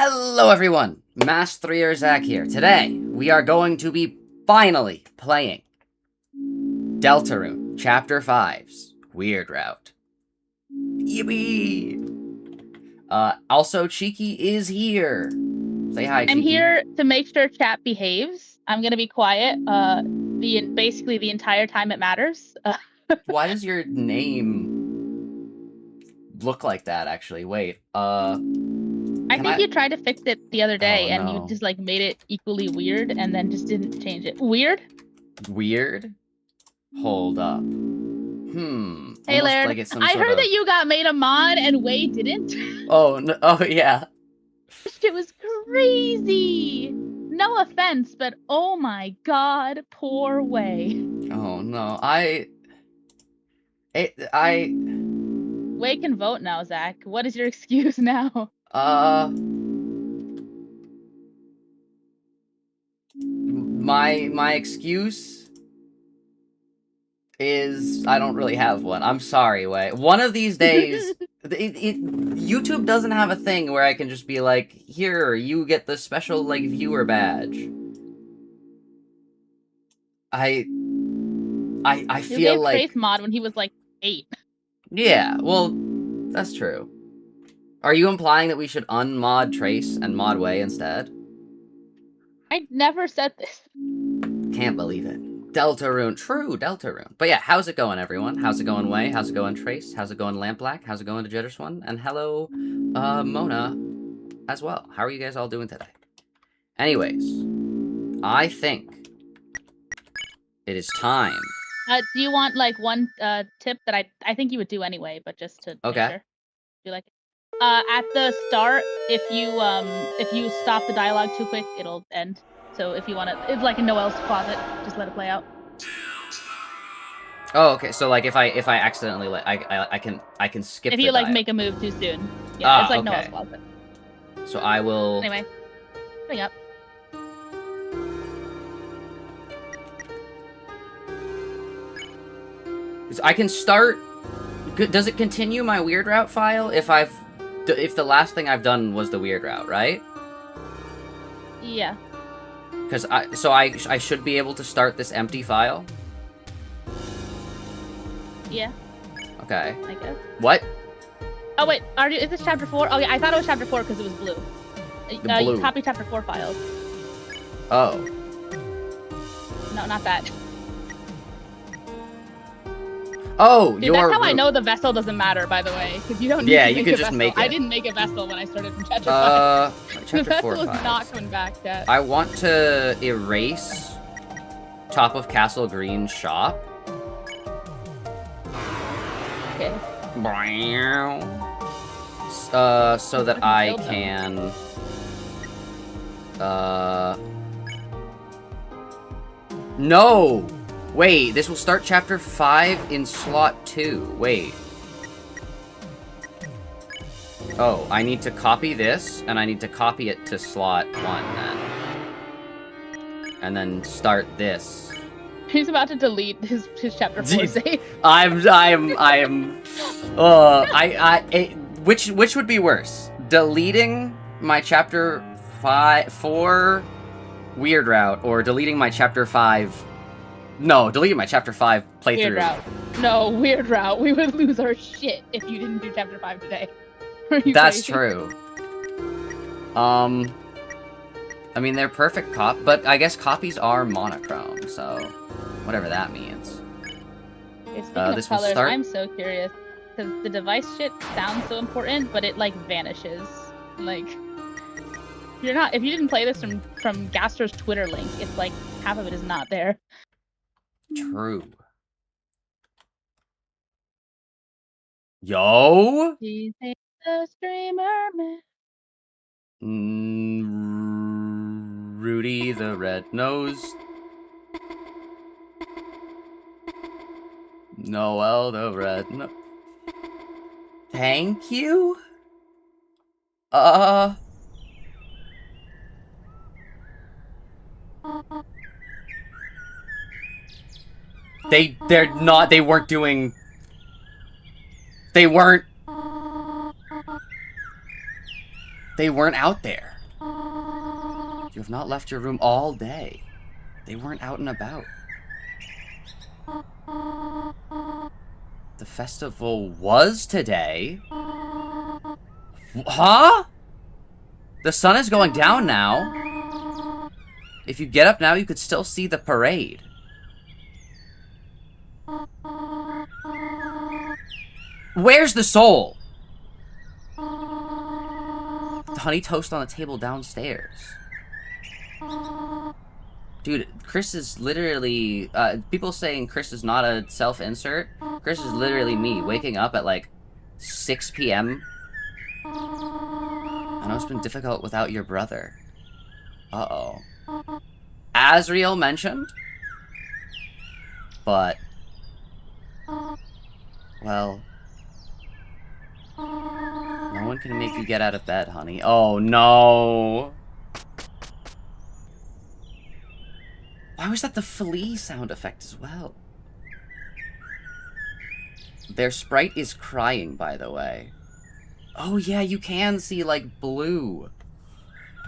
Hello everyone, Master Zach here. Today, we are going to be finally playing Deltarune Chapter 5's Weird Route. Yippee! Also, Cheeky is here. Say hi, Cheeky. I'm here to make sure chat behaves. I'm gonna be quiet, basically the entire time it matters. Why does your name look like that, actually? Wait, I think you tried to fix it the other day, and you just, like, made it equally weird, and then just didn't change it. Weird? Weird? Hold up. Hey, Laird. Like I heard that you got made a mod, and Wei didn't. Oh, no. Oh, yeah. It was crazy! No offense, but oh my god, poor Wei. Oh, no. Wei can vote now, Zach. What is your excuse now? My excuse is I don't really have one. I'm sorry, Wei. One of these days, YouTube doesn't have a thing where I can just be like, here, you get the special, like, viewer badge. I feel like... Kris mod when he was, like, 8. Yeah, well, that's true. Are you implying that we should unmod Trace and mod Wei instead? I never said this. Can't believe it. Deltarune. True, Deltarune. But yeah, how's it going, everyone? How's it going, Wei? How's it going, Trace? How's it going, Lampblack? How's it going to Jitterswan? And hello, Mona, as well. How are you guys all doing today? Anyways, I think it is time. Do you want, like, one tip that I think you would do anyway, but just to make sure? Do you like it? At the start, if you stop the dialogue too quick, it'll end. So if you want to, it's like in Noelle's closet, just let it play out. Oh, okay. So like if I accidentally I can skip. If you like make a move too soon, yeah, it's like Noelle's closet. So I will. Anyway, bring up. So I can start. Does it continue my weird route file if the last thing I've done was the weird route, right? Yeah. Because I should be able to start this empty file. Yeah. Okay. I guess. What? Oh wait, is this chapter 4? Oh yeah, I thought it was chapter 4 because it was blue. Blue. You copy chapter 4 files. Oh. No, not that. Oh, dude, that's how I know the vessel doesn't matter, by the way, because you don't need to you can just make it. I didn't make a vessel when I started from chapter 5. Chapter the 4 vessel is not coming back yet. I want to erase top of Castle Green shop. Okay. So that I can... No! Wait, this will start chapter 5 in slot 2. Wait. Oh, I need to copy this, and I need to copy it to slot 1 then. And then start this. He's about to delete his chapter 4 save. Which would be worse? Deleting my chapter 4 weird route, or deleting my chapter 5... No, deleting my chapter 5 playthrough. Weird route. No, weird route. We would lose our shit if you didn't do chapter 5 today. That's true. I mean, they're perfect but I guess copies are monochrome, so whatever that means. Okay, speaking of colors, I'm so curious, because the device shit sounds so important, but it, like, vanishes. Like, if you didn't play this from Gaster's Twitter link, it's like half of it is not there. True. Yo! She's a streamer man. Rudy the red-nosed. Noelle the red-nosed. Thank you? They weren't out there. You have not left your room all day. They weren't out and about. The festival was today? Huh? The sun is going down now. If you get up now, you could still see the parade. Where's the soul? The honey toast on the table downstairs. Dude, Kris is literally... people saying Kris is not a self-insert. Kris is literally me, waking up at, like, 6 p.m. I know it's been difficult without your brother. Uh-oh. Asriel mentioned? But... well... no one can make you get out of bed, honey. Oh, no! Why was that the flea sound effect as well? Their sprite is crying, by the way. Oh yeah, you can see, like, blue.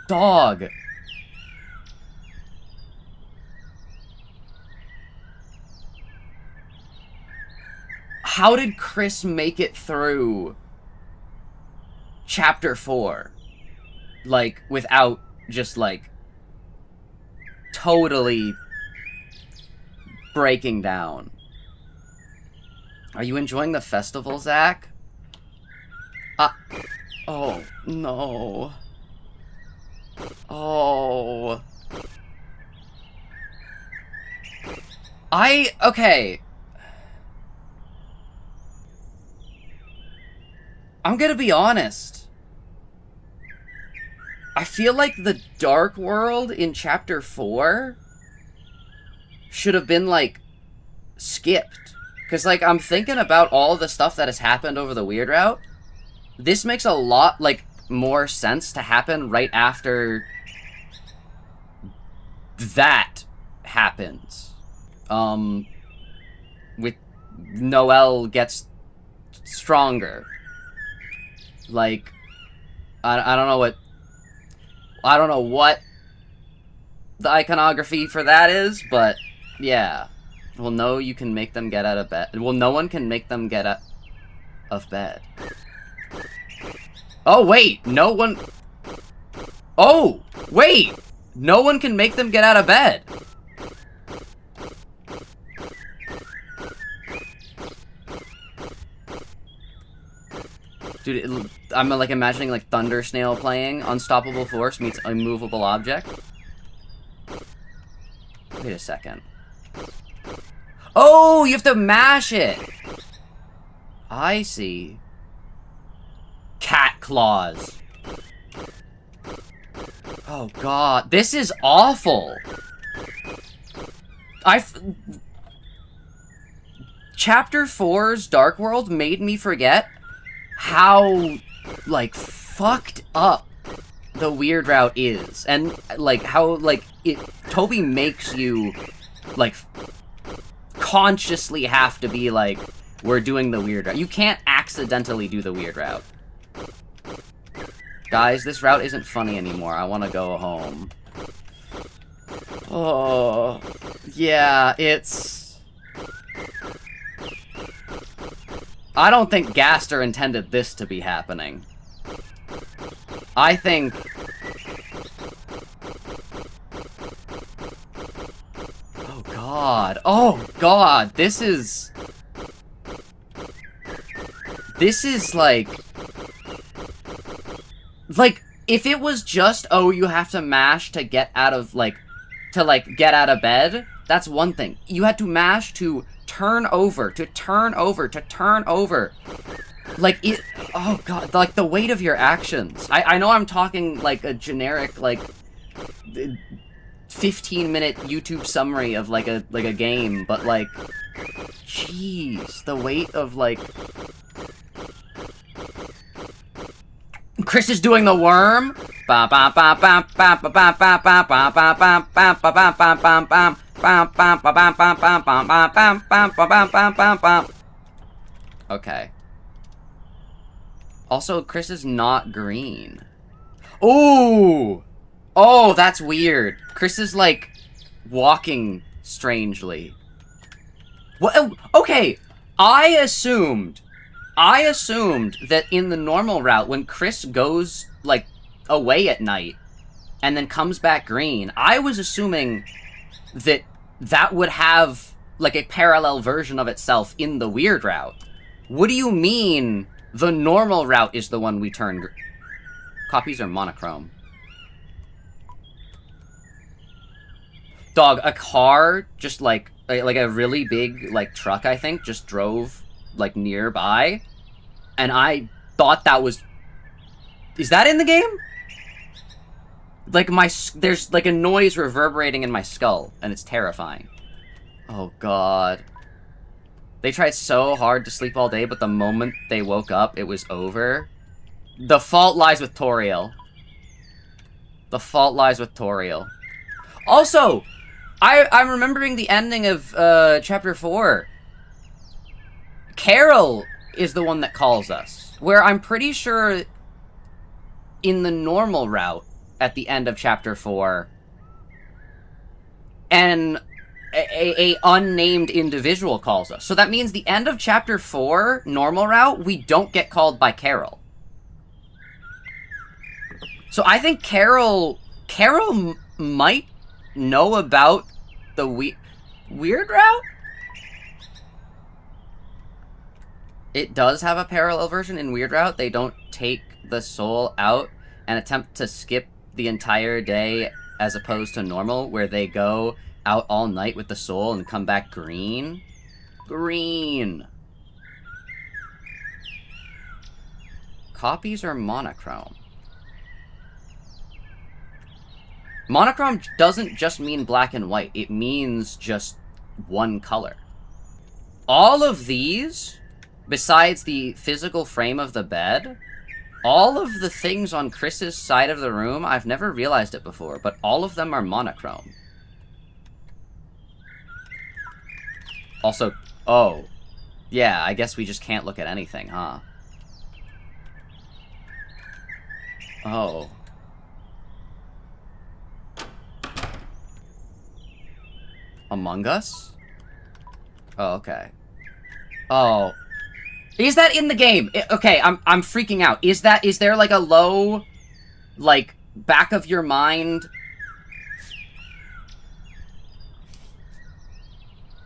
Dog! How did Kris make it through Chapter 4? Like, without just, like, totally breaking down. Are you enjoying the festival, Zach? Oh, no. Oh. Okay. I'm gonna be honest. I feel like the Dark World in Chapter 4 should have been, like, skipped. Because, like, I'm thinking about all the stuff that has happened over the Weird Route. This makes a lot, like, more sense to happen right after that happens. With Noelle gets stronger. Like, I don't know what the iconography for that is, but yeah. Well, no, you can make them get out of bed. Well, no one can make them get out of bed. Oh, wait, no one... oh, wait! No one can make them get out of bed! Dude, I'm, like, imagining, like, Thunder Snail playing. Unstoppable Force meets Immovable Object. Wait a second. Oh, you have to mash it! I see. Cat claws. Oh, God. This is awful. Chapter 4's Dark World made me forget how, like, fucked up the Weird Route is. And, like, how, like, Toby makes you, like, consciously have to be like, we're doing the Weird Route. You can't accidentally do the Weird Route. Guys, this route isn't funny anymore. I want to go home. Oh, yeah, it's... I don't think Gaster intended this to be happening. I think... oh, God. Oh, God. This is, like... like, if it was just, oh, you have to mash to get out of, like... to, like, get out of bed, that's one thing. You had to mash to turn over, to turn over, to turn over. Like, it... oh, God. Like, the weight of your actions. I know I'm talking, like, a generic, like... 15-minute YouTube summary of, like, a game, but, like... jeez. The weight of, like... Kris is doing the worm. Okay. Also, Kris is not green. Ooh! Oh, that's weird. Kris is, like, walking strangely. What? Oh, okay, I assumed that in the normal route, when Kris goes, like, away at night and then comes back green, I was assuming that that would have, like, a parallel version of itself in the weird route. What do you mean the normal route is the one we turn? Copies are monochrome. Dog, a car just, like a really big, like, truck, I think, just drove, like, nearby. And I thought that was... Is that in the game? Like, there's, like, a noise reverberating in my skull, and it's terrifying. Oh, God. They tried so hard to sleep all day, but the moment they woke up, it was over. The fault lies with Toriel. The fault lies with Toriel. Also, I'm remembering the ending of, Chapter 4. Carol is the one that calls us. Where I'm pretty sure in the normal route at the end of Chapter 4, and a unnamed individual calls us. So that means the end of Chapter 4, normal route, we don't get called by Carol. So I think Carol might know about the weird route? It does have a parallel version in Weird Route. They don't take the soul out and attempt to skip the entire day as opposed to normal, where they go out all night with the soul and come back green. Green. Copies are monochrome. Monochrome doesn't just mean black and white. It means just one color. All of these, besides the physical frame of the bed, all of the things on Kris's side of the room, I've never realized it before, but all of them are monochrome. Also, oh. Yeah, I guess we just can't look at anything, huh? Oh. Among Us? Oh, okay. Oh. Is that in the game? Okay, I'm freaking out. Is there like a low, like, back of your mind?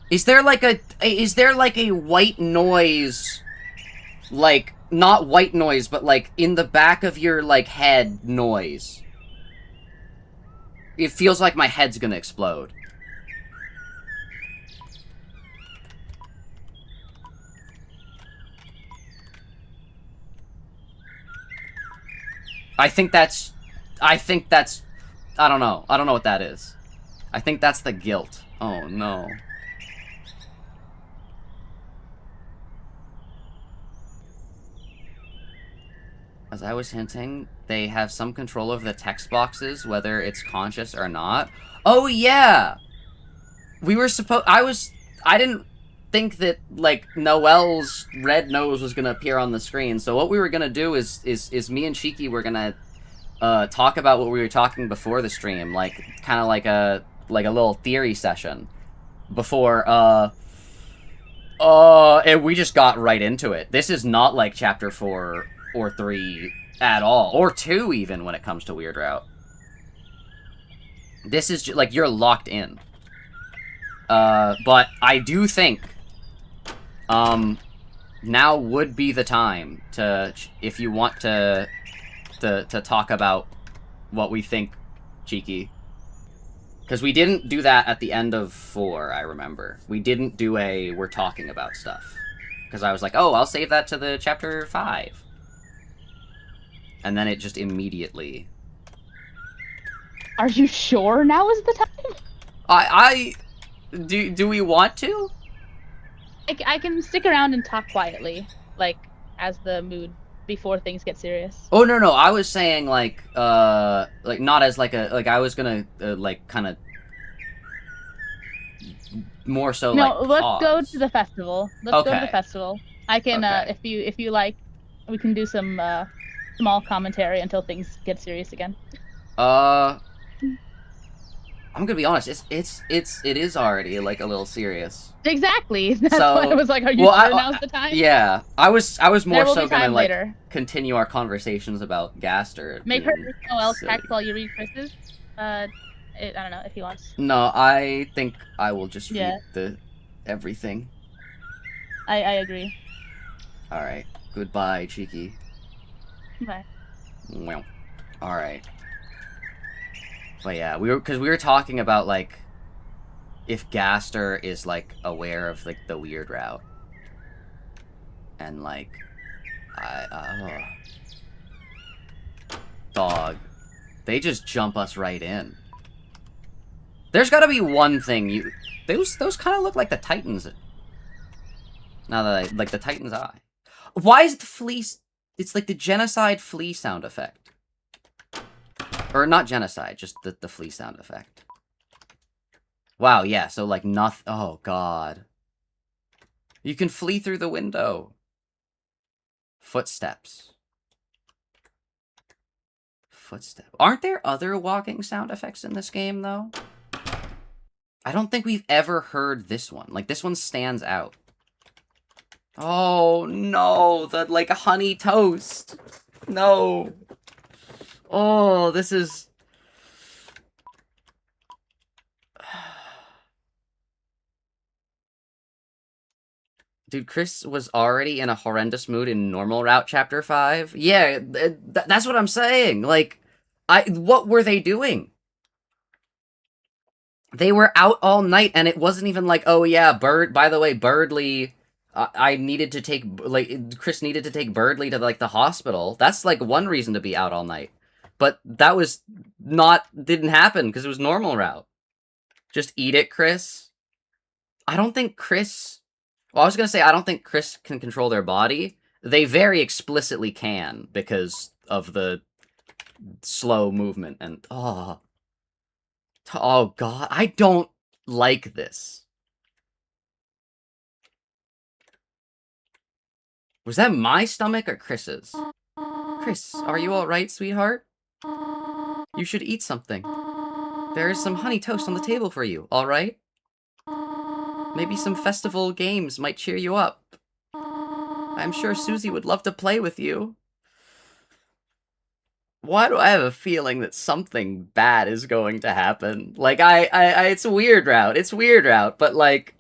Is there like a white noise, like, not white noise, but like in the back of your, like, head noise? It feels like my head's gonna explode. I think that's, I don't know. I don't know what that is. I think that's the guilt. Oh, no. As I was hinting, they have some control over the text boxes, whether it's conscious or not. Oh, yeah! We were I didn't think that, like, Noelle's red nose was gonna appear on the screen, so what we were gonna do is me and Cheeky were gonna, talk about what we were talking before the stream, like, kinda like a little theory session. Before, and we just got right into it. This is not like Chapter 4 or 3 at all. Or 2, even, when it comes to Weird Route. This is, like, you're locked in. But I do think, now would be the time to, if you want to talk about what we think, Cheeky. Because we didn't do that at the end of 4, I remember. We didn't do we're talking about stuff. Because I was like, oh, I'll save that to the Chapter 5. And then it just immediately... Are you sure now is the time? Do we want to? I can stick around and talk quietly, like, as the mood, before things get serious. Oh, no, I was saying, like, not as, like, I was gonna, like, kind of... More so, like, no, let's pause. go to the festival. Let's go to the festival. I can, if you like, we can do some, small commentary until things get serious again. I'm gonna be honest. It is already like a little serious. Exactly. That's So, why I was like, "Are you sure now's the time?" Yeah, I was more so gonna like later. continue our conversations about Gaster. Make her read Noelle's text while you read Chris's. I don't know if he wants. No, I think I will just read the everything. I agree. All right. Goodbye, Cheeky. Bye. Well, all right. But yeah, we were talking about like if Gaster is like aware of like the weird route, and like dog, they just jump us right in. There's got to be one thing those kind of look like the Titans. Now that like the Titan's eye. Why is it the flea? It's like the genocide flea sound effect. Or not genocide, just the flea sound effect. Wow, yeah, so like nothing. Oh god. You can flee through the window. Footsteps. Footsteps. Aren't there other walking sound effects in this game, though? I don't think we've ever heard this one. Like, this one stands out. Oh, no. The, like, honey toast. No. Oh, this is... Dude, Kris was already in a horrendous mood in Normal Route Chapter 5. Yeah, that's what I'm saying. Like, what were they doing? They were out all night, and it wasn't even like, oh yeah, by the way, Berdly, I needed to take, like, Kris needed to take Berdly to, like, the hospital. That's, like, one reason to be out all night. But that was didn't happen, because it was Normal Route. Just eat it, Kris. I don't think Kris... Well, I was gonna say, I don't think Kris can control their body. They very explicitly can, because of the slow movement, and, oh god, I don't like this. Was that my stomach or Kris's? Kris, are you alright, sweetheart? You should eat something. There is some honey toast on the table for you, alright? Maybe some festival games might cheer you up. I'm sure Susie would love to play with you. Why do I have a feeling that something bad is going to happen? Like, it's a weird route. It's weird route, but like...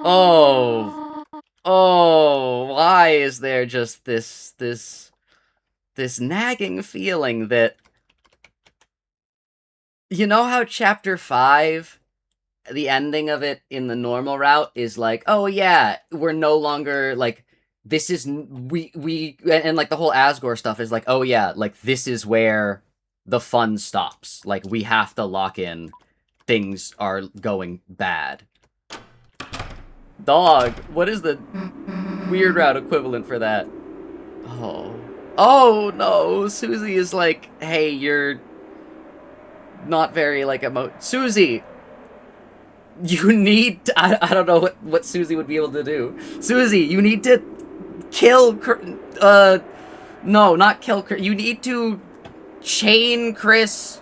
Oh. Oh, why is there just this nagging feeling that... You know how Chapter 5, the ending of it in the normal route is like, oh yeah, we're no longer, like, this is, and like the whole Asgore stuff is like, oh yeah, like, this is where the fun stops. Like, we have to lock in. Things are going bad. Dog, what is the weird route equivalent for that? Oh. Oh, no, Susie is like, hey, you're not very, like, Susie! You need to, I don't know what Susie would be able to do. Susie, you need to kill, no, not kill Kris. You need to chain Kris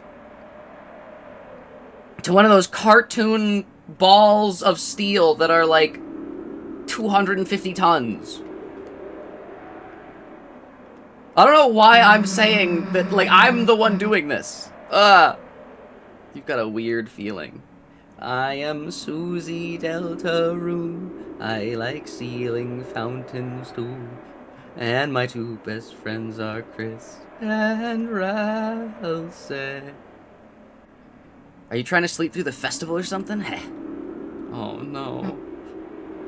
to one of those cartoon balls of steel that are like 250 tons. I don't know why I'm saying that, like, I'm the one doing this. You've got a weird feeling. I am Susie Deltarune. I like sealing fountains too. And my two best friends are Kris and Ralsei. Are you trying to sleep through the festival or something? Heh. Oh no.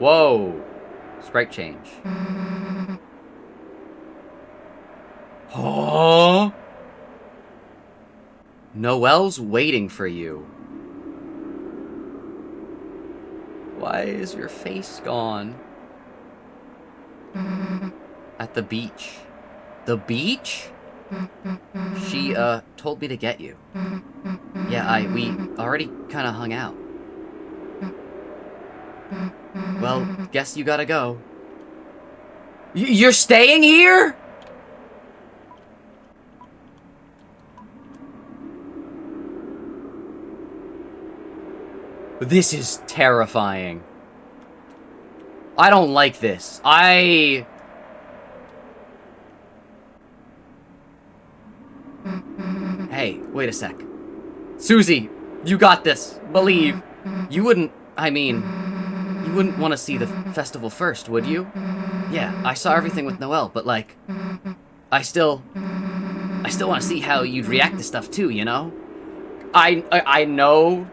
Whoa. Sprite change. Oh. Noelle's waiting for you. Why is your face gone? At the beach. The beach? She, told me to get you. Yeah, we already kinda hung out. Well, guess you gotta go. You're staying here? This is terrifying. I don't like this. Hey, wait a sec. Susie, you got this. Believe. You wouldn't want to see the festival first, would you? Yeah, I saw everything with Noelle, but like, I still want to see how you'd react to stuff too, you know? I know,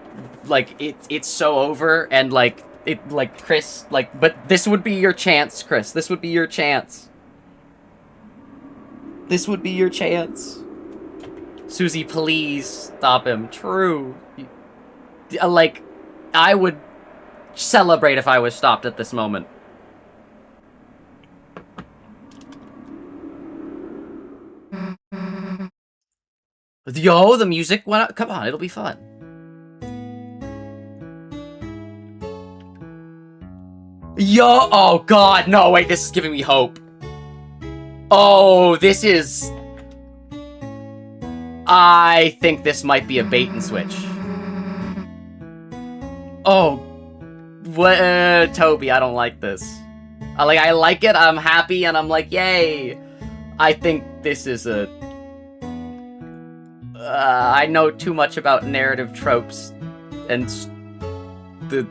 like, it's so over, and like, Kris, like, but this would be your chance, Kris. This would be your chance. This would be your chance. Susie, please stop him. True. Like, I would celebrate if I was stopped at this moment. Yo, the music went up. Come on, it'll be fun. Yo, oh god, no, wait, this is giving me hope. Oh, this is... I think this might be a bait and switch. Oh, what, Toby, I don't like this. I like it, I'm happy, and I'm like, yay. I think this is a... I know too much about narrative tropes, and the...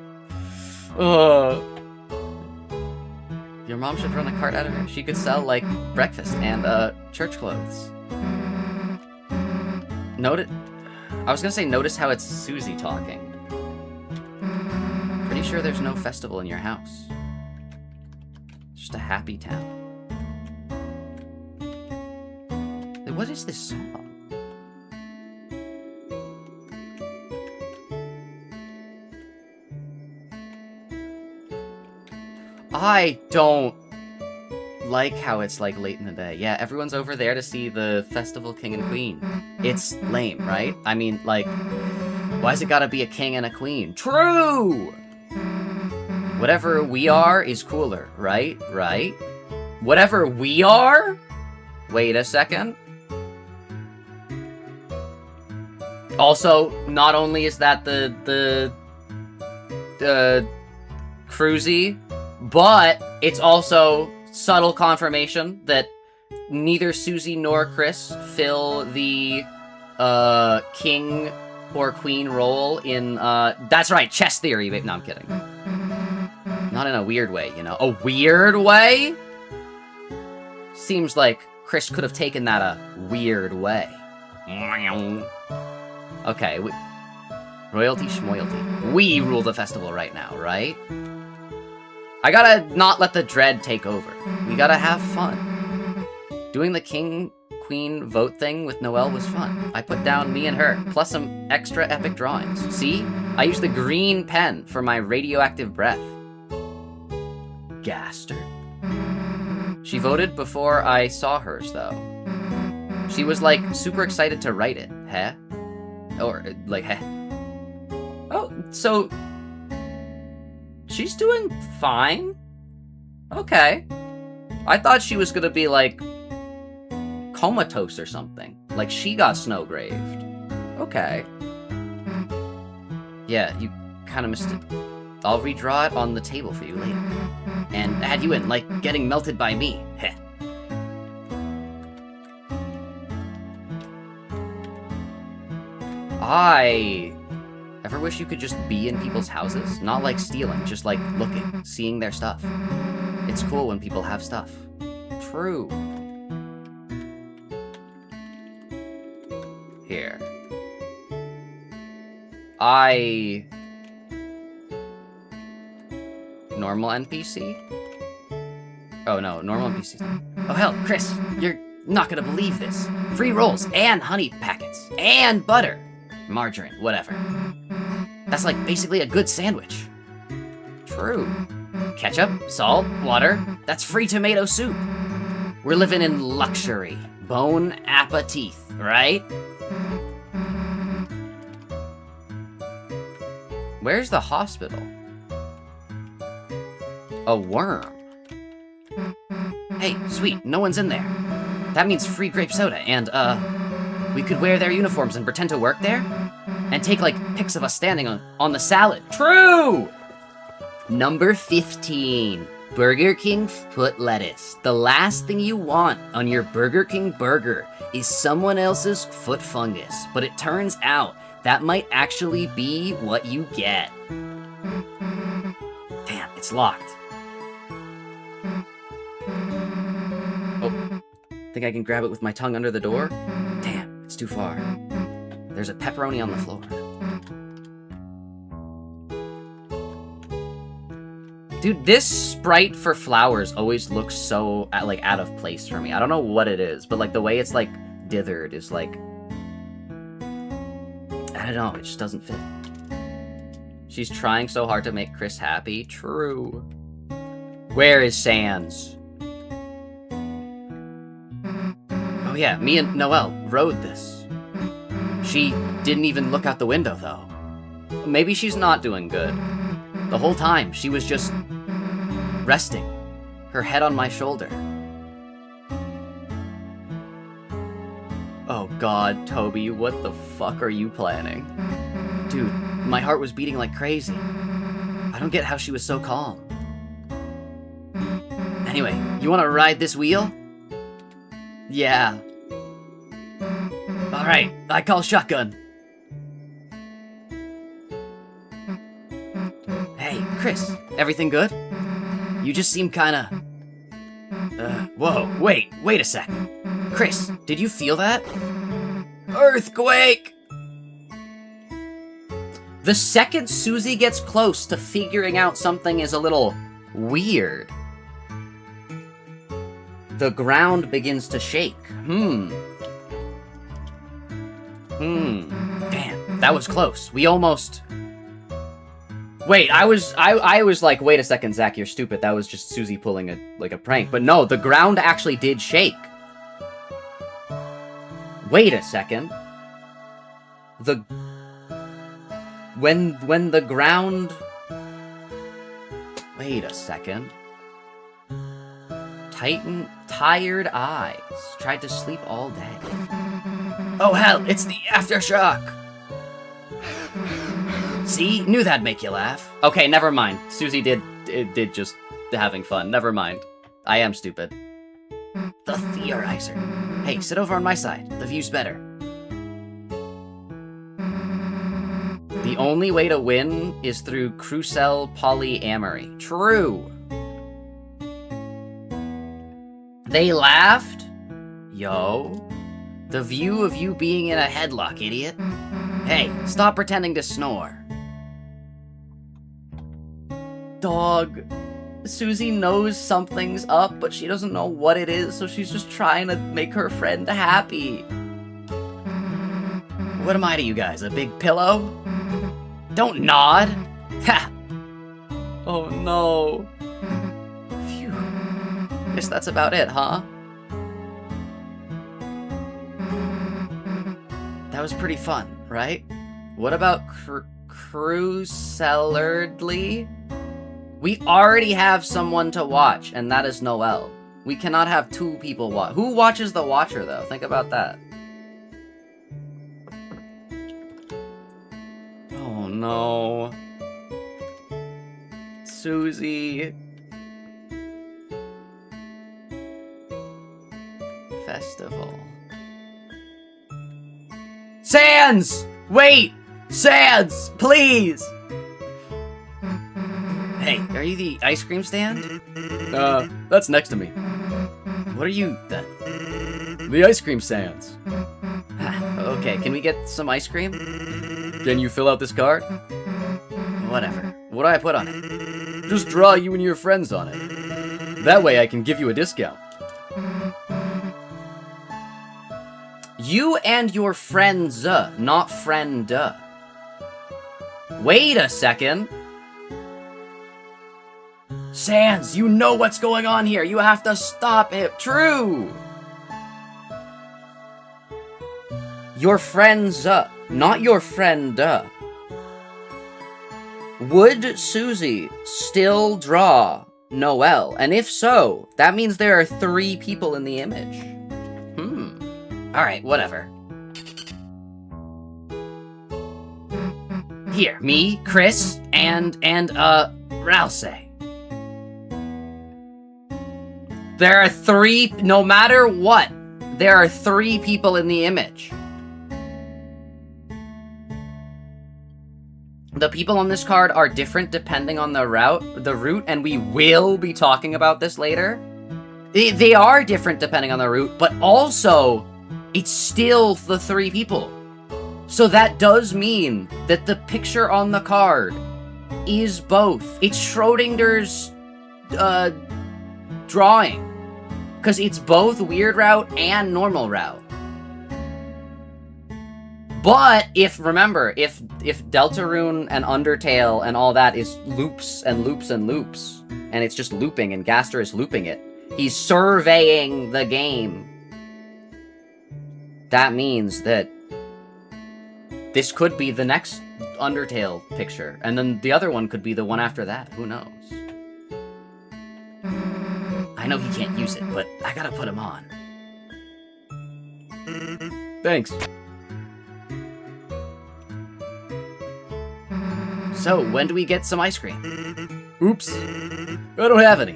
Your mom should run a cart out of her. She could sell, like, breakfast and, church clothes. I was gonna say notice how it's Susie talking. Pretty sure there's no festival in your house. It's just a happy town. What is this song? I don't like how it's, like, late in the day. Yeah, everyone's over there to see the festival king and queen. It's lame, right? I mean, like, why's it gotta be a king and a queen? True! Whatever we are is cooler, right? Right? Whatever we are? Wait a second. Also, not only is that the cruisy, but it's also subtle confirmation that neither Susie nor Kris fill the king or queen role in that's right, chess theory. No, I'm kidding. Not in a weird way, you know. A weird way? Seems like Kris could have taken that a weird way. Okay, royalty schmoyalty. We rule the festival right now, right? I gotta not let the dread take over. We gotta have fun. Doing the king-queen vote thing with Noelle was fun. I put down me and her, plus some extra epic drawings. See? I used the green pen for my radioactive breath. Gaster. She voted before I saw hers, though. She was, like, super excited to write it. Heh? Or, like, heh. Oh, so... she's doing fine? Okay. I thought she was gonna be, like, comatose or something. Like, she got snow-graved. Okay. Yeah, you kind of missed it. I'll redraw it on the table for you later. And add you in, like getting melted by me. Heh. I ever wish you could just be in people's houses? Not like stealing, just like looking, seeing their stuff. It's cool when people have stuff. True. Here. Normal NPC? Oh no, normal NPC. Oh hell, Kris, you're not gonna believe this. Free rolls, and honey packets, and butter. Margarine, whatever. That's like basically a good sandwich. True. Ketchup, salt, water, that's free tomato soup. We're living in luxury. Bon appetit, right? Where's the hospital? A worm. Hey, sweet, no one's in there. That means free grape soda, and, we could wear their uniforms and pretend to work there? And take, like, pics of us standing on the salad. True! Number 15. Burger King foot lettuce. The last thing you want on your Burger King burger is someone else's foot fungus. But it turns out that might actually be what you get. Damn, it's locked. Oh, think I can grab it with my tongue under the door? Damn, it's too far. There's a pepperoni on the floor. Dude, this sprite for flowers always looks so, like, out of place for me. I don't know what it is, but, like, the way it's, like, dithered is, like... I don't know, it just doesn't fit. She's trying so hard to make Kris happy. True. Where is Sans? Oh yeah, me and Noelle rode this. She didn't even look out the window, though. Maybe she's not doing good. The whole time, she was just resting, her head on my shoulder. Oh god, Toby, what the fuck are you planning? Dude, my heart was beating like crazy. I don't get how she was so calm. Anyway, you wanna ride this wheel? Yeah. Alright, I call shotgun. Hey, Kris, everything good? You just seem kinda... whoa, wait a sec. Kris, did you feel that? Earthquake! The second Susie gets close to figuring out something is a little weird, the ground begins to shake. Damn, that was close. We almost... Wait, I was like, wait a second, Zach, you're stupid. That was just Susie pulling a prank. But no, the ground actually did shake. Wait a second. When the ground... Wait a second. Tired eyes. Tried to sleep all day. Oh hell, it's the aftershock! See? Knew that'd make you laugh. Okay, never mind. Susie did just having fun. Never mind. I am stupid. The theorizer. Hey, sit over on my side. The view's better. The only way to win is through Rouxls polyamory. True. They laughed? Yo. The view of you being in a headlock, idiot. Hey, stop pretending to snore. Dog. Susie knows something's up, but she doesn't know what it is, so she's just trying to make her friend happy. What am I to you guys, a big pillow? Don't nod! Ha! Oh no. Phew. Guess that's about it, huh? That was pretty fun, right? What about Berdly? We already have someone to watch, and that is Noelle. We cannot have two people watch. Who watches the watcher, though? Think about that. Oh, no. Susie. Festival. Sans! Wait! Sans! Please! Hey, are you the ice cream stand? That's next to me. What are you, then? The ice cream stands. Okay, can we get some ice cream? Can you fill out this card? Whatever. What do I put on it? Just draw you and your friends on it. That way I can give you a discount. You and your friends, not friend. Wait a second. Sans, you know what's going on here. You have to stop it. True. Your friends, not your friend. Would Susie still draw Noelle? And if so, that means there are 3 people in the image. Alright, whatever. Here, me, Kris, and Ralsei. There are 3, no matter what, there are 3 people in the image. The people on this card are different depending on the route, and we will be talking about this later. They are different depending on the route, but also, it's still the 3 people. So that does mean that the picture on the card is both. It's Schrodinger's drawing. Because it's both weird route and normal route. But remember, if Deltarune and Undertale and all that is loops and loops and loops, and it's just looping and Gaster is looping it, he's surveying the game. That means that this could be the next Undertale picture, and then the other one could be the one after that. Who knows? I know he can't use it, but I gotta put him on. Thanks. So, when do we get some ice cream? Oops. I don't have any.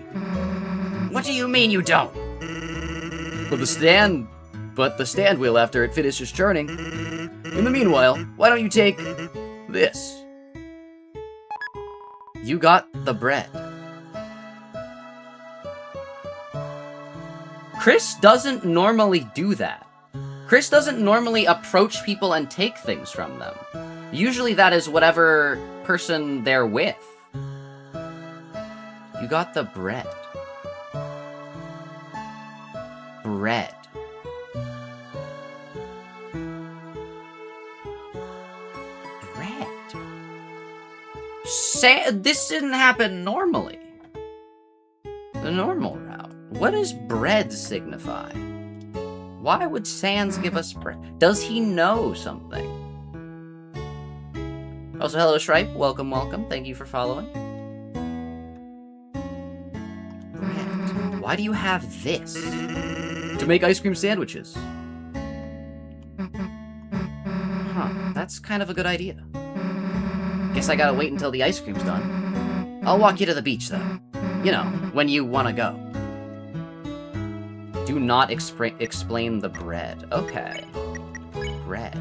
What do you mean you don't? But the stand will after it finishes churning. In the meanwhile, why don't you take this? You got the bread. Kris doesn't normally do that. Kris doesn't normally approach people and take things from them. Usually that is whatever person they're with. You got the bread. Bread. Bread. This didn't happen normally. The normal route. What does bread signify? Why would Sans give us bread? Does he know something? Also, hello, Shripe. Welcome, welcome. Thank you for following. Bread. Why do you have this? To make ice cream sandwiches. Huh, that's kind of a good idea. Guess I gotta wait until the ice cream's done. I'll walk you to the beach, though. You know, when you wanna go. Do not explain the bread. Okay. Bread.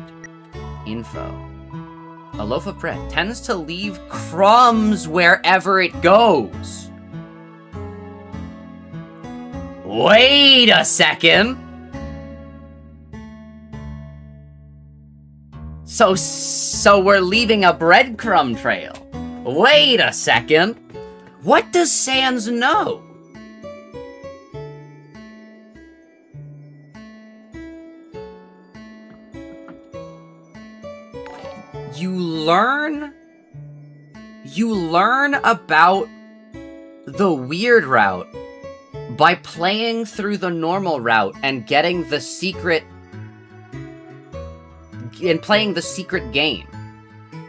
Info. A loaf of bread tends to leave crumbs wherever it goes. Wait a second. So we're leaving a breadcrumb trail. Wait a second. What does Sans know? You learn about the weird route by playing through the normal route and getting the secret and playing the secret game.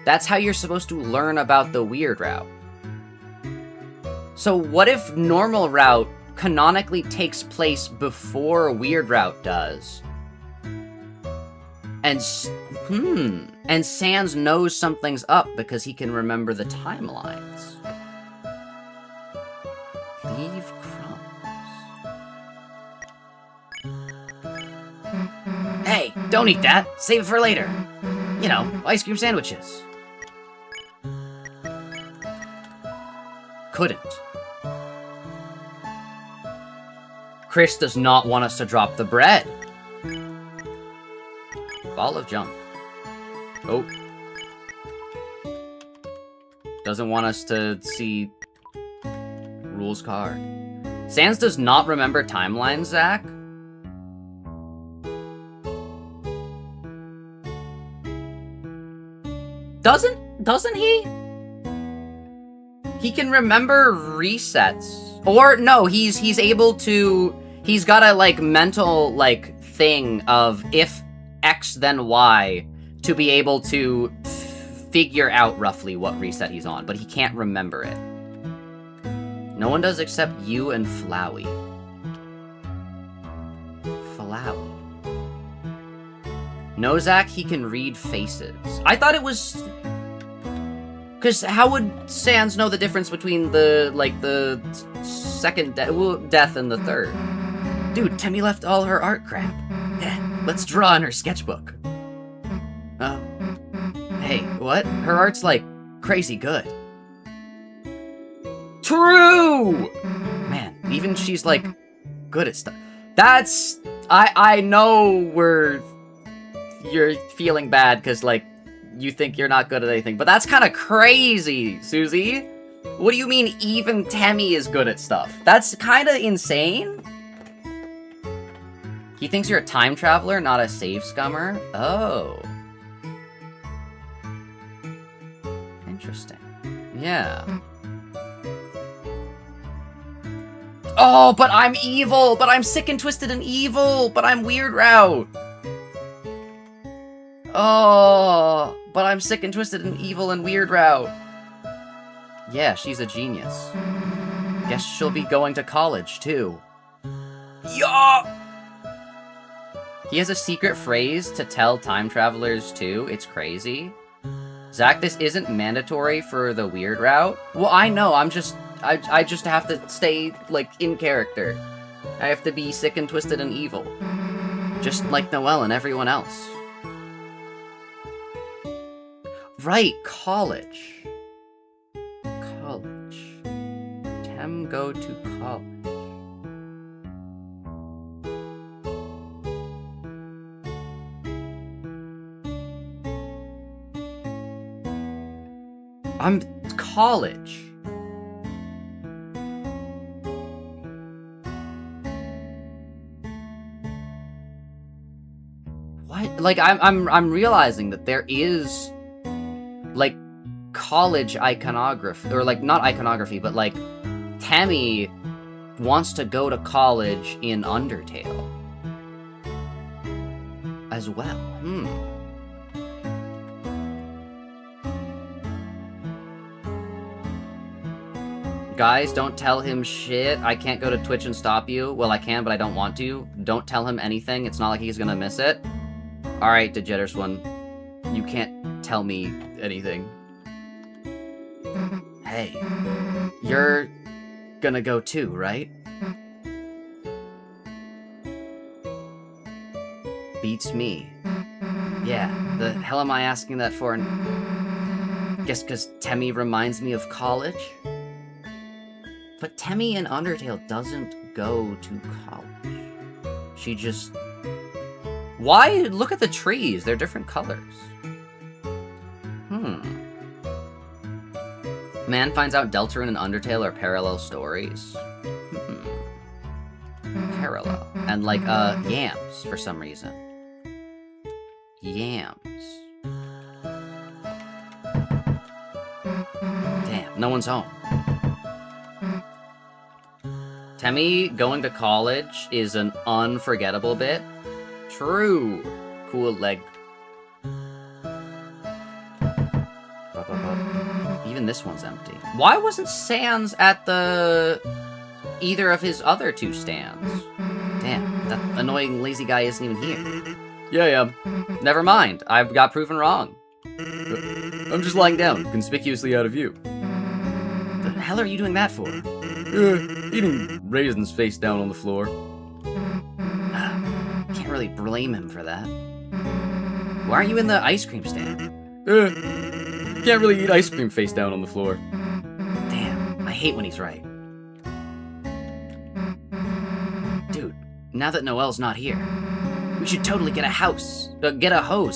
That's how you're supposed to learn about the weird route. So what if normal route canonically takes place before weird route does? And Sans knows something's up because he can remember the timelines. Leave crumbs. Hey, don't eat that. Save it for later. You know, ice cream sandwiches. Couldn't. Kris does not want us to drop the bread. Ball of junk. Oh. Doesn't want us to see Rouxls Kaard. Sans does not remember timelines, Zach. Doesn't he? He can remember resets. Or no, he's able to, he's got a like mental like thing of if X then Y to be able to figure out roughly what reset he's on, but he can't remember it. No one does except you and Flowey. Flowey. No, Zach, he can read faces. I thought it was... Because how would Sans know the difference between the, like, the second death and the third? Dude, Temmie left all her art crap. Yeah, let's draw in her sketchbook. Oh. Hey, what? Her art's, like, crazy good. True! Man, even she's, like, good at stuff. That's... I know you're feeling bad because, like, you think you're not good at anything, but that's kind of crazy, Susie. What do you mean even Temmie is good at stuff? That's kind of insane. He thinks you're a time traveler, not a save scummer? Oh. Interesting. Yeah. Oh, but I'm evil! But I'm sick and twisted and evil! But I'm Weird Route! Oh, but I'm sick and twisted and evil and Weird Route. Yeah, she's a genius. Guess she'll be going to college, too. Yeah! He has a secret phrase to tell time travelers, too. It's crazy. Zach, this isn't mandatory for the Weird Route. Well, I know, I just have to stay, like, in character. I have to be sick and twisted and evil. Just like Noelle and everyone else. Right, college. College. Tem go to college. I'm college. What? Like I'm realizing that there is like college iconography, or like not iconography, but like Temmie wants to go to college in Undertale as well. Guys, don't tell him shit. I can't go to Twitch and stop you. Well, I can, but I don't want to. Don't tell him anything. It's not like he's gonna miss it. Alright, DeJetters one. You can't tell me anything. Hey, you're gonna go too, right? Beats me. Yeah, the hell am I asking that for? Guess because Temmie reminds me of college? But Temmie in Undertale doesn't go to college. She just... Why? Look at the trees. They're different colors. Man finds out Deltarune and Undertale are parallel stories. Parallel. And like, yams for some reason. Yams. Damn, no one's home. Temmie going to college is an unforgettable bit. True. Cool leg. Even this one's empty. Why wasn't Sans at either of his other two stands? Damn, that annoying lazy guy isn't even here. Yeah. Never mind. I've got proven wrong. I'm just lying down, conspicuously out of view. The hell are you doing that for? Eating raisins face down on the floor. Can't really blame him for that. Why aren't you in the ice cream stand? Can't really eat ice cream face down on the floor. Damn, I hate when he's right. Dude, now that Noelle's not here, we should totally get a hose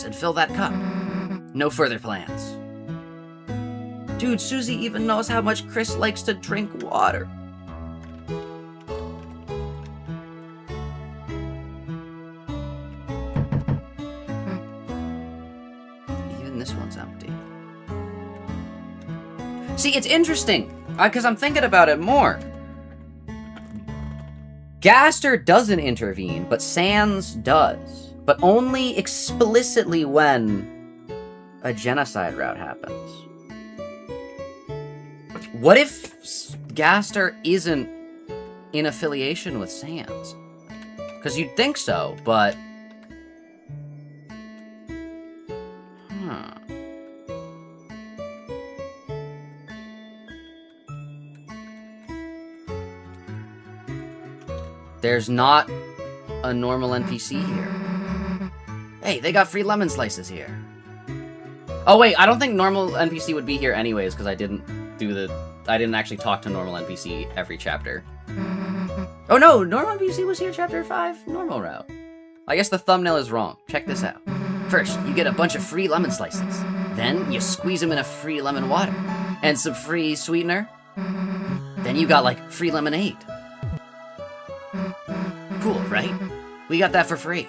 and fill that cup. No further plans. Dude, Susie even knows how much Kris likes to drink water. Even this one's empty. See, it's interesting, because I'm thinking about it more. Gaster doesn't intervene, but Sans does. But only explicitly when a genocide route happens. What if Gaster isn't in affiliation with Sans? Because you'd think so, but... There's not a normal NPC here. Hey, they got free lemon slices here. Oh wait, I don't think normal NPC would be here anyways, because I didn't actually talk to normal NPC every chapter. Oh no, normal NPC was here chapter 5, normal route. I guess the thumbnail is wrong. Check this out. First, you get a bunch of free lemon slices. Then, you squeeze them in a free lemon water. And some free sweetener. Then you got, like, free lemonade. Cool, right? We got that for free.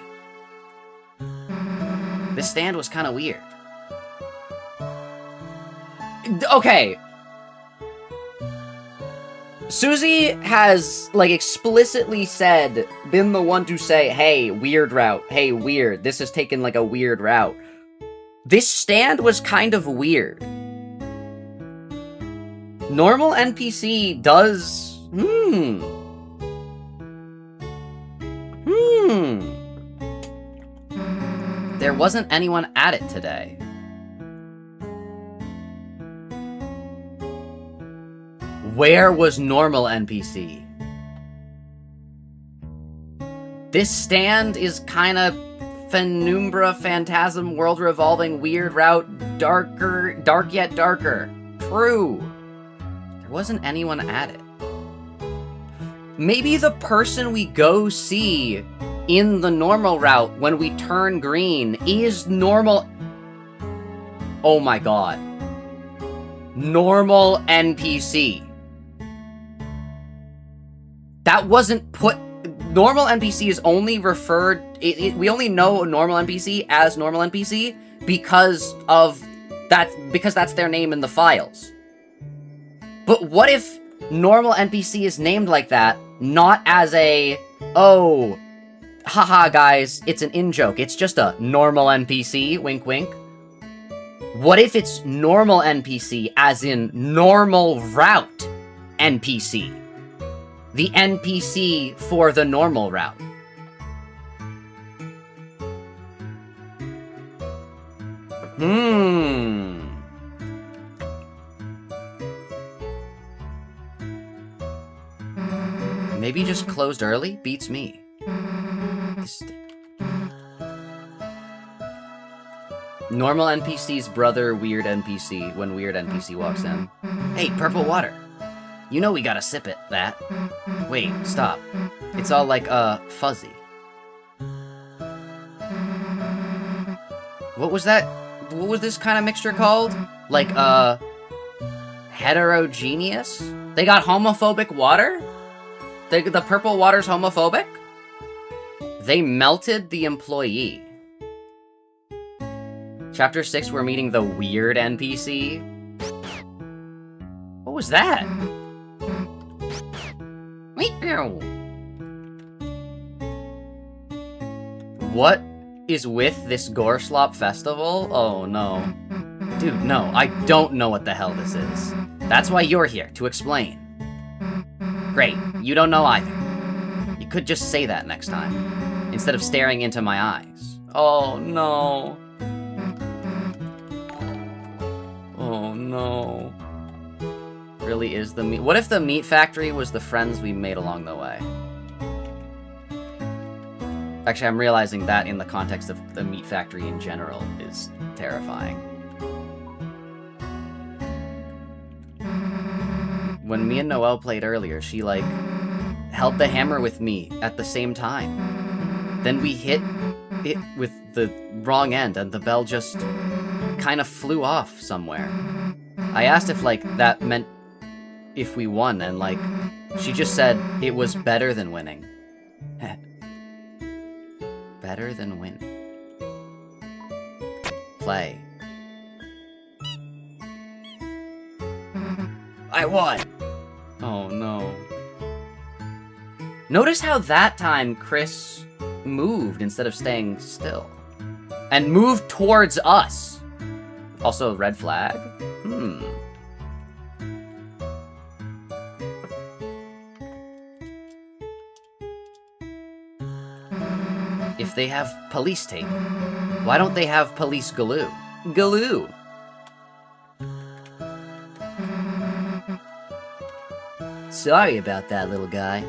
This stand was kind of weird. Okay. Susie has, like, explicitly been the one to say, hey, weird route, hey, weird, this has taken, like, a weird route. This stand was kind of weird. Normal NPC does... There wasn't anyone at it today. Where was normal NPC? This stand is kind of Penumbra, Phantasm, World Revolving, Weird Route, dark yet darker. True. There wasn't anyone at it. Maybe the person we go see in the normal route when we turn green is normal... Oh my god. Normal NPC. That wasn't put... Normal NPC is only referred... we only know normal NPC as normal NPC because of that... Because that's their name in the files. But what if normal NPC is named like that, not as a... Oh... Haha, guys, it's an in-joke. It's just a normal NPC, wink wink. What if it's normal NPC as in normal route NPC? The NPC for the normal route. Maybe just closed early? Beats me. Normal NPC's brother, weird NPC, when weird NPC walks in. Hey, purple water. You know we gotta sip it, that. Wait, stop. It's all like, fuzzy. What was that? What was this kind of mixture called? Like, heterogeneous? They got homophobic water? The purple water's homophobic? They melted the employee. Chapter 6, we're meeting the weird NPC. What was that? What is with this Gorslop festival? Oh no. Dude, no, I don't know what the hell this is. That's why you're here, to explain. Great, you don't know either. You could just say that next time, instead of staring into my eyes. Oh no. Oh no. Really is the meat. What if the meat factory was the friends we made along the way? Actually, I'm realizing that in the context of the meat factory in general is terrifying. When me and Noelle played earlier, she, like, held the hammer with me at the same time. Then we hit it with the wrong end, and the bell just kind of flew off somewhere. I asked if, like, that meant if we won, and, like, she just said it was better than winning. Better than winning. Play. I won! Oh no. Notice how that time Kris moved instead of staying still. And moved towards us. Also, red flag? If they have police tape, why don't they have police glue? Glue! Sorry about that, little guy.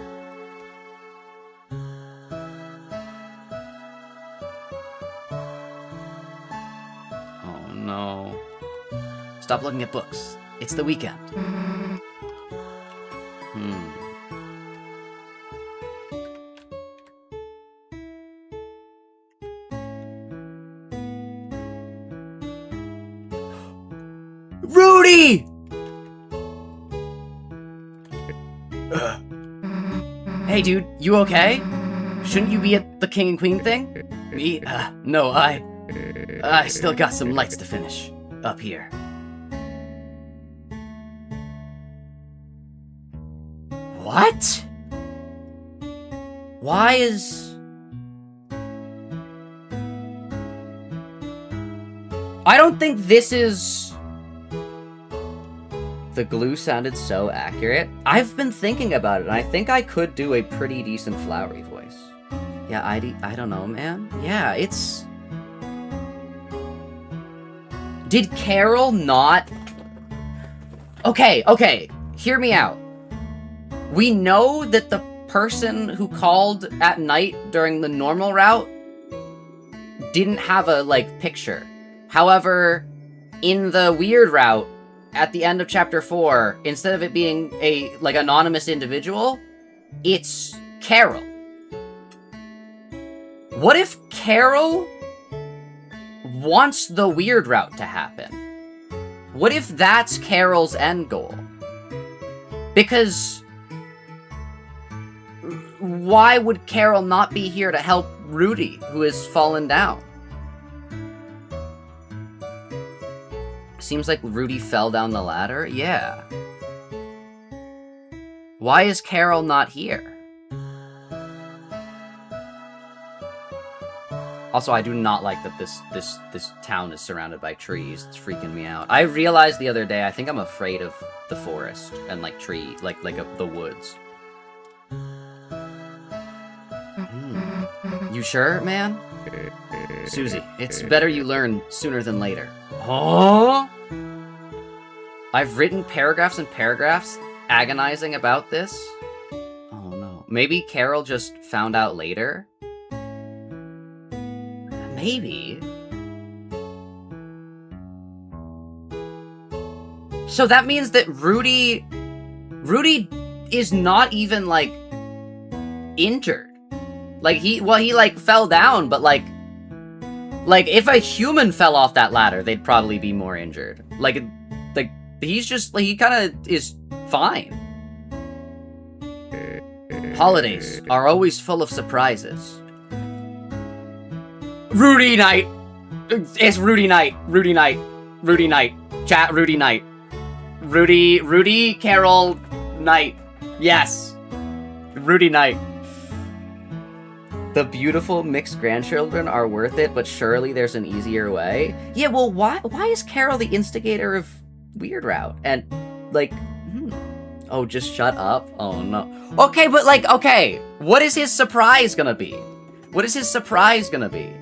stop looking at books. It's the weekend. Rudy! Hey, dude, you okay? Shouldn't you be at the king and queen thing? Me? No, I still got some lights to finish. Up here. What? Why is... I don't think this is... The glue sounded so accurate. I've been thinking about it, and I think I could do a pretty decent flowery voice. Yeah, I don't know, man. Yeah, it's... Did Carol not... Okay, hear me out. We know that the person who called at night during the normal route didn't have a, picture. However, in the weird route, at the end of Chapter 4, instead of it being a, anonymous individual, it's Carol. What if Carol wants the weird route to happen? What if that's Carol's end goal? Because why would Carol not be here to help Rudy, who has fallen down? Seems like Rudy fell down the ladder? Yeah. Why is Carol not here? Also, I do not like that this town is surrounded by trees. It's freaking me out. I realized the other day, I think I'm afraid of the forest and, the woods. You sure, man? Susie, it's better you learn sooner than later. Huh? I've written paragraphs and paragraphs agonizing about this. Oh no. Maybe Carol just found out later? Maybe. So that means that Rudy is not even, injured. He fell down, but, if a human fell off that ladder, they'd probably be more injured. He's just, he kind of is fine. Holidays are always full of surprises. Rudy night! It's Rudy night! Rudy night! Rudy night! Chat, Rudy night! Rudy Carol night! Yes! Rudy night. The beautiful mixed grandchildren are worth it, but surely there's an easier way. Yeah, well, why is Carol the instigator of Weird Route? And, oh, just shut up? Oh, no. Okay, but, okay, what is his surprise gonna be? What is his surprise gonna be?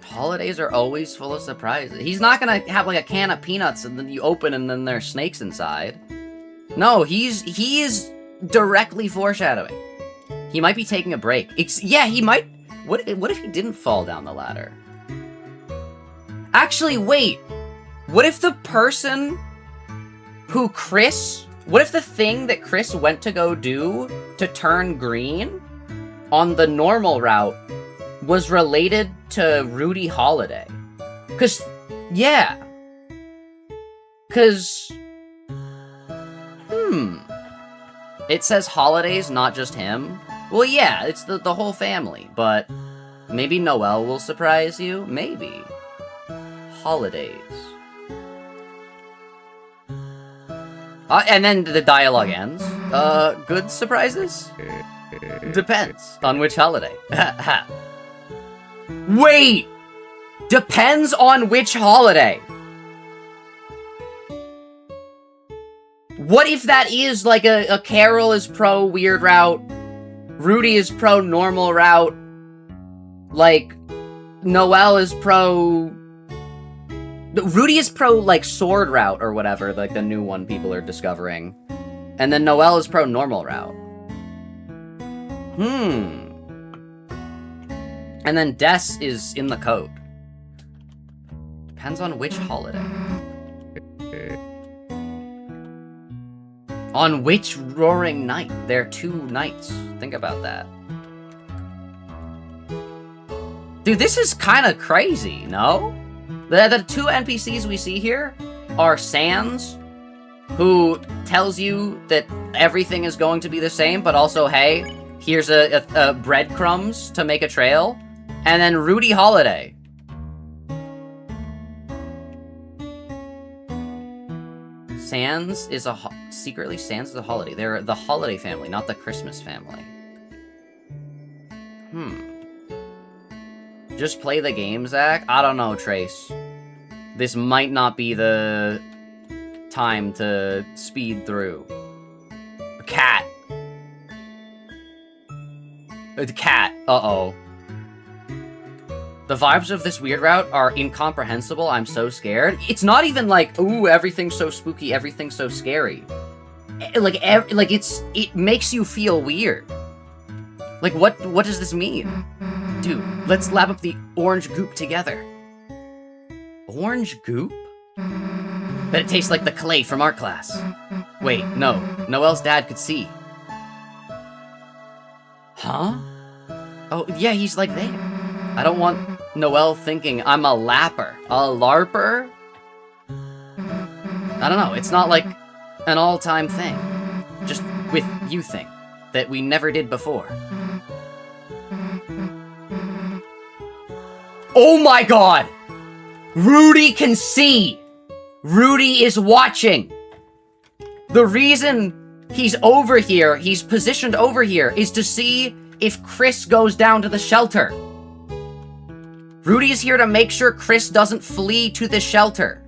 Holidays are always full of surprises. He's not gonna have, a can of peanuts and then you open and then there's snakes inside. No, he is directly foreshadowing. He might be taking a break. Yeah, he might. What if he didn't fall down the ladder? Actually, wait. What if the person who what if the thing that Kris went to go do to turn green on the normal route was related to Rudy Holiday? Yeah. It says holidays, not just him. Well, yeah, it's the whole family, but maybe Noelle will surprise you? Maybe. Holidays. And then the dialogue ends. Good surprises? Depends on which holiday. Wait! Depends on which holiday. What if that is a Carol is pro weird route, Rudy is pro normal route, Noelle is pro... Rudy is pro sword route or whatever, the new one people are discovering. And then Noelle is pro normal route. And then Des is in the code. Depends on which holiday. On which roaring night? There are 2 nights. Think about that. Dude, this is kind of crazy, no? The 2 NPCs we see here are Sans, who tells you that everything is going to be the same, but also, hey, here's a breadcrumbs to make a trail. And then Rudy Holiday. Sans is secretly Sans is a holiday. They're the holiday family, not the Christmas family. Just play the game, Zach? I don't know, Trace. This might not be the time to speed through. A cat. The cat. Uh-oh. The vibes of this weird route are incomprehensible. I'm so scared. It's not even like, ooh, everything's so spooky, everything's so scary. It makes you feel weird. Like, what does this mean? Dude, let's lap up the orange goop together. Orange goop? Bet it tastes like the clay from art class. Wait, no. Noelle's dad could see. Huh? Oh, yeah, he's like there. I don't want Noelle thinking I'm a lapper. A larper? I don't know, it's not like an all-time thing. Just with you thing. That we never did before. Oh my god! Rudy can see! Rudy is watching! The reason he's over here, he's positioned over here, is to see if Kris goes down to the shelter. Rudy is here to make sure Kris doesn't flee to the shelter.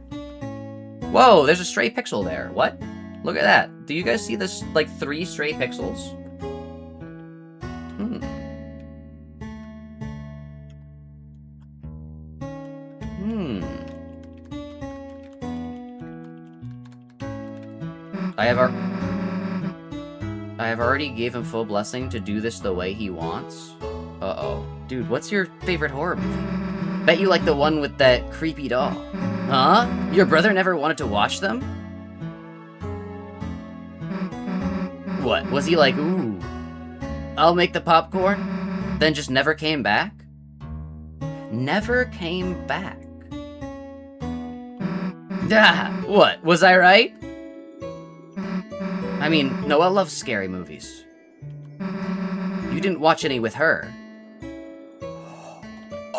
Whoa, there's a stray pixel there. What? Look at that. Do you guys see this, like, 3 stray pixels? I have already gave him full blessing to do this the way he wants. Uh-oh. Dude, what's your favorite horror movie? Bet you like the one with that creepy doll. Huh? Your brother never wanted to watch them? What? Was he like, ooh, I'll make the popcorn? Then just never came back? Never came back. Ah, what? Was I right? I mean, Noelle loves scary movies. You didn't watch any with her.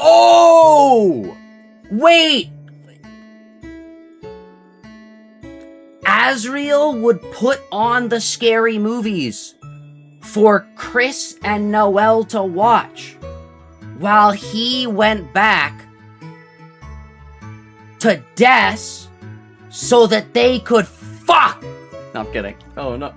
Oh! Wait! Asriel would put on the scary movies for Kris and Noelle to watch while he went back to Des so that they could fuck! No, I'm kidding. Oh, no.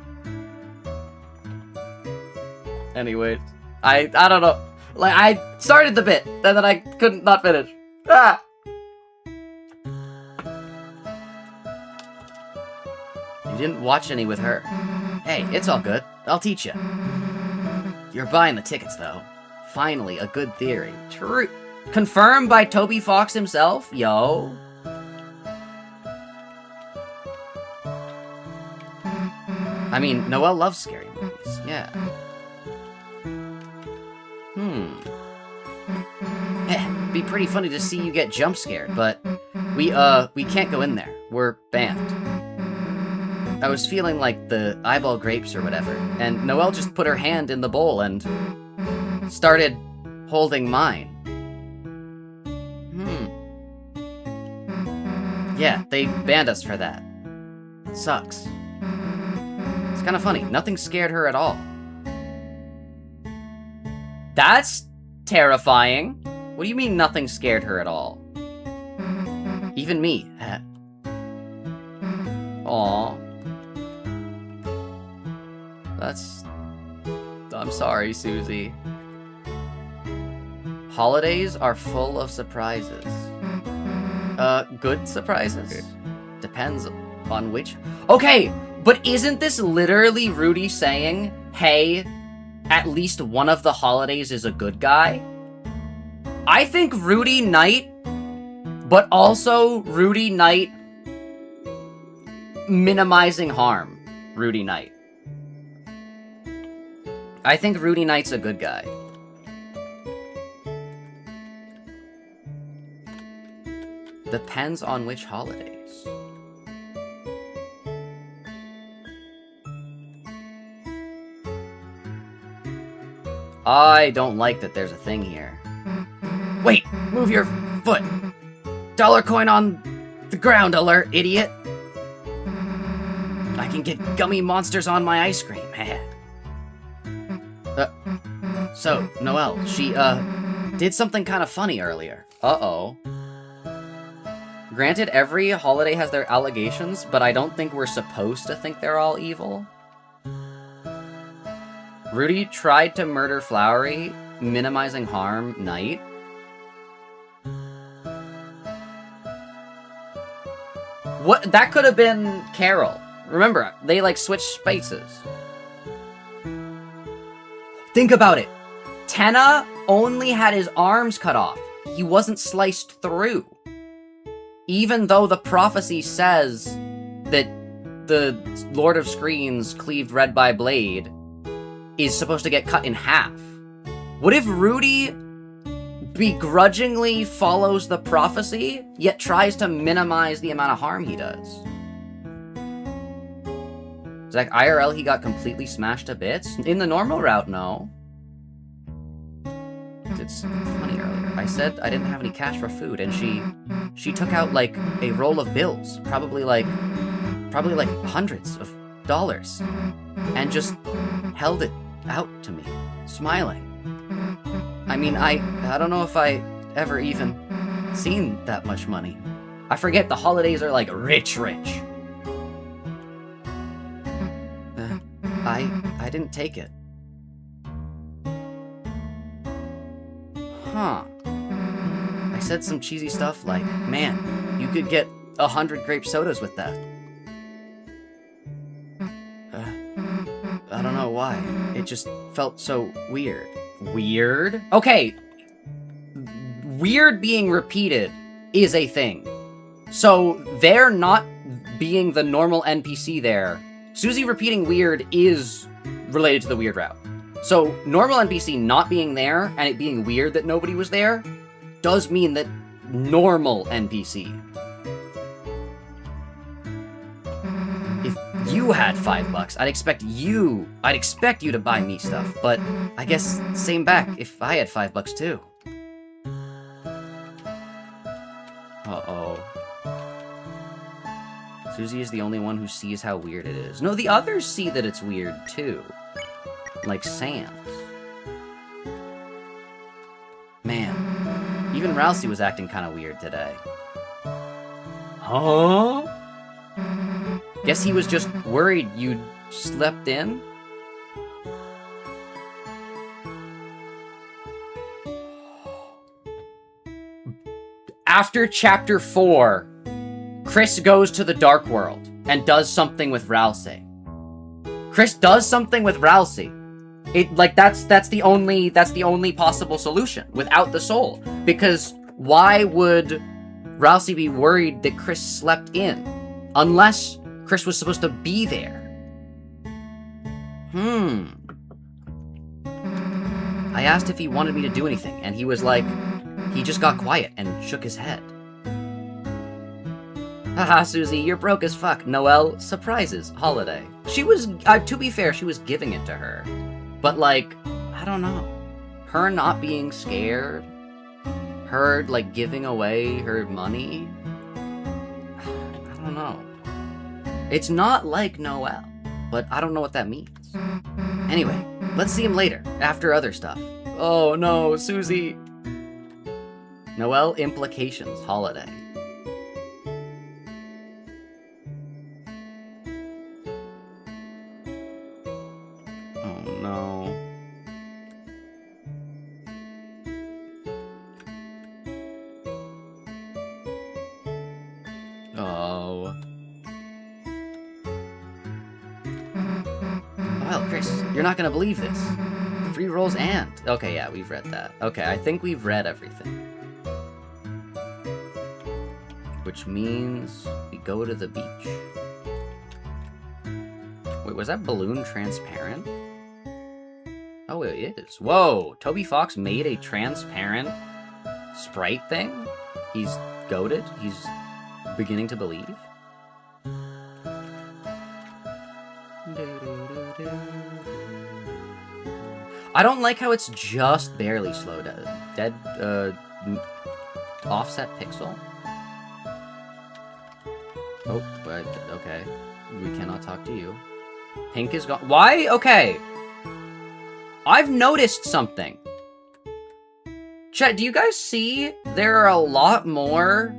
Anyways, I don't know. Like, I started the bit, and then I couldn't not finish. Ah! You didn't watch any with her. Hey, it's all good. I'll teach you. You're buying the tickets, though. Finally, a good theory. True. Confirmed by Toby Fox himself? Yo. I mean, Noelle loves scary movies. Yeah. Be pretty funny to see you get jump scared, but we can't go in there. We're banned. I was feeling like the eyeball grapes or whatever, and Noelle just put her hand in the bowl and started holding mine. Yeah, they banned us for that. Sucks. It's kind of funny. Nothing scared her at all. That's terrifying. What do you mean nothing scared her at all? Even me. Aww. I'm sorry, Susie. Holidays are full of surprises. Good surprises? Okay. Depends on which... Okay, but isn't this literally Rudy saying, hey, at least one of the holidays is a good guy? I think Rudy Knight But also, Rudy Knight minimizing harm. Rudy Knight. I think Rudy Knight's a good guy. Depends on which holidays. I don't like that there's a thing here. Wait! Move your foot! Dollar coin on the ground, alert, idiot! I can get gummy monsters on my ice cream, heh. So, Noelle, she, did something kind of funny earlier. Uh-oh. Granted, every holiday has their allegations, but I don't think we're supposed to think they're all evil. Rudy tried to murder Flowery, minimizing harm, Knight. What? That could have been Carol. Remember, they, like, switched spaces. Think about it. Tenna only had his arms cut off. He wasn't sliced through. Even though the prophecy says that the Lord of Screens, cleaved red by blade, is supposed to get cut in half. What if Rudy begrudgingly follows the prophecy, yet tries to minimize the amount of harm he does? It's like, IRL, he got completely smashed to bits? In the normal route, no. It's funny earlier. I said I didn't have any cash for food, and she took out, like, a roll of bills. Probably like hundreds of dollars. And just held it out to me, smiling. I mean, I don't know if I ever even seen that much money. I forget the holidays are like rich. I didn't take it. Huh. I said some cheesy stuff like, man, you could get 100 grape sodas with that. I don't know why. It just felt so weird. Weird? Okay. Weird being repeated is a thing. So, they're not being the normal NPC there. Susie repeating weird is related to the weird route. So, normal NPC not being there, and it being weird that nobody was there, does mean that normal NPC. If you had $5, I'd expect you to buy me stuff, but I guess same back if I had $5 too. Uh-oh. Susie is the only one who sees how weird it is. No, the others see that it's weird too. Like Sans. Man, even Ralsei was acting kind of weird today. Huh? Guess he was just worried you'd slept in? After Chapter 4, Kris goes to the Dark World and does something with Ralsei. Kris does something with Ralsei. That's the only possible solution without the soul. Because why would Ralsei be worried that Kris slept in? Unless Kris was supposed to be there. I asked if he wanted me to do anything, and he was like, he just got quiet and shook his head. Haha, Susie, you're broke as fuck. Noelle, surprises, holiday. She was, to be fair, she was giving it to her. But, like, I don't know. Her not being scared, her, like, giving away her money, I don't know. It's not like Noelle, but I don't know what that means. Anyway, let's see him later, after other stuff. Oh no, Susie. Noelle implications, holiday. Oh no. Oh. Well, Kris, you're not gonna believe this. 3 rolls and... Okay, yeah, we've read that. Okay, I think we've read everything. which means we go to the beach. Wait, was that balloon transparent? Oh, it is. Whoa, Toby Fox made a transparent sprite thing? He's goated? He's beginning to believe? I don't like how it's just barely slow dead offset pixel. Oh, but okay. We cannot talk to you. Pink is gone. Why? Okay. I've noticed something. Chat, do you guys see there are a lot more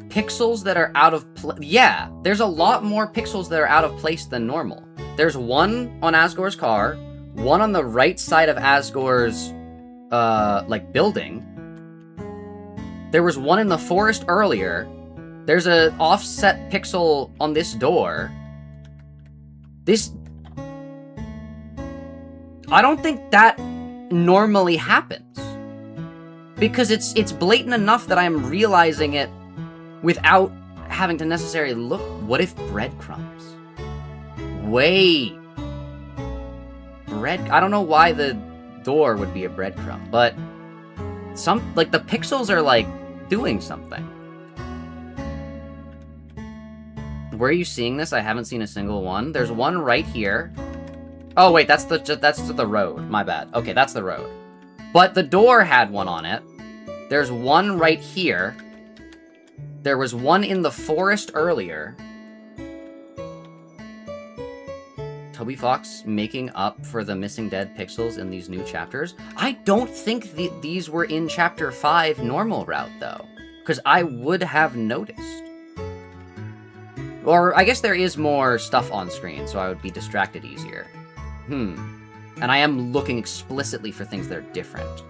pixels that are out of place? Yeah, there's a lot more pixels that are out of place than normal. There's one on Asgore's car, one on the right side of Asgore's, like, building. There was one in the forest earlier. There's an offset pixel on this door. This... I don't think that normally happens. Because it's blatant enough that I'm realizing it without having to necessarily look. What if breadcrumbs? Wait. I don't know why the door would be a breadcrumb, but like, the pixels are, like, doing something. Where are you seeing this? I haven't seen a single one. There's one right here. Oh, wait, that's the road. My bad. Okay, that's the road. But the door had one on it. There's one right here. There was one in the forest earlier. Toby Fox making up for the missing dead pixels in these new chapters. I don't think these were in Chapter 5 normal route, though. Because I would have noticed. Or, I guess there is more stuff on screen, so I would be distracted easier. And I am looking explicitly for things that are different.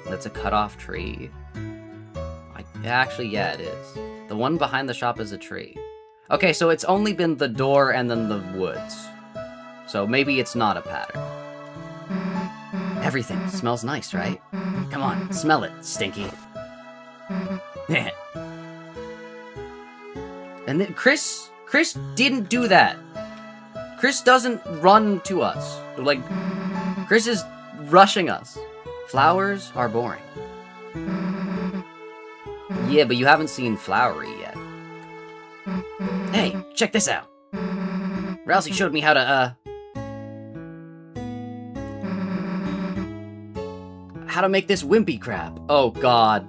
That's a cut-off tree. Actually, yeah, it is. The one behind the shop is a tree. Okay, so it's only been the door and then the woods. So maybe it's not a pattern. Everything smells nice, right? Come on, smell it, Stinky. And then Kris didn't do that. Kris doesn't run to us. Like, Kris is rushing us. Flowers are boring. Yeah, but you haven't seen Flowery yet. Hey, check this out. Ralsei showed me how to make this wimpy crap. Oh, God.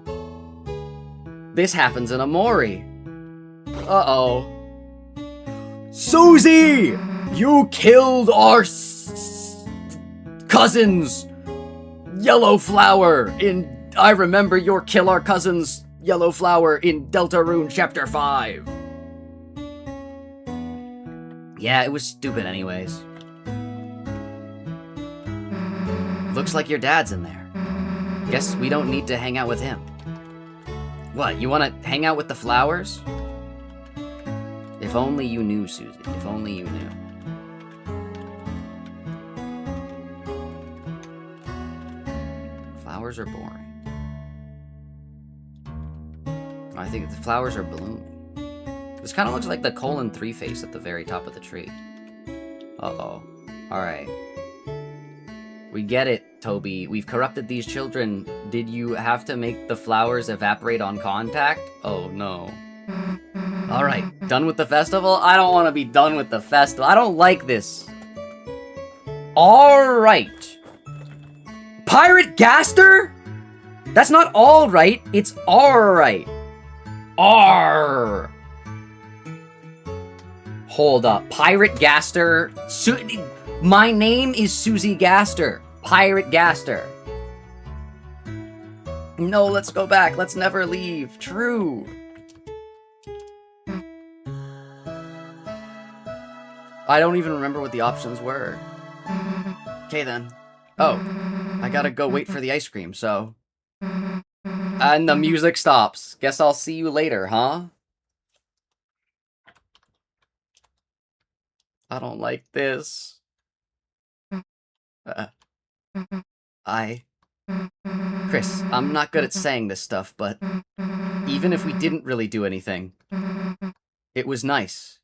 This happens in a Mori. Uh-oh. Susie! You killed our cousin's yellow flower in... I remember your kill our cousin's yellow flower in Deltarune Chapter 5. Yeah, it was stupid anyways. Looks like your dad's in there. Guess we don't need to hang out with him. What, you want to hang out with the flowers? If only you knew, Susie. If only you knew. Flowers are boring. I think the flowers are blooming. This kind of looks like the colon 3 face at the very top of the tree. Uh-oh. Alright. We get it, Toby. We've corrupted these children. Did you have to make the flowers evaporate on contact? Oh, no. Alright, done with the festival? I don't want to be done with the festival. I don't like this. Alright. Pirate Gaster? That's not alright, it's alright. R. Hold up. Pirate Gaster. My name is Susie Gaster. Pirate Gaster. No, let's go back. Let's never leave. True. I don't even remember what the options were. Okay then. Oh, I gotta go wait for the ice cream, so... And the music stops. Guess I'll see you later, huh? I don't like this. Kris, I'm not good at saying this stuff, but even if we didn't really do anything, it was nice.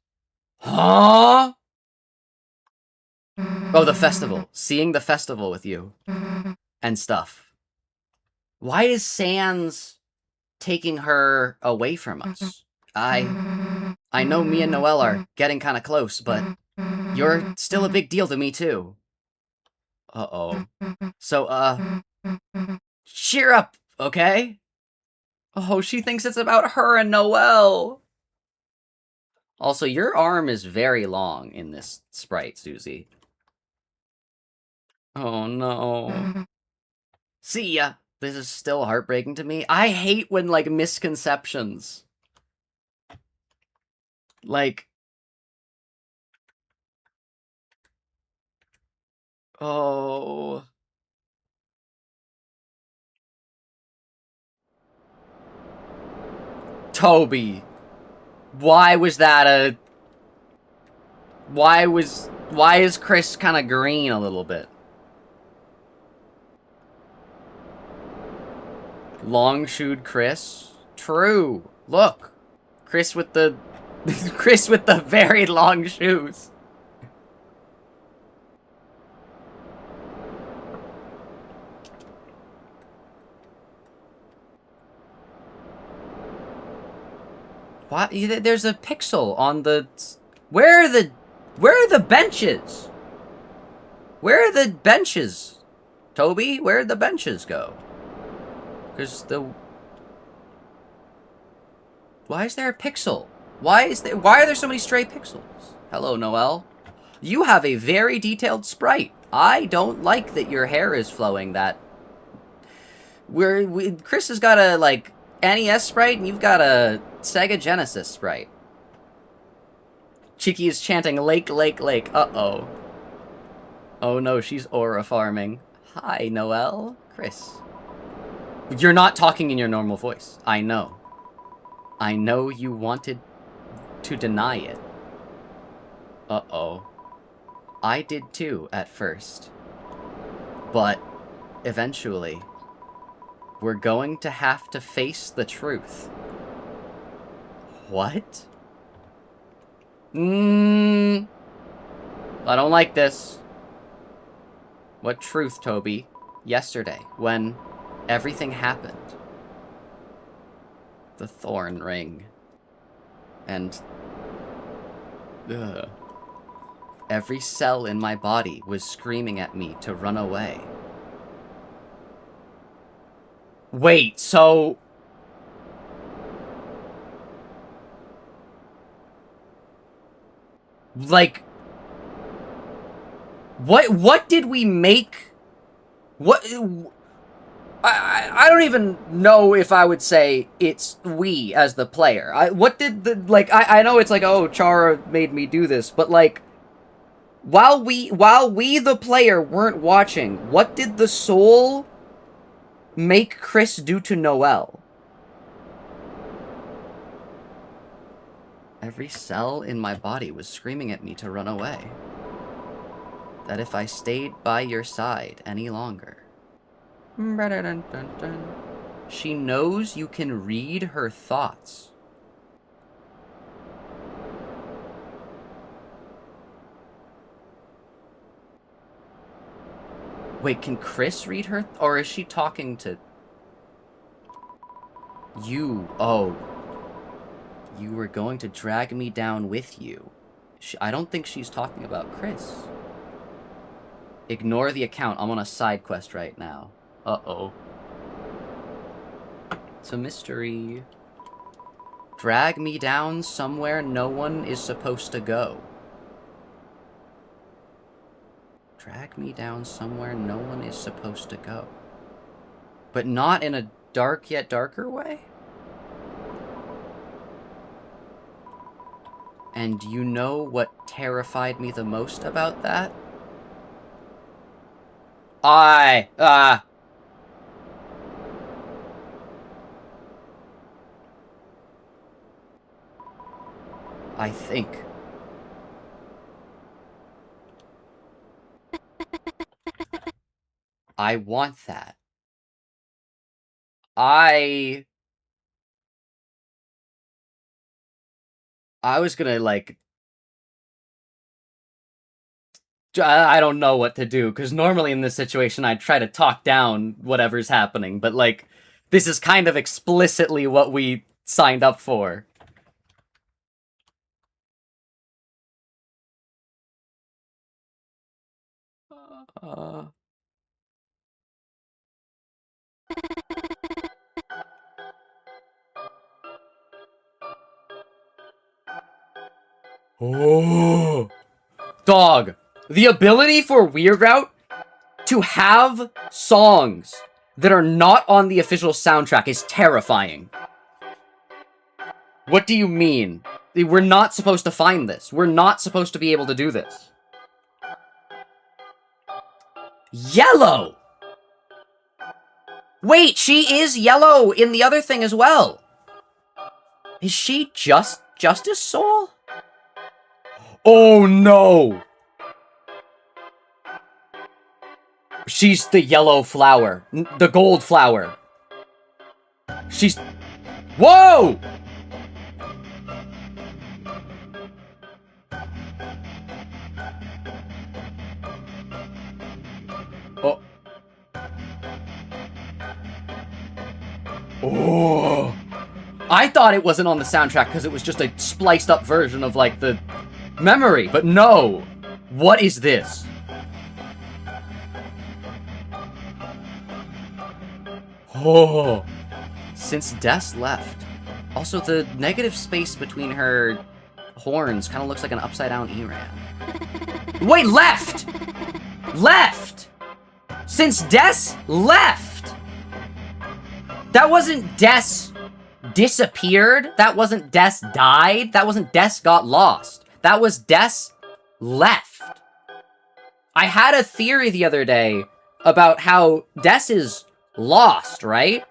Huh? Oh, the festival. Seeing the festival with you. And stuff. Why is Sans taking her away from us? I know me and Noelle are getting kind of close, but you're still a big deal to me, too. Uh-oh. So, cheer up, okay? Oh, she thinks it's about her and Noelle. Also, your arm is very long in this sprite, Susie. Oh, no. See ya. This is still heartbreaking to me. I hate when, like, misconceptions. Like... Oh... Toby. Why was that a... Why is Kris kind of green a little bit? Long-shoed Kris? True. Look. Kris with the... Kris with the very long shoes. What? There's a pixel on the... Where are the benches? Where are the benches? Toby, where'd the benches go? Because the... Why is there a pixel? Why are there so many stray pixels? Hello, Noelle. You have a very detailed sprite. I don't like that your hair is flowing that... Kris has got a, like, NES sprite, and you've got a Sega Genesis sprite. Cheeky is chanting, lake, lake, lake. Uh-oh. Oh no, she's aura farming. Hi, Noelle. Kris. You're not talking in your normal voice. I know. I know you wanted to deny it. Uh-oh. I did too, at first. But, eventually, we're going to have to face the truth. What? I don't like this. What truth, Toby? Yesterday, when everything happened. The thorn ring. And... Ugh. Every cell in my body was screaming at me to run away. Wait, so... Like... What did we make? What... I don't even know if I would say it's we as the player. What did the... Like, I know it's like, oh, Chara made me do this, but like... While we the player weren't watching, what did the soul make Kris do to Noelle? Every cell in my body was screaming at me to run away. That if I stayed by your side any longer... She knows you can read her thoughts. Wait, can Kris read her? Or is she talking to... You? Oh. You were going to drag me down with you. I don't think she's talking about Kris. Ignore the account. I'm on a side quest right now. Uh-oh. It's a mystery. Drag me down somewhere no one is supposed to go. Drag me down somewhere no one is supposed to go. But not in a dark yet darker way? And you know what terrified me the most about that? I think. I want that. I was gonna, like... I don't know what to do, because normally in this situation I'd try to talk down whatever's happening, but, like, this is kind of explicitly what we signed up for. Oh, dog. The ability for Weird Route to have songs that are not on the official soundtrack is terrifying. What do you mean? We're not supposed to find this. We're not supposed to be able to do this. Yellow! Wait, she is yellow in the other thing as well. Is she just Justice Soul? Oh no! She's the yellow flower. The gold flower. She's... Whoa! Oh. Oh. I thought it wasn't on the soundtrack because it was just a spliced up version of, like, the memory, but no. What is this? Oh. Since Des left. Also, the negative space between her horns kind of looks like an upside-down ERAM. Wait, left! Left! Since Des left! That wasn't Des disappeared. That wasn't Des died. That wasn't Des got lost. That was Des left. I had a theory the other day about how Des is lost, right?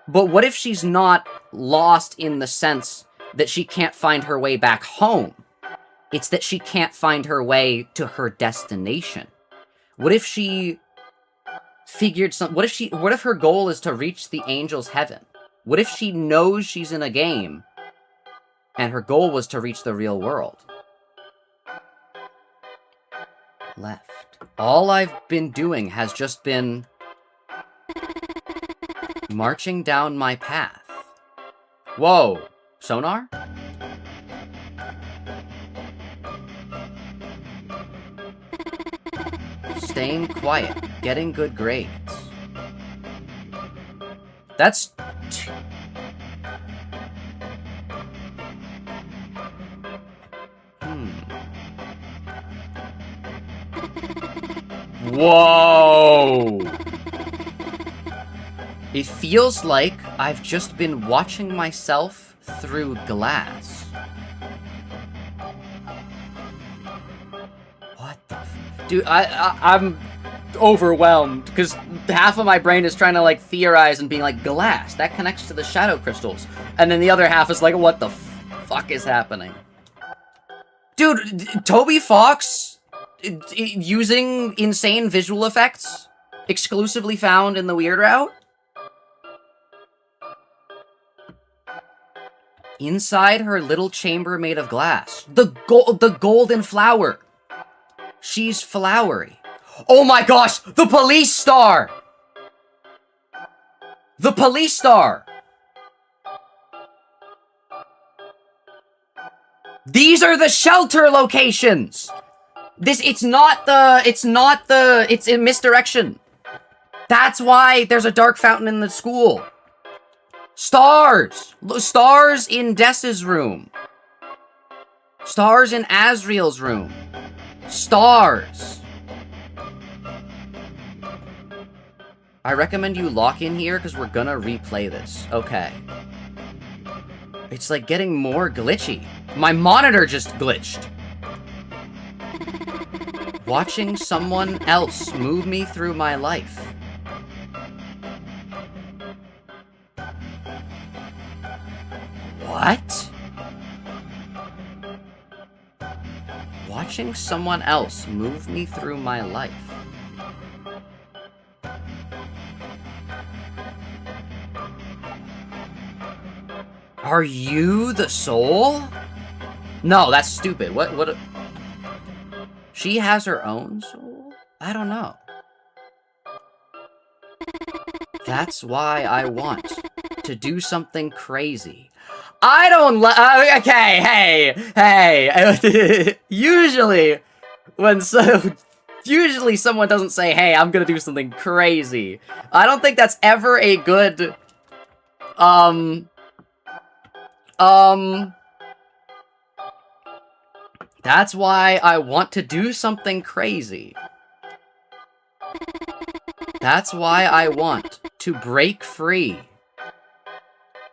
But what if she's not lost in the sense that she can't find her way back home? It's that she can't find her way to her destination. What if she figured some... What if her goal is to reach the angel's heaven? What if she knows she's in a game and her goal was to reach the real world? Left. All I've been doing has just been marching down my path. Whoa. Sonar? Staying quiet. Getting good grades. That's... Whoa! It feels like I've just been watching myself through glass. What the f... Dude, I'm overwhelmed, because half of my brain is trying to, like, theorize and being like, glass, that connects to the shadow crystals. And then the other half is like, what the fuck is happening? Dude, Toby Fox using insane visual effects exclusively found in the Weird Route? Inside her little chamber made of glass. The golden flower. She's flowery. Oh my gosh! The police star! The police star! These are the shelter locations! It's in misdirection. That's why there's a dark fountain in the school. Stars! Stars in Des's room. Stars in Asriel's room. Stars! I recommend you lock in here because we're gonna replay this. Okay. It's like getting more glitchy. My monitor just glitched. Watching someone else move me through my life. What? Watching someone else move me through my life. Are you the soul? No, that's stupid. What? She has her own soul? I don't know. That's why I want to do something crazy. I don't okay, hey. Usually someone doesn't say, hey, I'm gonna do something crazy. I don't think that's ever a good, that's why I want to do something crazy. That's why I want to break free.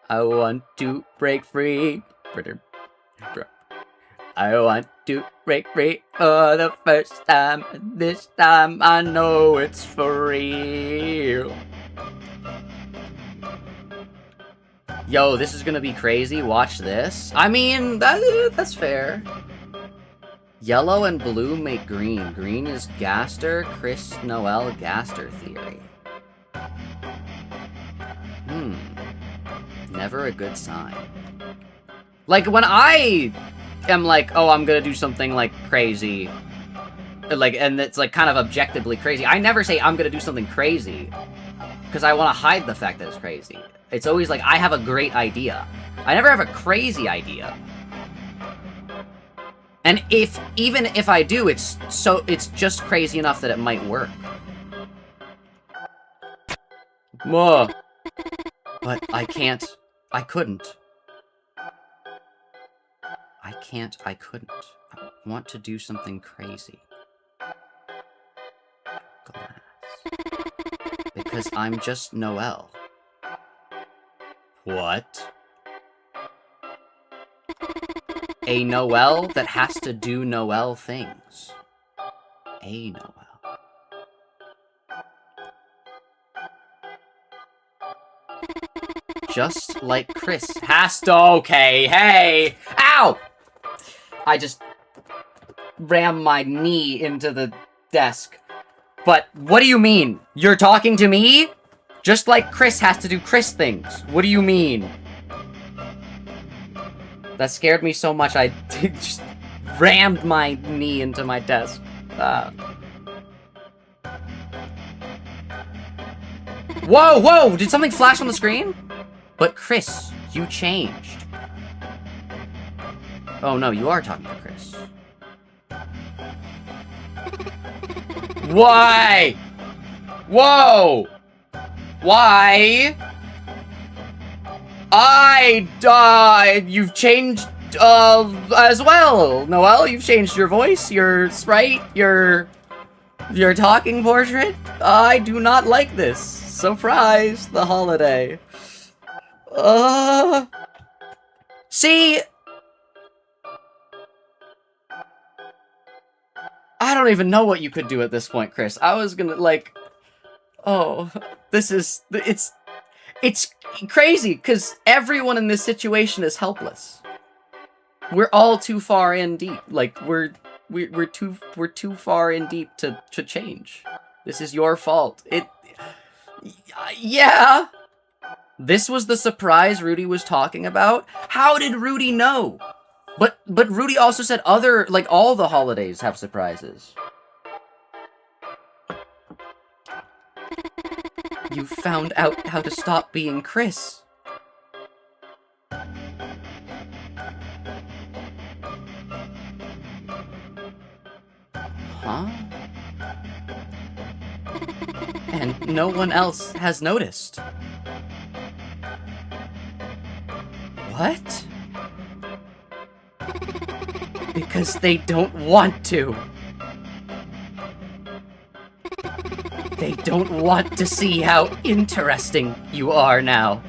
I want to break free. I want to break free for the first time. This time I know it's for real. Yo, this is gonna be crazy. Watch this. I mean, that's fair. Yellow and blue make green. Green is Gaster, Kris, Noelle, Gaster theory. Never a good sign. Like, when I am like, oh, I'm gonna do something, like, crazy, like, and it's, like, kind of objectively crazy, I never say I'm gonna do something crazy, because I want to hide the fact that it's crazy. It's always like, I have a great idea. I never have a crazy idea. And even if I do, it's just crazy enough that it might work. Whoa. But I couldn't. I couldn't. I want to do something crazy. Glass. Because I'm just Noelle. What? A Noelle that has to do Noelle things. A Noelle. Just like Kris has to. Okay, hey! Ow! I just rammed my knee into the desk. But what do you mean? You're talking to me? Just like Kris has to do Kris things. What do you mean? That scared me so much I just rammed my knee into my desk. Whoa! Did something flash on the screen? But Kris, you changed. Oh no, you are talking to Kris. Why? Whoa! Why? You've changed, as well. Noelle, you've changed your voice, your sprite, your talking portrait. I do not like this. Surprise, the holiday. See? I don't even know what you could do at this point, Kris. I was gonna, like... Oh, it's crazy, because everyone in this situation is helpless. We're all too far in deep. Like, we're too far in deep to change. This is your fault. Yeah! This was the surprise Rudy was talking about? How did Rudy know? But Rudy also said all the holidays have surprises. You found out how to stop being Kris. Huh? And no one else has noticed. What? Because they don't want to. They don't want to see how interesting you are now.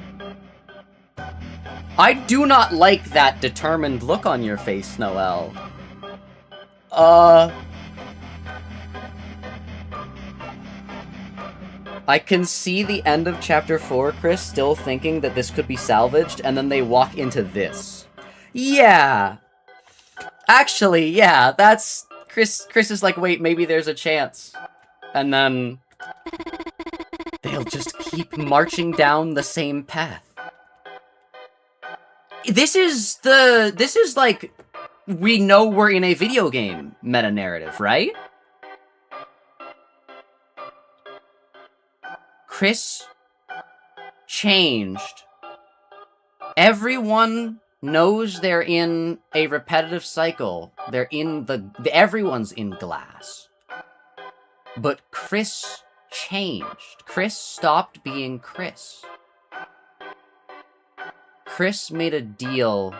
I do not like that determined look on your face, Noelle. I can see the end of Chapter 4, Kris, still thinking that this could be salvaged, and then they walk into this. Yeah! Actually, yeah, that's... Kris is like, wait, maybe there's a chance. And then... they'll just keep marching down the same path. This is like, we know we're in a video game meta-narrative, right? Kris changed. Everyone knows they're in a repetitive cycle. They're in everyone's in glass. But Kris changed. Kris stopped being Kris. Kris made a deal.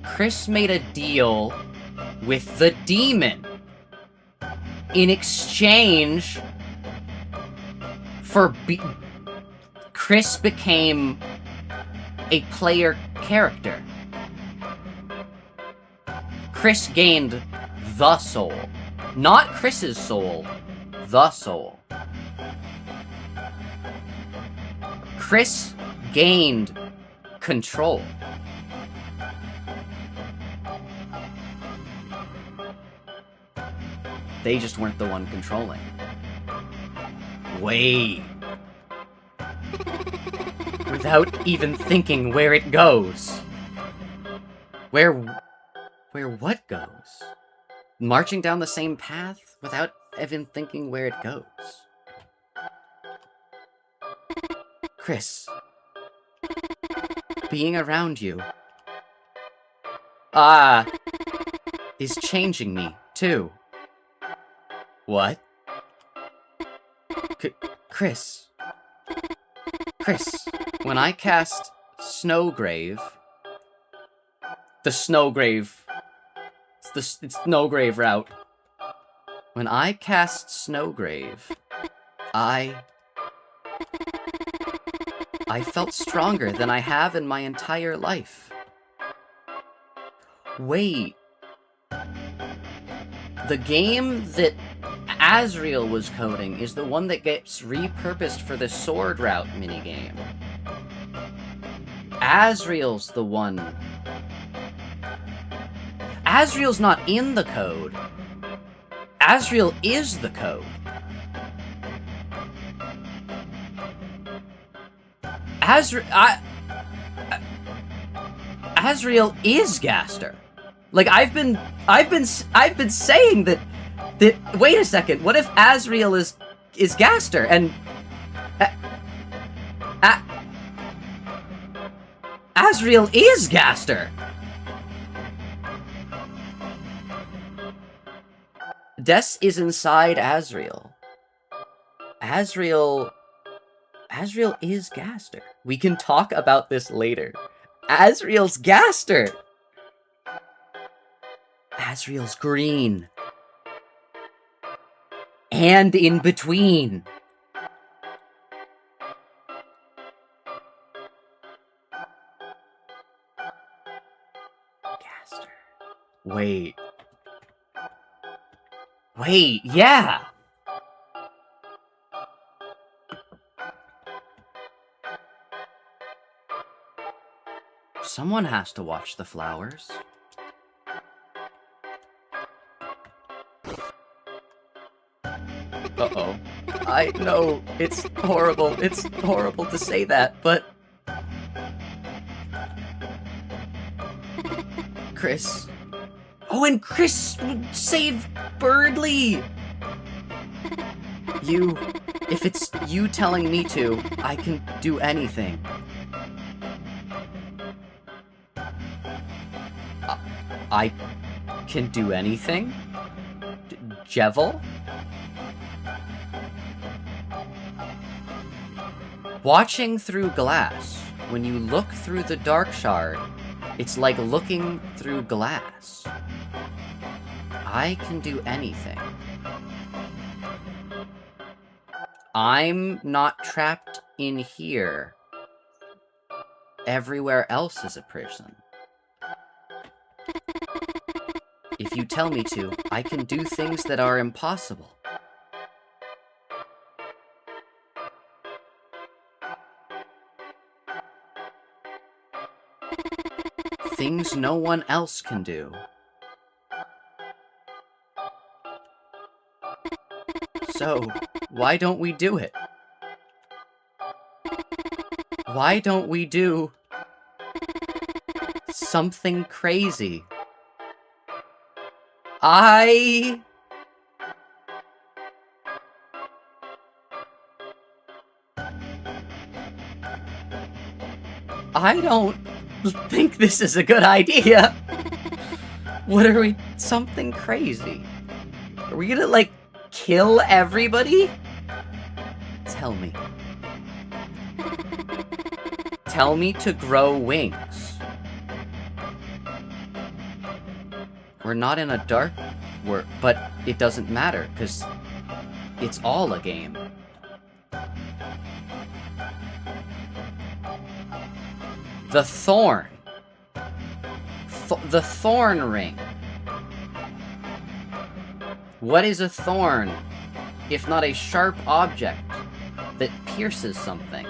Kris made a deal with the demon in exchange for Kris became a player character. Kris gained the soul. Not Kris's soul, the soul. Kris gained control. They just weren't the one controlling. Wait. Without even thinking where it goes. Where what goes? Marching down the same path without even thinking where it goes. Kris. Being around you. Is changing me, too. What? Kris. Kris, when I cast Snowgrave... The Snowgrave... It's Snowgrave route. When I cast Snowgrave, I felt stronger than I have in my entire life. Wait. The game that Asriel was coding is the one that gets repurposed for the sword route minigame. Asriel's the one. Asriel's not in the code. Asriel is the code. Asriel is Gaster. Like, I've been saying that wait a second, what if Asriel is Gaster and Asriel is Gaster. Des is inside Asriel. Asriel is Gaster. We can talk about this later. Asriel's Gaster. Asriel's green. And in between. Gaster. Wait, yeah! Someone has to watch the flowers. Uh-oh. I know, it's horrible to say that, but... Kris. Oh, and Kris saved Berdly! If it's you telling me to, I can do anything. I can do anything? Jevil? Watching through glass. When you look through the dark shard, it's like looking through glass. I can do anything. I'm not trapped in here. Everywhere else is a prison. If you tell me to, I can do things that are impossible. Things no one else can do. So, why don't we do it? Why don't we do something crazy? I don't think this is a good idea. What are we... Something crazy? Are we gonna, like, kill everybody? Tell me. Tell me to grow wings. We're not in a dark world, but it doesn't matter, because it's all a game. The thorn. The thorn ring. What is a thorn, if not a sharp object that pierces something?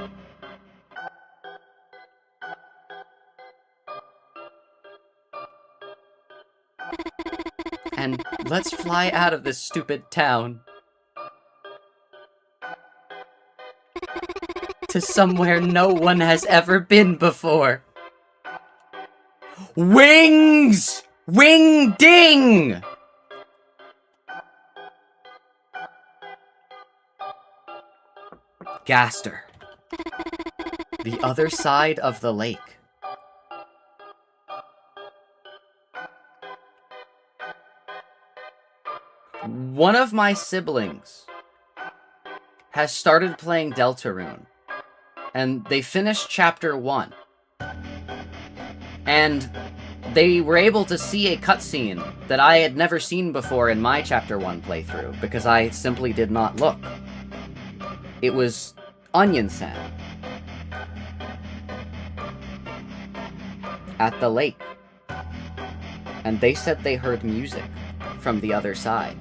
And let's fly out of this stupid town. To somewhere no one has ever been before. Wings! Wing ding! Gaster. The other side of the lake. One of my siblings has started playing Deltarune, and they finished Chapter 1. And they were able to see a cutscene that I had never seen before in my Chapter 1 playthrough, because I simply did not look. It was Onion Sand. At the lake. And they said they heard music from the other side.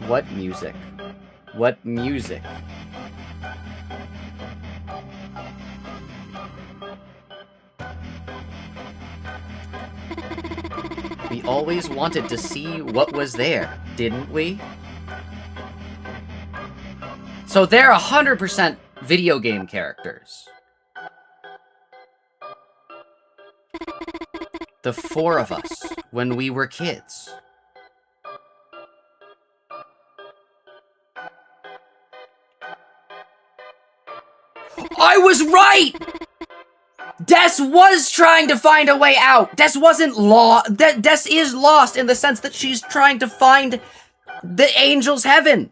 What music? What music? We always wanted to see what was there, didn't we? So they're 100% video game characters. The four of us, when we were kids. I was right! Des was trying to find a way out. Des wasn't lost. Des is lost in the sense that she's trying to find the angel's heaven.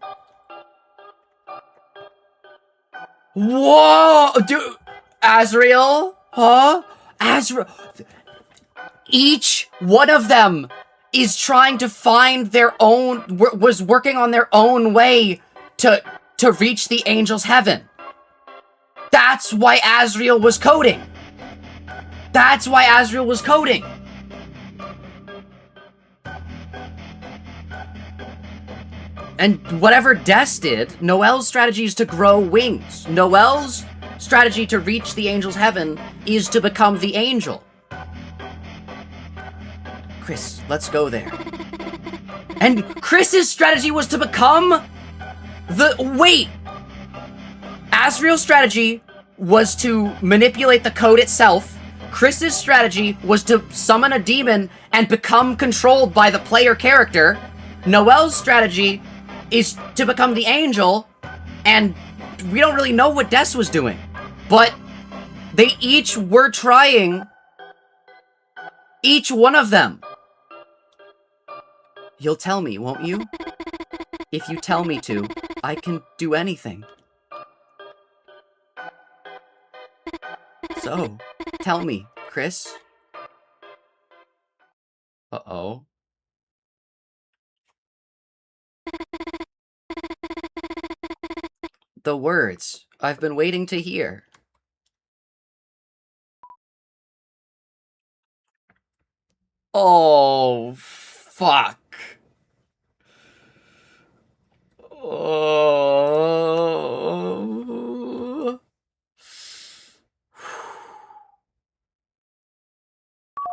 Whoa! Dude, Asriel? Huh? Asriel. Each one of them is trying to find their own, was working on their own way to reach the angel's heaven. That's why Asriel was coding. That's why Asriel was coding. And whatever Des did, Noelle's strategy is to grow wings. Noelle's strategy to reach the angel's heaven is to become the angel. Kris, let's go there. And Kris's strategy was to become the... Wait! Asriel's strategy was to manipulate the code itself. Kris's strategy was to summon a demon and become controlled by the player character. Noelle's strategy is to become the angel, and we don't really know what Des was doing. But they each were trying. Each one of them. You'll tell me, won't you? If you tell me to, I can do anything. So, tell me, Kris. Uh-oh. The words I've been waiting to hear. Oh, fuck. Oh.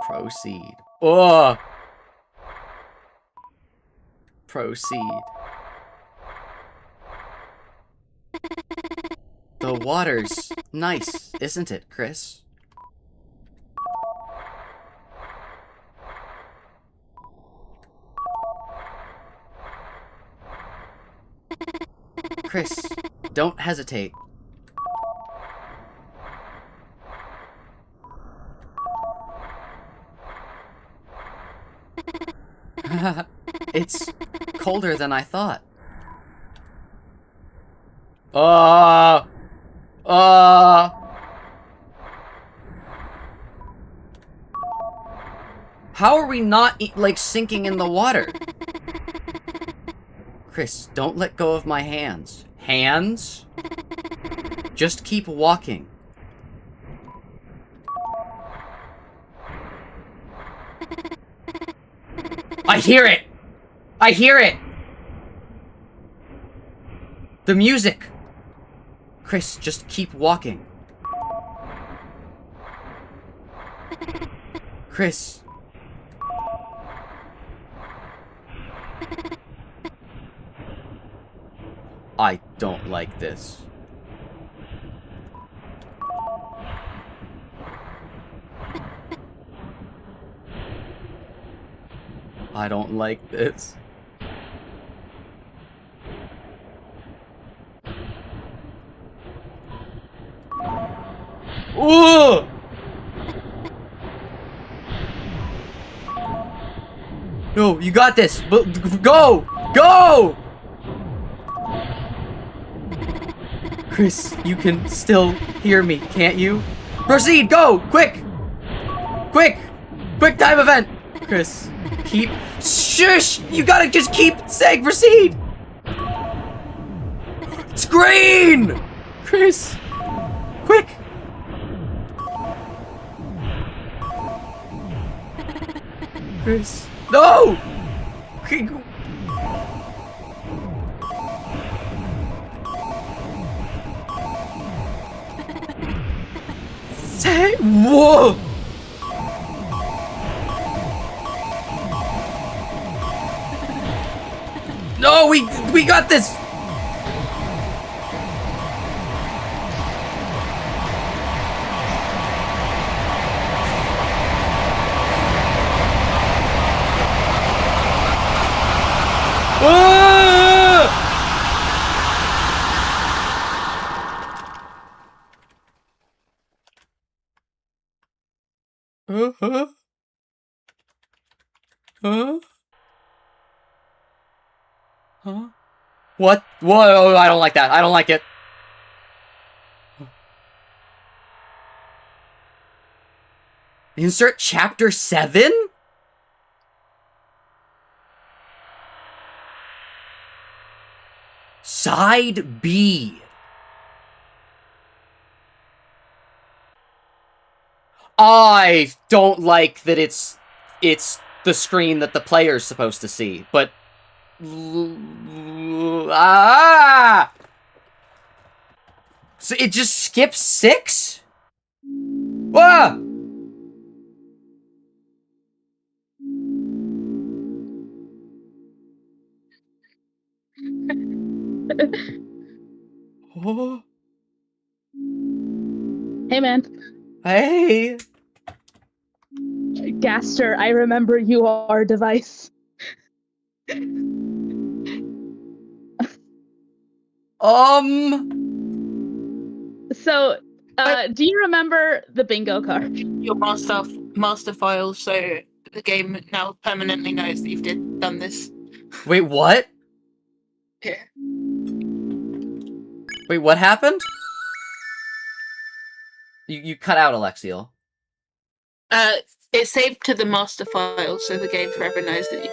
Proceed. Oh. Proceed. The water's nice, isn't it, Kris? Kris, don't hesitate. It's colder than I thought. How are we not, like, sinking in the water? Kris, don't let go of my hands. Hands? Just keep walking. I hear it! I hear it! The music! Kris, just keep walking. Kris. I don't like this. I don't like this. Ooh! No, you got this. Go! Go! Kris, you can still hear me, can't you? Proceed, go! Quick! Quick! Quick time event! Kris, keep... Shush! You gotta just keep saying proceed! It's green! Kris! Quick! Kris, no! Say, whoa! No, we got this! Huh? What? Whoa, I don't like that. I don't like it. Insert chapter 7? Side B. I don't like that it's the screen that the player's supposed to see, but so it just skips 6? Ah! Oh. Hey, man. Hey. Gaster, I remember you are device. So, do you remember the bingo card? Your master file, so the game now permanently knows that you've done this. Wait, what? Yeah. Wait, what happened? You cut out, Alexiel. It's saved to the master file, so the game forever knows that you.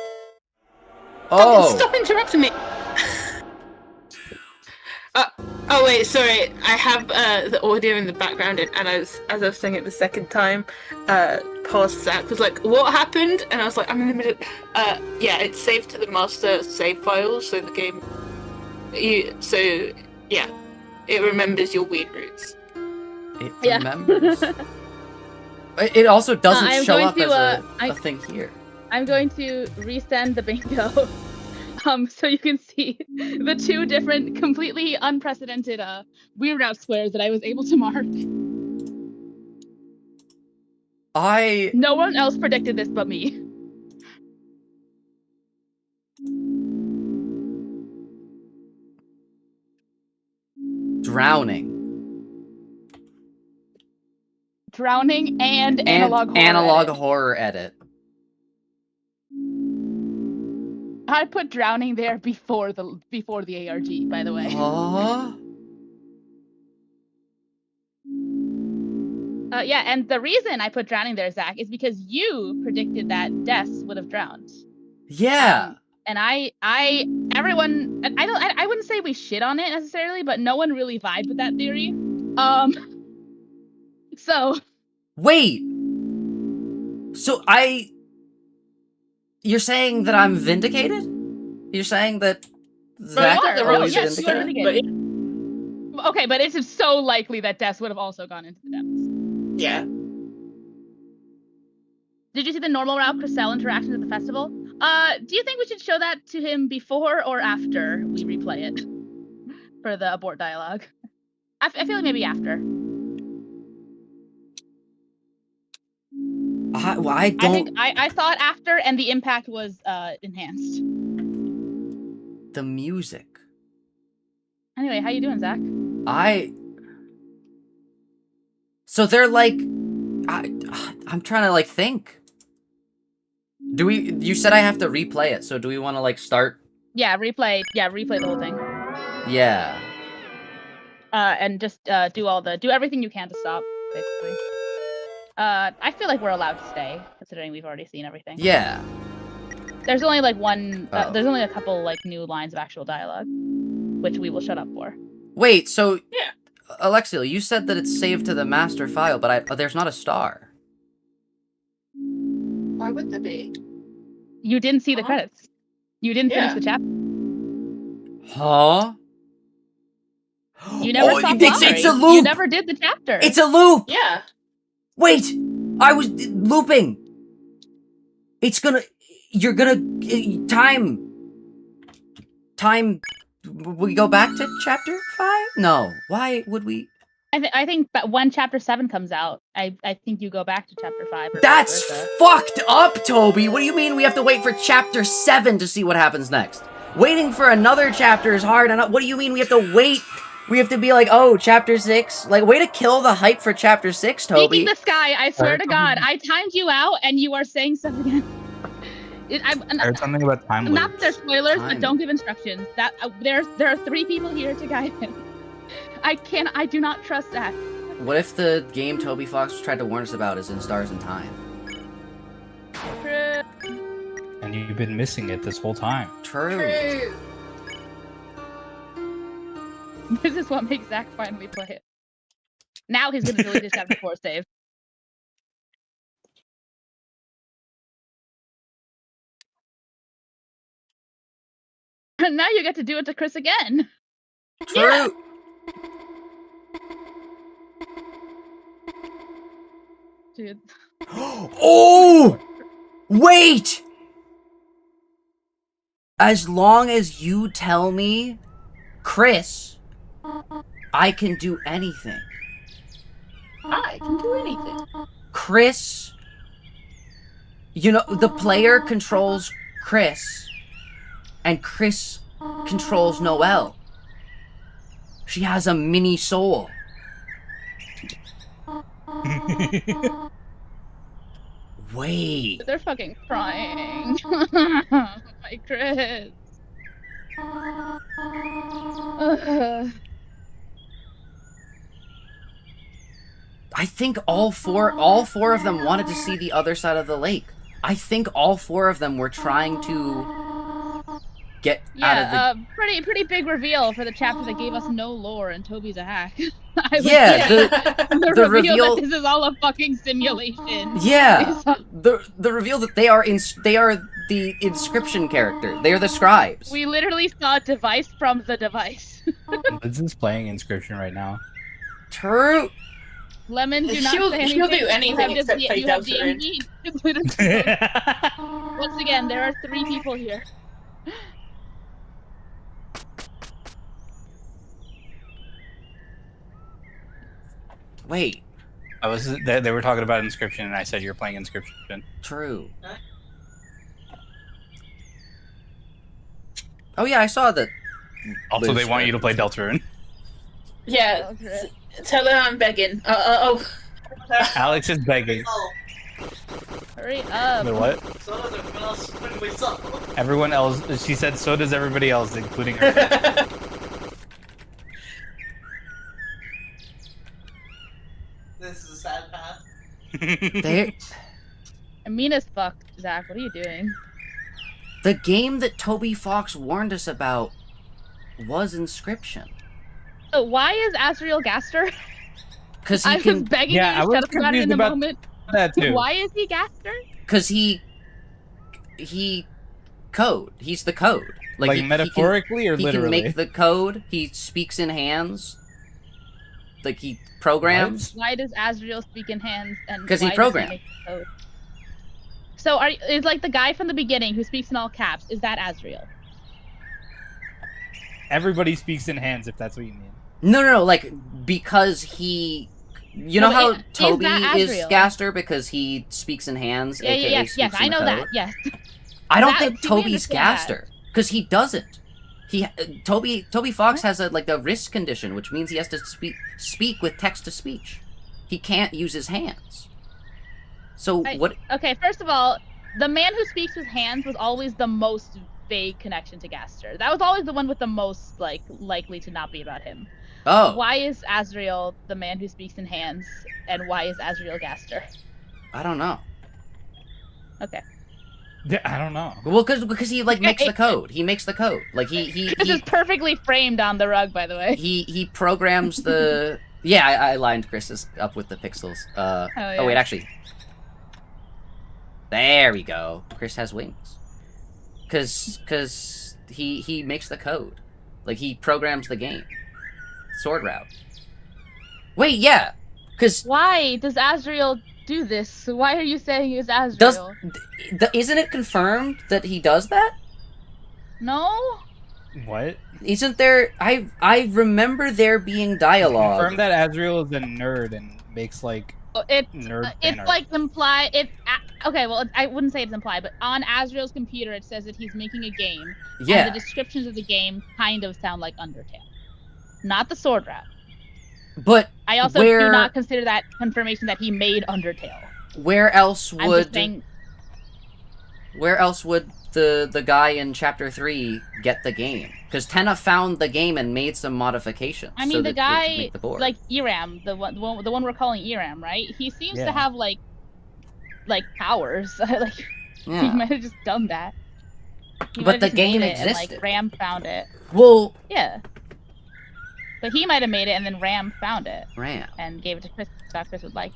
Oh. Stop interrupting me. Oh wait, sorry. I have the audio in the background, and as I was saying it the second time, past Zach was like, "What happened?" And I was like, "I'm in the middle." Yeah, it's saved to the master save file, so the game. Yeah, it remembers your weed roots. It remembers. It also doesn't show up as a thing here. I'm going to resend the bingo. So you can see the two different, completely unprecedented weird out squares that I was able to mark. No one else predicted this but me. Drowning and analog horror edit. I put drowning there before the ARG, by the way. Yeah, and the reason I put drowning there, Zach, is because you predicted that Des would have drowned. Yeah. And I wouldn't say we shit on it necessarily, but no one really vibed with that theory. So. Wait. So you're saying that I'm vindicated? You're saying that Zach always vindicated? Okay, but it's so likely that Des would have also gone into the depths. Yeah. Did you see the normal route Crystal interactions at the festival? Do you think we should show that to him before or after we replay it for the abort dialogue? I feel like maybe after. I thought after, and the impact was enhanced. The music. Anyway, how you doing, Zach? So they're like, I'm trying to like think. You said I have to replay it, so do we want to like start? Yeah, replay the whole thing. Yeah. And just do everything you can to stop, basically. I feel like we're allowed to stay, considering we've already seen everything. Yeah. There's only like there's only a couple like new lines of actual dialogue, which we will shut up for. Wait, so yeah, Alexiel, you said that it's saved to the master file, but there's not a star. Why would there be? You didn't see the credits. You didn't finish the chapter. Huh? You never saw it's a loop. You never did the chapter. It's a loop. Yeah. Wait, I was looping. You're gonna time. We go back to chapter 5? No. Why would we? I think when chapter 7 comes out, I think you go back to chapter 5. That's fucked up, Toby. What do you mean we have to wait for chapter 7 to see what happens next? Waiting for another chapter is hard enough. What do you mean we have to wait? We have to be like, oh, chapter 6. Like, way to kill the hype for chapter 6, Toby. Speaking the sky, I swear to God, I timed you out and you are saying stuff again. I heard something about time loops. Not that they're spoilers, but don't give instructions. That there are 3 people here to guide him. I do not trust that. What if the game Toby Fox tried to warn us about is in Stars in Time? True. And you've been missing it this whole time. True. This is what makes Zach finally play it. Now he's gonna delete his chapter 4 save. And now you get to do it to Kris again. True. Yeah. Dude. Oh! Wait! As long as you tell me, Kris, I can do anything. I can do anything. Kris, you know, the player controls Kris, and Kris controls Noelle. She has a mini soul. Wait. They're fucking crying. My Kris. I think all four of them wanted to see the other side of the lake. I think all 4 of them were trying to get out of the... pretty big reveal for the chapter that gave us no lore and Toby's a hack. The reveal that this is all a fucking simulation. Yeah, the reveal that they are the inscription character. They are the scribes. We literally saw a device from the device. Liz is playing Inscription right now. True. Lemon, do not say anything. She'll do anything except play Deltarune. Once again, there are 3 people here. Wait. They were talking about Inscription, and I said you're playing Inscription. True. Oh yeah, I saw that. Also, they want you to play Deltarune. Yeah, tell her I'm begging. Alex is begging. Hurry up. The what? Everyone else. She said so does everybody else, including her. This is a sad path. I'm mean as fuck, Zach. What are you doing? The game that Toby Fox warned us about was Inscription. So why is Asriel Gaster? Because he I was can. begging Yeah, I you to was shut up about it in confused a about moment. that too. Why is he Gaster? Because he code. He's the code. Like he, metaphorically or he literally? can make the code. He speaks in hands. Like he programs. Why does Asriel speak in hands? And 'Cause he why does programmed. make the code? So is like the guy from the beginning who speaks in all caps? Is that Asriel? Everybody speaks in hands, if that's what you mean. No. Like because he. You know No, how is Toby that is Asriel? Gaster because he speaks in hands. Yeah, aka yes, speaks I in know code? that. Yes. I don't That- think see, we Toby's understand that. Gaster because he doesn't. Toby Fox has a wrist condition, which means he has to speak with text to speech. He can't use his hands. So what? Okay, first of all, the man who speaks with hands was always the most vague connection to Gaster. That was always the one with the most likely to not be about him. Oh, Why is Asriel the man who speaks in hands, and why is Asriel Gaster? I don't know. Okay. Yeah, I don't know. Well, because he makes the code. He makes the code. Like he This is perfectly framed on the rug, by the way. he programs the. Yeah, I lined Kris up with the pixels. yeah. Oh wait, actually. There we go. Kris has wings. Cause he makes the code. Like he programs the game. Sword route. Wait, yeah. Cause Why does Asriel do this? Why are you saying it's Asriel? isn't it confirmed that he does that? No? What? Isn't there? I remember there being dialogue. Confirm that Asriel is a nerd and makes It's nerd it's fan art. like implied. Okay. Well, I wouldn't say it's implied, but on Asriel's computer it says that he's making a game. Yeah. And the descriptions of the game kind of sound like Undertale, not the sword route. But I also do not consider that confirmation that he made Undertale. where else I'm would just saying. where else would the guy in Chapter 3 get the game? Because Tenna found the game and made some modifications. I mean, so the that it could guy make the board. like Eram, the one we're calling Eram, right? He seems Yeah. to have like powers. Like he yeah. might have just done that. He But might have the just game made it and, existed. Ram found it. Well, Yeah. But he might have made it, and then Ram found it Ram. and gave it to Kris. So Kris would like.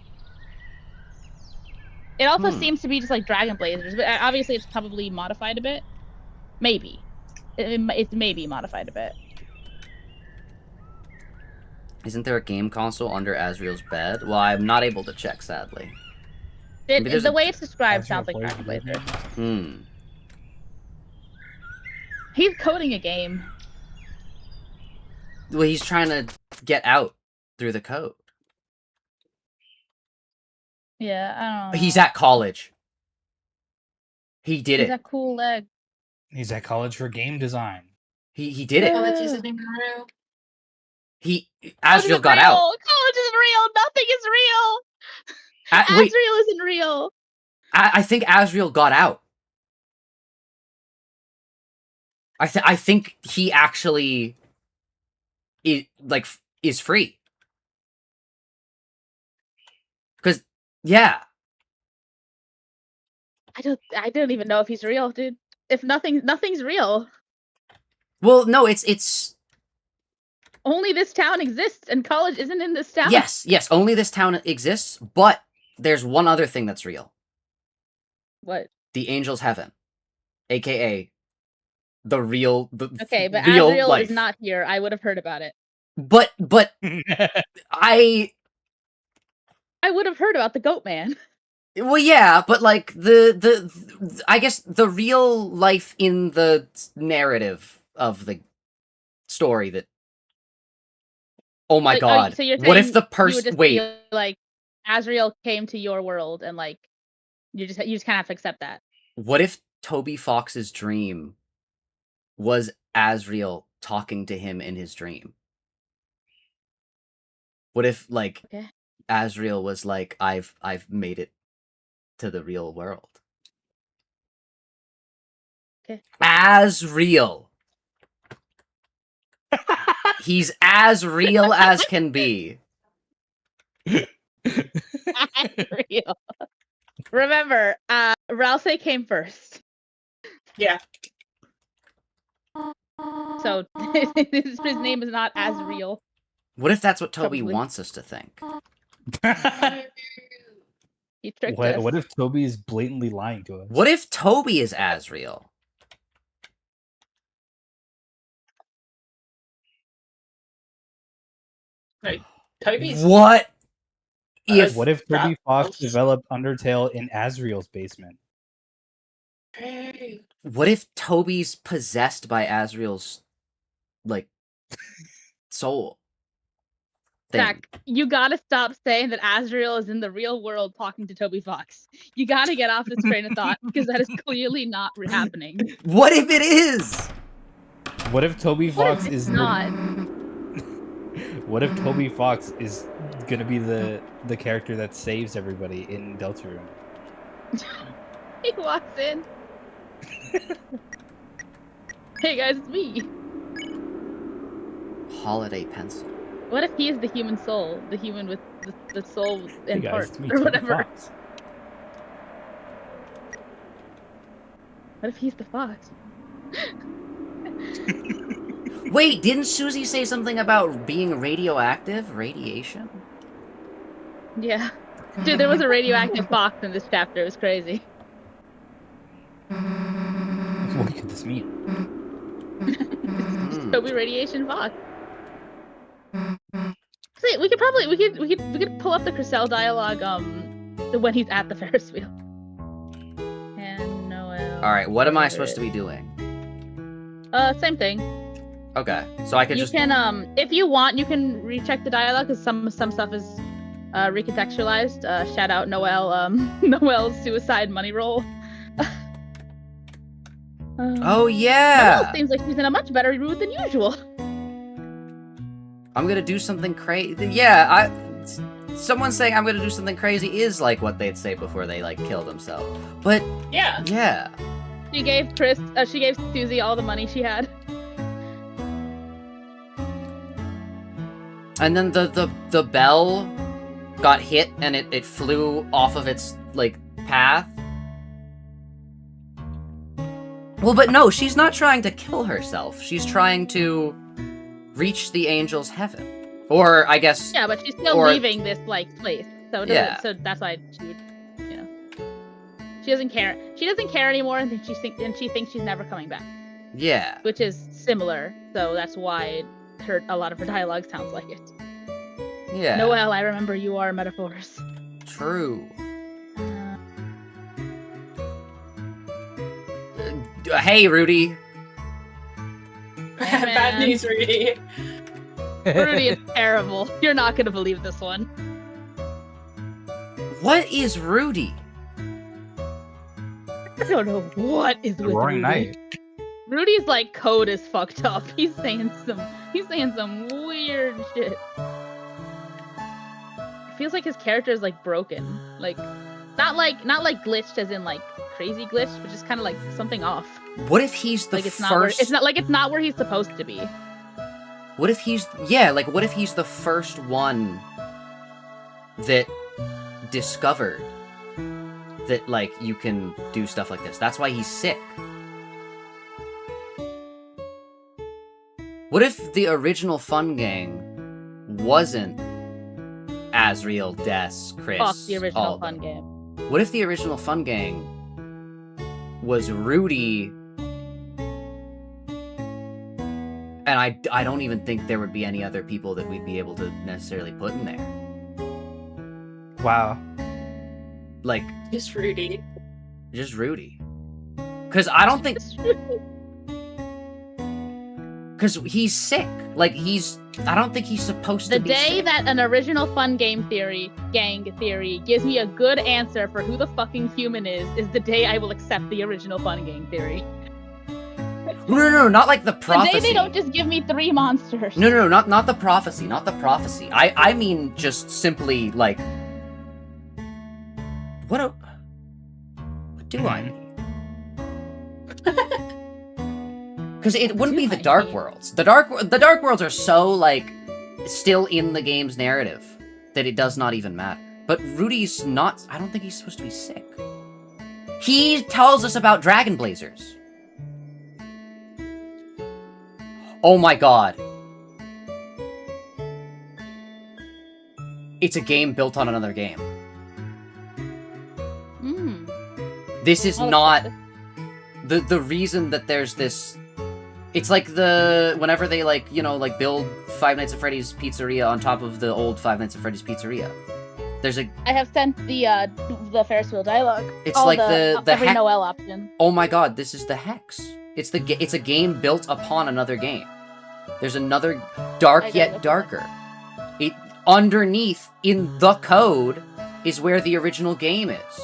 It also seems to be just like Dragon Blazers, but obviously it's probably modified a bit. Maybe. It's maybe modified a bit. Isn't there a game console under Asriel's bed? Well, I'm not able to check, sadly. Maybe there's The a- way it's described Asriel sounds like plays Dragon video Blazers. games? He's coding a game. Well, he's trying to get out through the code. Yeah, I don't know. He's at college. He did He's it. a cool leg. He's at college for game design. He did it. College isn't even real. College Asriel isn't got real. out. College isn't real. Nothing is real. Wait, Asriel isn't real. I think Asriel got out. I think he actually is free. Cause yeah, I don't even know if he's real, dude. If nothing's real. well, no, it's Only this town exists, and college isn't in this town. yes, only this town exists, but there's one other thing that's real. What? The Angel's Heaven, aka the real Okay, but real Asriel life. is not here. I would have heard about it. But I would have heard about the Goat Man. well, yeah, but like the I guess the real life in the narrative of the story that Oh my god. So you're What if saying the you would person... just Wait. feel like Asriel came to your world and like you just kind of have to accept that. What if Toby Fox's dream was Asriel talking to him in his dream? What if, like, Okay. Asriel was like, I've made it to the real world. Okay. Asriel. He's as real as can be. Asriel. Remember, Ralsei came first. Yeah. So his name is not Asriel. What if that's what Toby Probably. wants us to think? He tricked us. What if Toby is blatantly lying to us? What if Toby is Asriel? Like, Toby's. What if... What if Toby Fox Ralsei. developed Undertale in Asriel's basement? What if Toby's possessed by Asriel's, like, soul? Thing? Zach, you gotta stop saying that Asriel is in the real world talking to Toby Fox. You gotta get off this train of thought because that is clearly not happening. What if it is? What if Toby What Fox if is it's not? What if Toby Fox is gonna be the character that saves everybody in Deltarune? He walks in. Hey guys, it's me. Holiday pencil. What if he is the human soul? The human with the soul Hey in guys, parts it's me, or Toby whatever. Fox. What if he's the fox? Wait, didn't Susie say something about being radioactive? Radiation? Yeah. Dude, there was a radioactive fox in this chapter. It was crazy. What could this mean? Toby Radiation Fox. See, we could pull up the Crissell dialogue when he's at the Ferris wheel. And Noelle. Alright, what am I supposed to be doing? Same thing. Okay, so I could You just... can if you want, you can recheck the dialogue because some stuff is recontextualized. Shout out Noelle, Noelle's suicide money roll. Oh yeah! Noelle seems like she's in a much better mood than usual. I'm gonna do something crazy. Yeah, someone saying I'm gonna do something crazy is like what they'd say before they like kill themselves. But Yeah. yeah. She gave Susie all the money she had. And then the bell got hit and it flew off of its like path. Well, but no, she's not trying to kill herself. She's trying to reach the angel's heaven. Or I guess... Yeah, but she's still leaving this like place. So it doesn't, Yeah. so that's why she would, you know. She doesn't care. She doesn't care anymore and she thinks she's never coming back. Yeah. Which is similar. So that's why a lot of her dialogue sounds like it. Yeah. Noelle, I remember you are metaphors. True. Hey, Rudy. Bad news, Rudy. Rudy is terrible. You're not gonna believe this one. What is Rudy? I don't know what is with Roaring Rudy. Knight. Rudy's like code is fucked up. He's saying some weird shit. It feels like his character is like broken. Like not like glitched as in like crazy glitch, but just kind of like something off. What if he's the Like it's first... not where he's supposed to be. What if he's... Yeah, like, what if he's the first one that discovered that, like, you can do stuff like this? That's why he's sick. What if the original Fun Gang wasn't Asriel, Des, Kris, Fuck the original all of Fun them? Game. What if the original Fun Gang was Rudy... And I don't even think there would be any other people that we'd be able to necessarily put in there. Wow. Like, Just Rudy. just Rudy. Because I don't think... because he's sick. Like, I don't think he's supposed The to be day sick. that an original fun gang theory gives me a good answer for who the fucking human is the day I will accept the original fun gang theory. No, not like the prophecy. The day they don't just give me 3 monsters. No, not the prophecy, not the prophecy. I mean just simply, like... What do I mean? Because it wouldn't be the Dark Worlds. The Dark Worlds are so, like, still in the game's narrative that it does not even matter. But Rudy's not... I don't think he's supposed to be sick. He tells us about Dragon Blazers. Oh my god. It's a game built on another game. This is not... The reason that there's this... It's like whenever they, like, you know, like, build Five Nights at Freddy's Pizzeria on top of the old Five Nights at Freddy's Pizzeria. There's a... I have sent the Ferris wheel dialogue. It's like the every Noelle option. Oh my god, this is the Hex. It's a game built upon another game. There's another dark yet darker. Underneath, in the code, is where the original game is.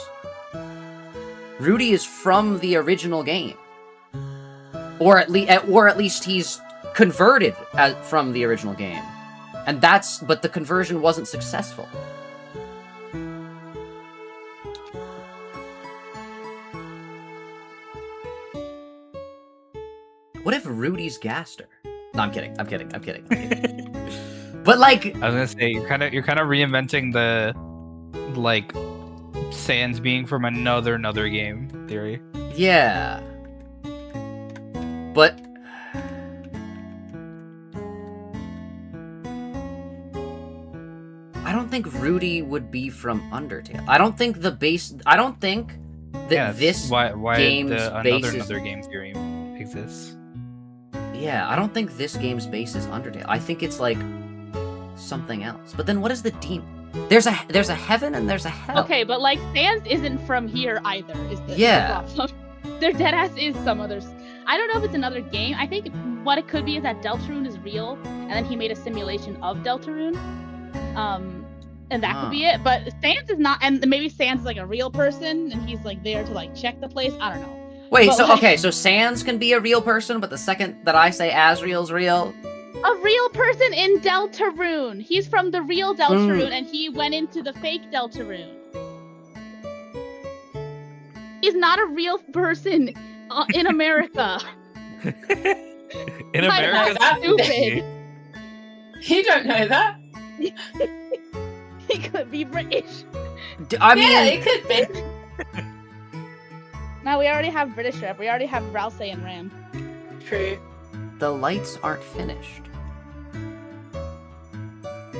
Rudy is from the original game. Or at least he's converted from the original game. But the conversion wasn't successful. What if Rudy's Gaster? No, I'm kidding. But, like... I was gonna say, you're kind of reinventing the, like, Sans being from another game theory. Yeah. But... I don't think Rudy would be from Undertale. I don't think this game's base is... another game theory exists. Yeah, I don't think this game's base is Undertale. I think it's, like, something else. But then what is the demon? There's a heaven and there's a hell. Okay, but, like, Sans isn't from here either, is the problem. Their deadass is some others. I don't know if it's another game. I think what it could be is that Deltarune is real, and then he made a simulation of Deltarune. And that could be it. But Sans is not, and maybe Sans is, like, a real person, and he's, like, there to, like, check the place. I don't know. Wait, but, so Sans can be a real person, but the second that I say Asriel's real... A real person in Deltarune! He's from the real Deltarune, and he went into the fake Deltarune. He's not a real person in America. In America? That's stupid. You don't know that? He could be British. I mean... Yeah, it could be. No, we already have British rep. We already have Ralsei and Ram. True. The lights aren't finished.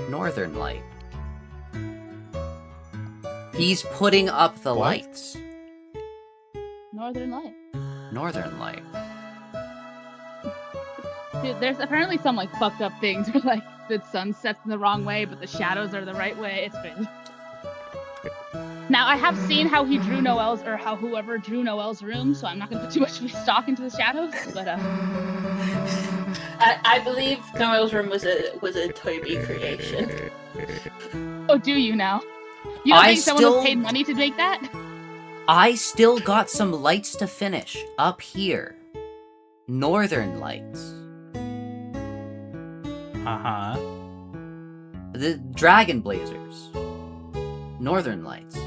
Northern Light. He's putting up the lights. Northern Light. Northern Light. Dude, there's apparently some, like, fucked up things where, like, the sun sets in the wrong way, but the shadows are the right way. It's been... Now, I have seen how he drew Noelle's, or how whoever drew Noelle's room, so I'm not going to put too much stock into the shadows, but, I believe Noelle's room was a Toby creation. Oh, do you now? You don't think someone was paid money to make that? I still got some lights to finish up here. Northern Lights. Uh-huh. The Dragon Blazers. Northern Lights.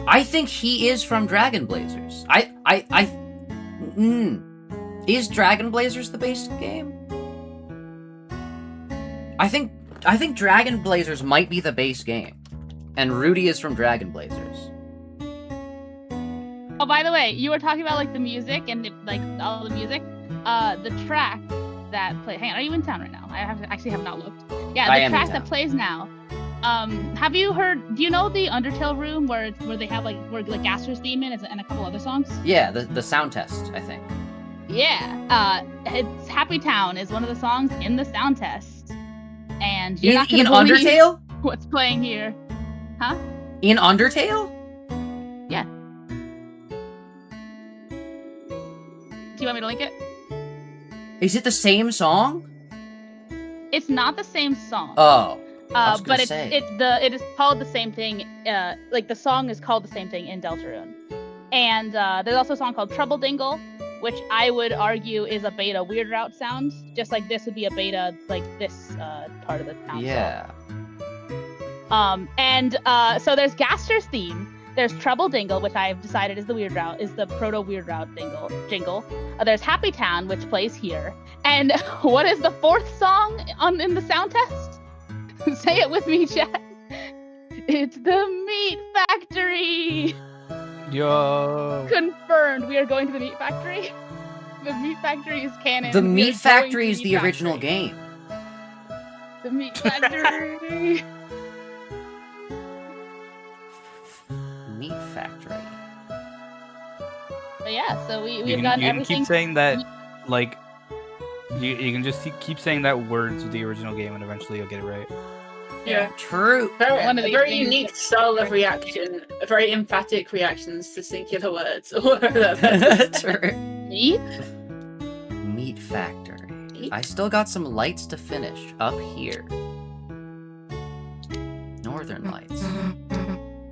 I think he is from Dragon Blazers. Is Dragon Blazers the base game? I think Dragon Blazers might be the base game. And Rudy is from Dragon Blazers. Oh, by the way, you were talking about, like, the music and, like, all the music. The track that play. Hang on, are you in town right now? I actually have not looked. Yeah, the track that plays now. Have you heard? Do you know the Undertale room where they have, like, where, like, Gaster's theme in and a couple other songs? Yeah, the sound test, I think. Yeah. It's Happy Town is one of the songs in the sound test. And you're not in Undertale? What's playing here? Huh? In Undertale? Yeah. Do you want me to link it? Is it the same song? It's not the same song. Oh. I was gonna But say. it is called the same thing. Like the song is called the same thing in Deltarune. And there's also a song called Trouble Dingle, which I would argue is a beta Weird Route sound, just like this would be a beta like this part of the town. Yeah. So there's Gaster's theme. There's Trouble Dingle, which I've decided is the Weird Route, is the proto Weird Route jingle. There's Happy Town, which plays here. And what is the fourth song in the sound test? Say it with me, chat. It's the Meat Factory. Yo. Confirmed. We are going to the Meat Factory. The Meat Factory is canon. The We are Meat going Factory to is Meat the Factory. original game. The Meat Factory. Meat Factory. But yeah, so You we've can, done you can everything. keep saying that, like, you can just keep saying that words of the original game, and eventually you'll get it right. Yeah. True. One of A these very things- unique style of reaction, very emphatic reactions to singular words. Or whatever. True. Meat? Meat Factory. I still got some lights to finish up here. Northern Lights.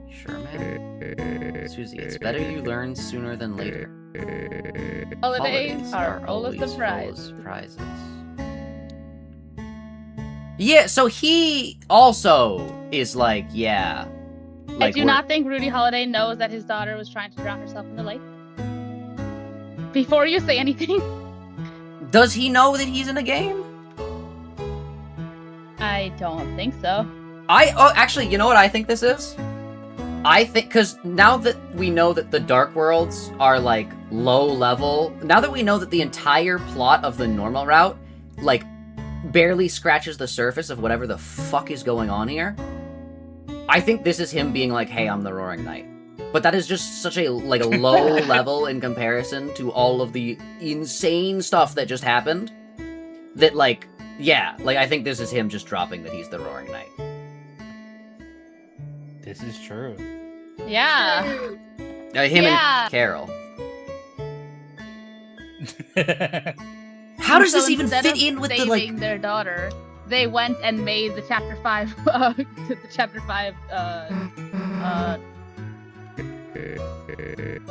Sure, man. Susie, it's better you learn sooner than later. Holidays are full of always surprise. surprises. Yeah, so he also is like, yeah. I do not think Rudy Holiday knows that his daughter was trying to drown herself in the lake. Before you say anything, Does he know that he's in a game? I don't think so. Actually, you know what I think this is? I think, because now that we know that the Dark Worlds are, like, low level, now that we know that the entire plot of the normal route, like, barely scratches the surface of whatever the fuck is going on here, I think this is him being like, hey, I'm the Roaring Knight. But that is just such a, like, a low level in comparison to all of the insane stuff that just happened, that, like, yeah, like, I think this is him just dropping that he's the Roaring Knight. This is true. Yeah. Him Yeah. and Carol. How does So this even instead fit of in with the, saving like... their daughter, they went and made the Chapter 5, the Chapter 5,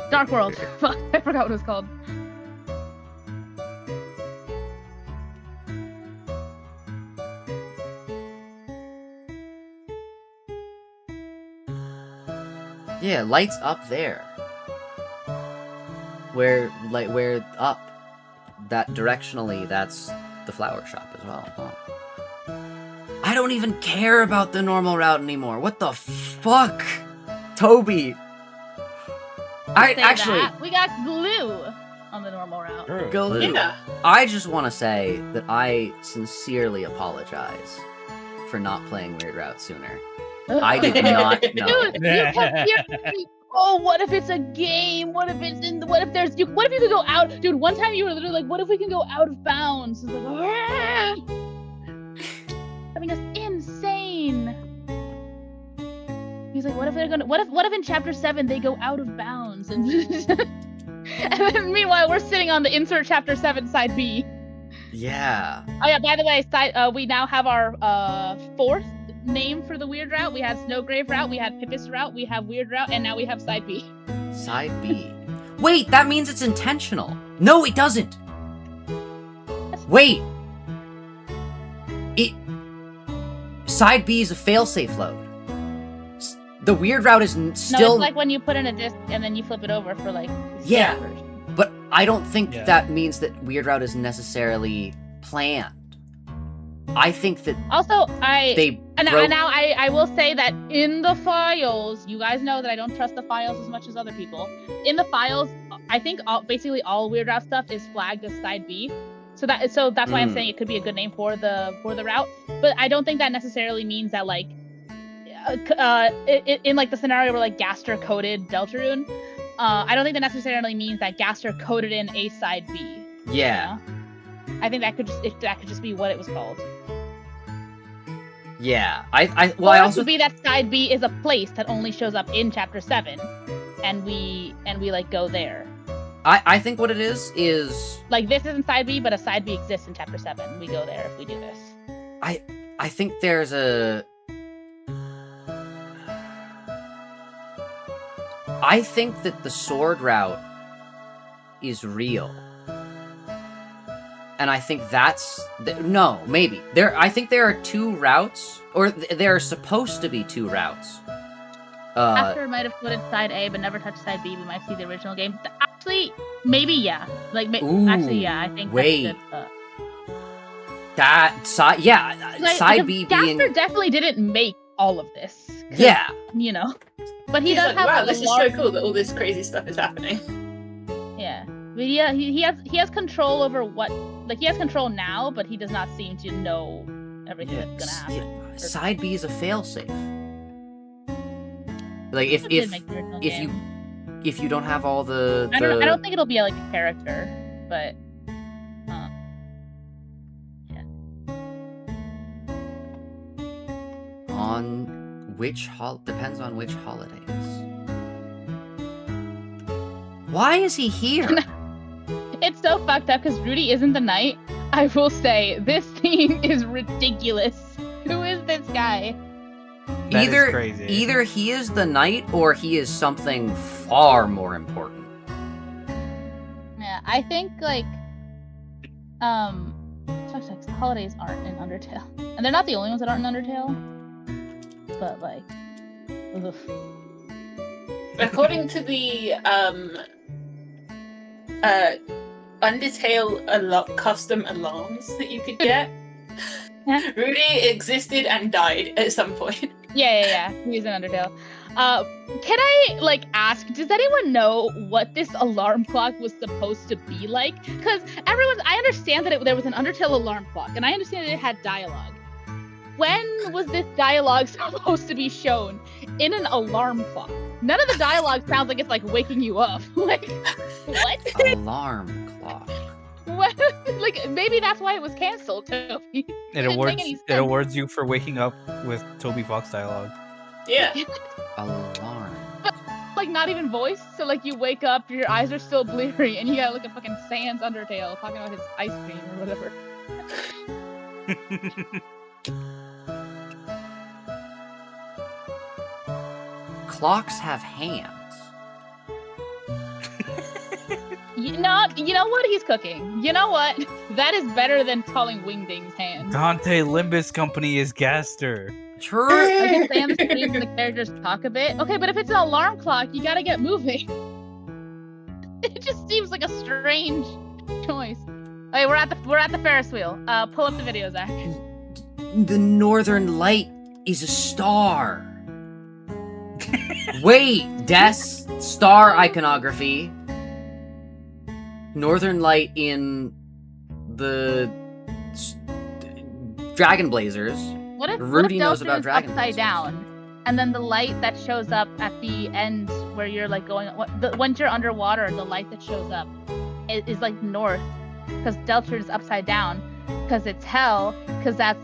Dark World. Fuck, I forgot what it was called. Yeah, lights up there. Where up. That directionally, that's the flower shop as well. Huh? I don't even care about the normal route anymore. What the fuck? Toby! I Say actually... that. We got glue on the normal route. True. Glue. Yeah. I just want to say that I sincerely apologize for not playing Weird Route sooner. I did not know. Dude, you kept hearing me, oh, what if it's a game? What if it's in? What if there's? What if you could go out? Dude, one time you were literally like, what if we can go out of bounds? It's like, ah! Having us insane. He's like, what if they're gonna? What if in Chapter 7 they go out of bounds? And, and then meanwhile we're sitting on the insert Chapter 7 side B. Yeah. Oh yeah, by the way, we now have our fourth name for the Weird Route. We had Snowgrave Route, we had Pippis Route, we have Weird Route, and now we have Side B. Side B. Wait, that means it's intentional. No, it doesn't. Wait. Side B is a failsafe load. The Weird Route is No, still... it's like when you put in a disc and then you flip it over for like the Yeah. standard version. But I don't think Yeah. that means that Weird Route is necessarily planned. I think that Also, they And broke... now I will say that in the files, you guys know that I don't trust the files as much as other people. In the files, I think basically all Weird Route stuff is flagged as Side B. So that's why I'm saying it could be a good name for the route. But I don't think that necessarily means that like in like the scenario where like Gaster coded Deltarune, I don't think that necessarily means that Gaster coded in a Side B. Yeah. You know? I think that could just be what it was called. Yeah. Or I it also... could be that Side B is a place that only shows up in Chapter 7, and we like go there. I think what it is Like, this isn't side B, but a side B exists in Chapter 7. We go there if we do this. I think there's a... I think that the sword route is real. And I think that's... No, maybe. I think there are 2 routes, or there are supposed to be 2 routes. After might have put it side A, but never touched side B, we might see the original game. Actually, maybe, yeah. Like, actually, yeah, I think wait. that's side B being... Gaster definitely didn't make all of this. Yeah. You know. But he He's does like, have wow, a this is so cool that all this crazy stuff is happening. Yeah. But yeah, he has control over what... Like, he has control now, but he does not seem to know everything that's gonna happen. Yeah. Side B is a failsafe. Like, if you don't have all the... I don't think it'll be like a character, but... yeah. On which depends on which holidays. Why is he here? It's so fucked up because Rudy isn't the knight. I will say, this theme is ridiculous. Who is this guy? That is crazy. Either he is the knight or he is something far more important. Yeah, I think like holidays aren't in Undertale. And they're not the only ones that aren't in Undertale. But like ugh. According to the Undertale custom alarms that you could get, Rudy existed and died at some point. Yeah. He's in Undertale. Can I like ask? Does anyone know what this alarm clock was supposed to be like? Because I understand that there was an Undertale alarm clock, and I understand that it had dialogue. When was this dialogue supposed to be shown in an alarm clock? None of the dialogue sounds like it's like waking you up. Like, what? Alarm clock. What? Like, maybe that's why it was canceled, Toby. It awards you for waking up with Toby Fox dialogue. Yeah. Alarm. But, like, not even voice. So, like, you wake up, your eyes are still bleary, and you gotta look at fucking Sans Undertale talking about his ice cream or whatever. Clocks have hands. You know what? He's cooking. You know what? That is better than calling Wingding's hands. Dante Limbus Company is Gaster. True. I can stay on the screen and the characters talk a bit. Okay, but if it's an alarm clock, you gotta get moving. It just seems like a strange choice. Okay, we're at the Ferris wheel. Pull up the video, Zach. The Northern Light is a star. Wait, star iconography. Northern Light in the Dragon Blazers. What if Rudy knows Deltarune about is Dragon upside Blazers? down, and then the light that shows up at the end where you're like going, once you're underwater, the light that shows up is like north, because Deltarune is upside down, because it's hell, because that's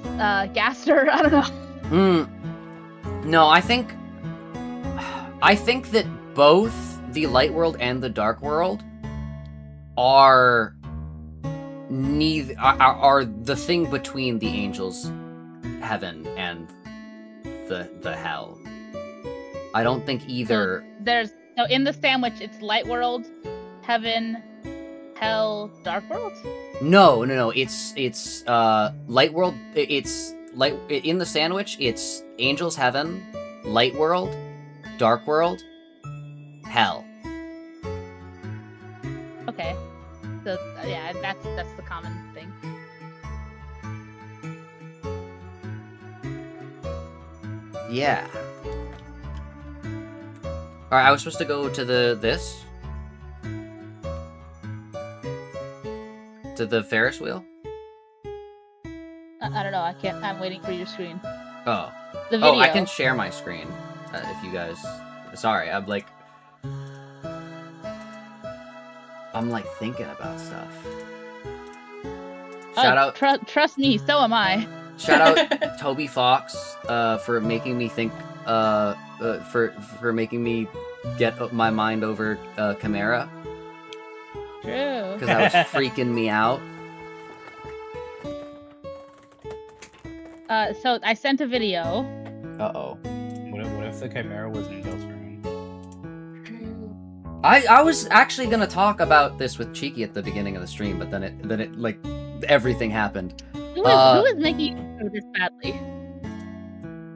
Gaster. I don't know. No, I think that both the Light World and the Dark World are the thing between the angels' heaven and the hell. I don't think either. So in the sandwich, it's Light World, Heaven, Hell, Dark World. No. It's Light World. It's in the sandwich. It's angels' heaven, Light World, Dark World, Hell. Okay. So yeah, that's the common thing. Yeah. Alright, I was supposed to go to this? To the Ferris wheel? I don't know. I can't. I'm waiting for your screen. Oh. The video. Oh, I can share my screen. If you guys... Sorry, I'm thinking about stuff. Shout out... Trust me, so am I. Shout out Toby Fox for making me think... for making me get my mind over Chimera. True. Because that was freaking me out. So I sent a video. Uh-oh. What if the Chimera was in Deltarune? I was actually gonna talk about this with Cheeky at the beginning of the stream, but then it like everything happened. Who is making you do this badly?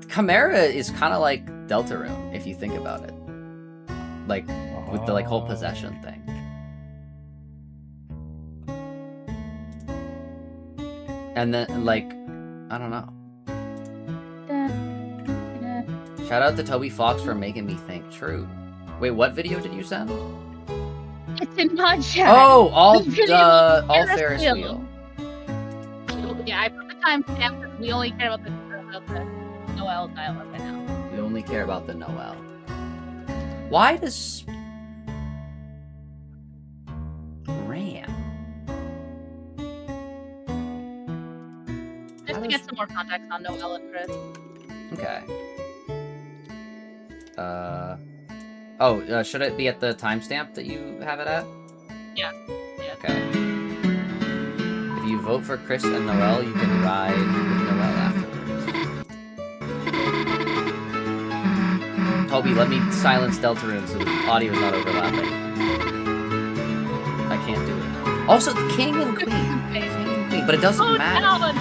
Chimera is kind of like Deltarune, if you think about it. Like, with the like whole possession thing. And then, like, I don't know. Shout out to Toby Fox for making me think. True. Wait, what video did you send? It's in mod chat. Oh, all Ferris Ferris wheel. Yeah, I put the timestamp because we only care about the Noelle dialogue right now. We only care about the Noelle. Why does Ram? Just to get some more context on Noelle and Kris. Okay. Should it be at the timestamp that you have it at? Yeah. Okay. If you vote for Kris and Noelle, you can ride with Noelle afterwards. Toby, let me silence Deltarune so the audio is not overlapping. I can't do it. Also, the King and Queen. King and Queen, but it doesn't matter. Down.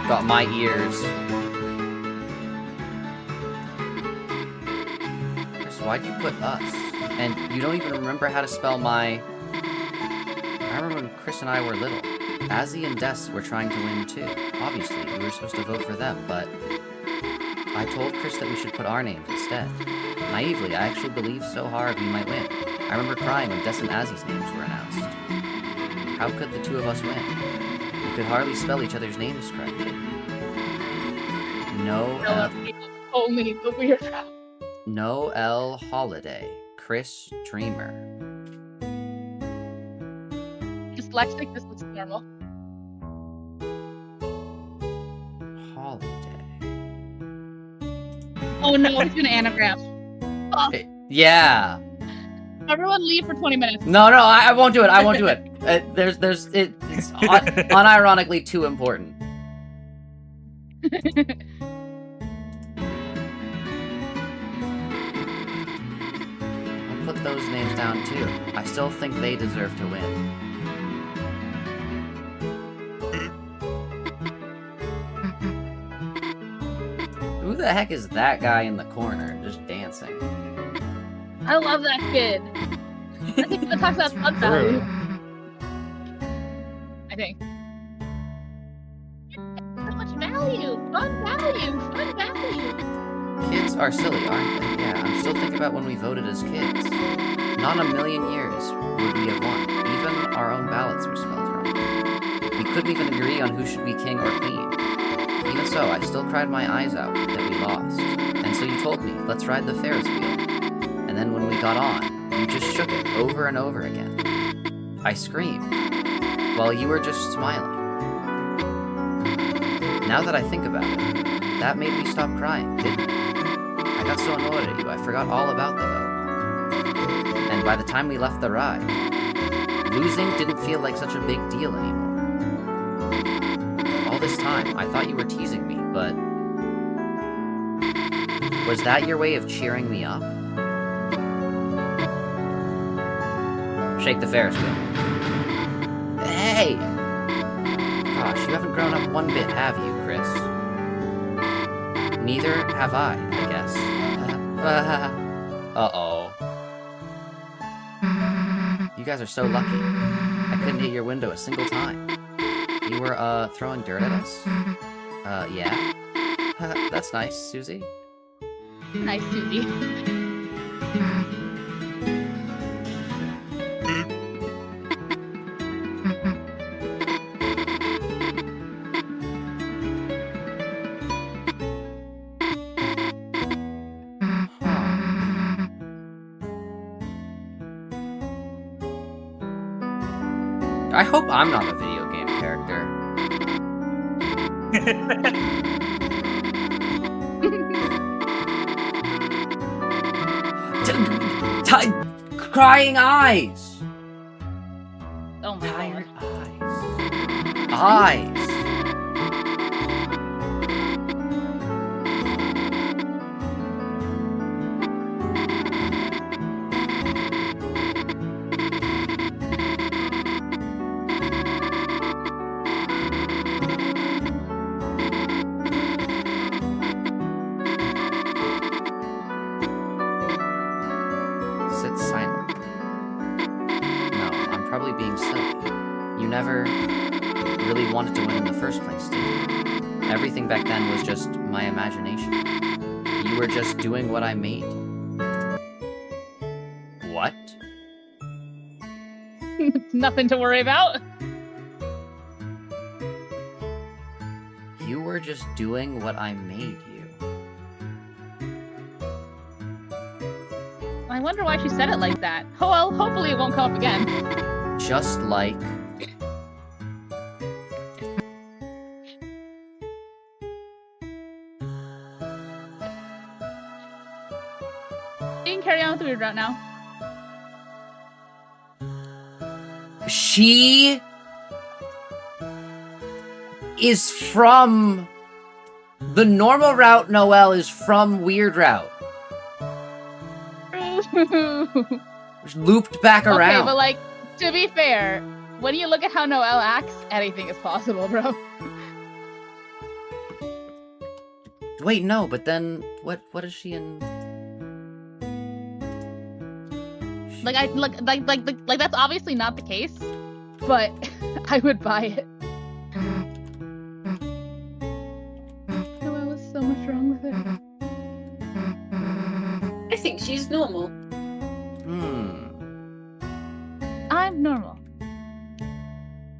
Got my ears. Chris, why'd you put us? And you don't even remember how to spell my... I remember when Kris and I were little. Azzy and Des were trying to win too. Obviously, we were supposed to vote for them, but... I told Kris that we should put our names instead. Naively, I actually believed so hard we might win. I remember crying when Des and Azzy's names were announced. How could the two of us win? We could hardly spell each other's names correctly. Only the weird. Noelle Holiday. Kris Dreamer. Dyslexic, this looks normal. Holiday. Oh no, it's an anagram. Oh, Yeah. everyone leave for 20 minutes. No, I won't do it. I won't do it. It's unironically too important. I'll put those names down too. I still think they deserve to win. Who the heck is that guy in the corner just dancing? I love that kid. I think that talks about fun value. I think. So much value! Fun value! Fun value! Kids are silly, aren't they? Yeah, I'm still thinking about when we voted as kids. Not in a million years would we have won. Even our own ballots were spelled wrong. We couldn't even agree on who should be king or queen. Even so, I still cried my eyes out that we lost. And so you told me, let's ride the Ferris wheel. And then when we got on, you just shook it over and over again. I screamed, while you were just smiling. Now that I think about it, that made me stop crying, didn't it? I got so annoyed at you, I forgot all about the vote. And by the time we left the ride, losing didn't feel like such a big deal anymore. All this time, I thought you were teasing me, but... was that your way of cheering me up? Shake the Ferris wheel. Hey! Gosh, you haven't grown up one bit, have you, Kris? Neither have I guess. Uh-oh. You guys are so lucky. I couldn't hit your window a single time. You were, throwing dirt at us? Yeah? That's nice, Susie. Nice, Susie. I hope I'm not a video game character. Crying eyes! Oh my Tired god. eyes. Eyes! Sit silent. No, I'm probably being silly. You never really wanted to win in the first place, did you? Everything back then was just my imagination. You were just doing what I made. What? Nothing to worry about. You were just doing what I made you. I wonder why she said it like that. Oh well, hopefully it won't come up again. Just like... You can carry on with the weird route now. She... is from... The normal route, Noelle, is from Weird Route. Looped back around. Okay, but like, to be fair, when you look at how Noelle acts, anything is possible, bro. Wait, no, but then what is she in? Like I like that's obviously not the case, but I would buy it. Noelle is so much wrong with her. I think she's normal. I'm normal.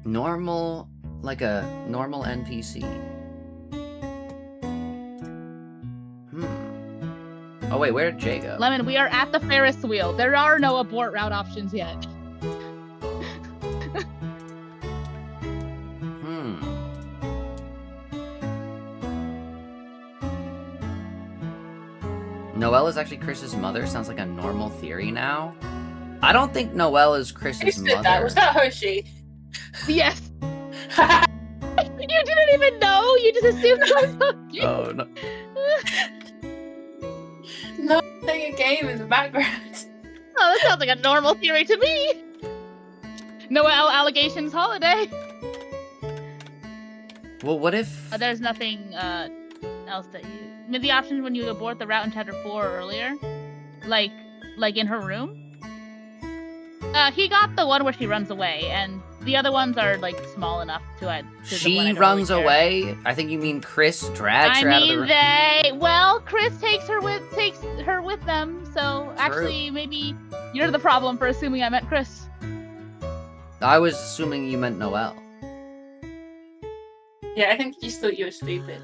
Normal, like a normal NPC. Oh wait, where did Jay go? Lemon, we are at the Ferris wheel. There are no abort route options yet. Noelle is actually Kris's mother. Sounds like a normal theory now. I don't think Noelle is Kris's Who said mother. that? Was that Hoshi? Yes. You didn't even know. You just assumed it was Hoshi. Oh no. No, playing a game in the background. Oh, that sounds like a normal theory to me. Noelle allegations holiday. Well, what if? There's nothing else that you. I mean, the options when you abort the route in Chapter 4 earlier, like in her room. He got the one where she runs away, and the other ones are like small enough to add. She runs away. I think you mean Kris drags her out of the room. Well, Kris takes her with them. So actually, maybe you're the problem for assuming I meant Kris. I was assuming you meant Noelle. Yeah, I think you just thought you were stupid.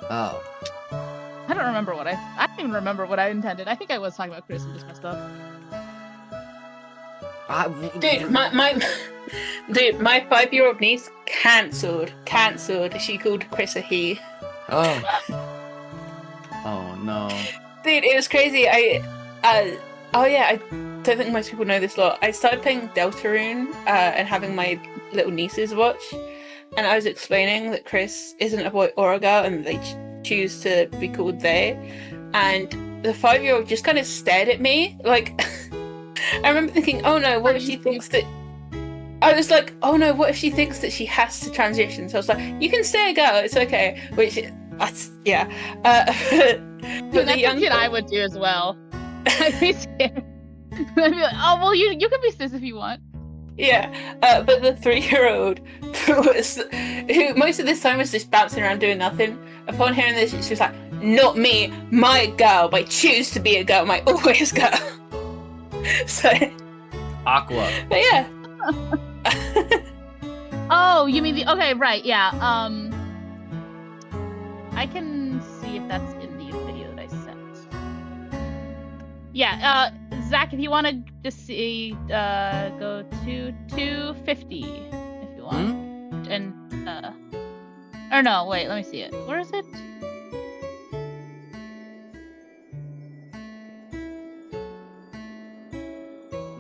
Oh. I don't remember what I don't even remember what I intended. I think I was talking about Kris and just messed up. Dude, my 5-year-old niece cancelled. She called Kris a he. Oh. Oh no. Dude, it was crazy. I don't think most people know this lot. I started playing Deltarune and having my little nieces watch, and I was explaining that Kris isn't a boy or a girl, and they choose to be called they. And the 5-year-old just kind of stared at me like. I remember thinking, oh no, what if she thinks that... I was like, oh no, what if she thinks that she has to transition? So I was like, you can stay a girl, it's okay. Which, yeah. But Dude, that's the shit I would do as well. I'd be scared. I'd be like, oh, well, you can be cis if you want. Yeah, but the 3-year-old, who most of this time was just bouncing around doing nothing, upon hearing this, she was like, not me, my girl, I choose to be a girl, my always girl. So Aqua. But yeah. Oh, you mean the okay, right, yeah. I can see if that's in the video that I sent. Yeah, Zach, if you want to just see go to 250 if you want. And or no, wait, let me see it. Where is it?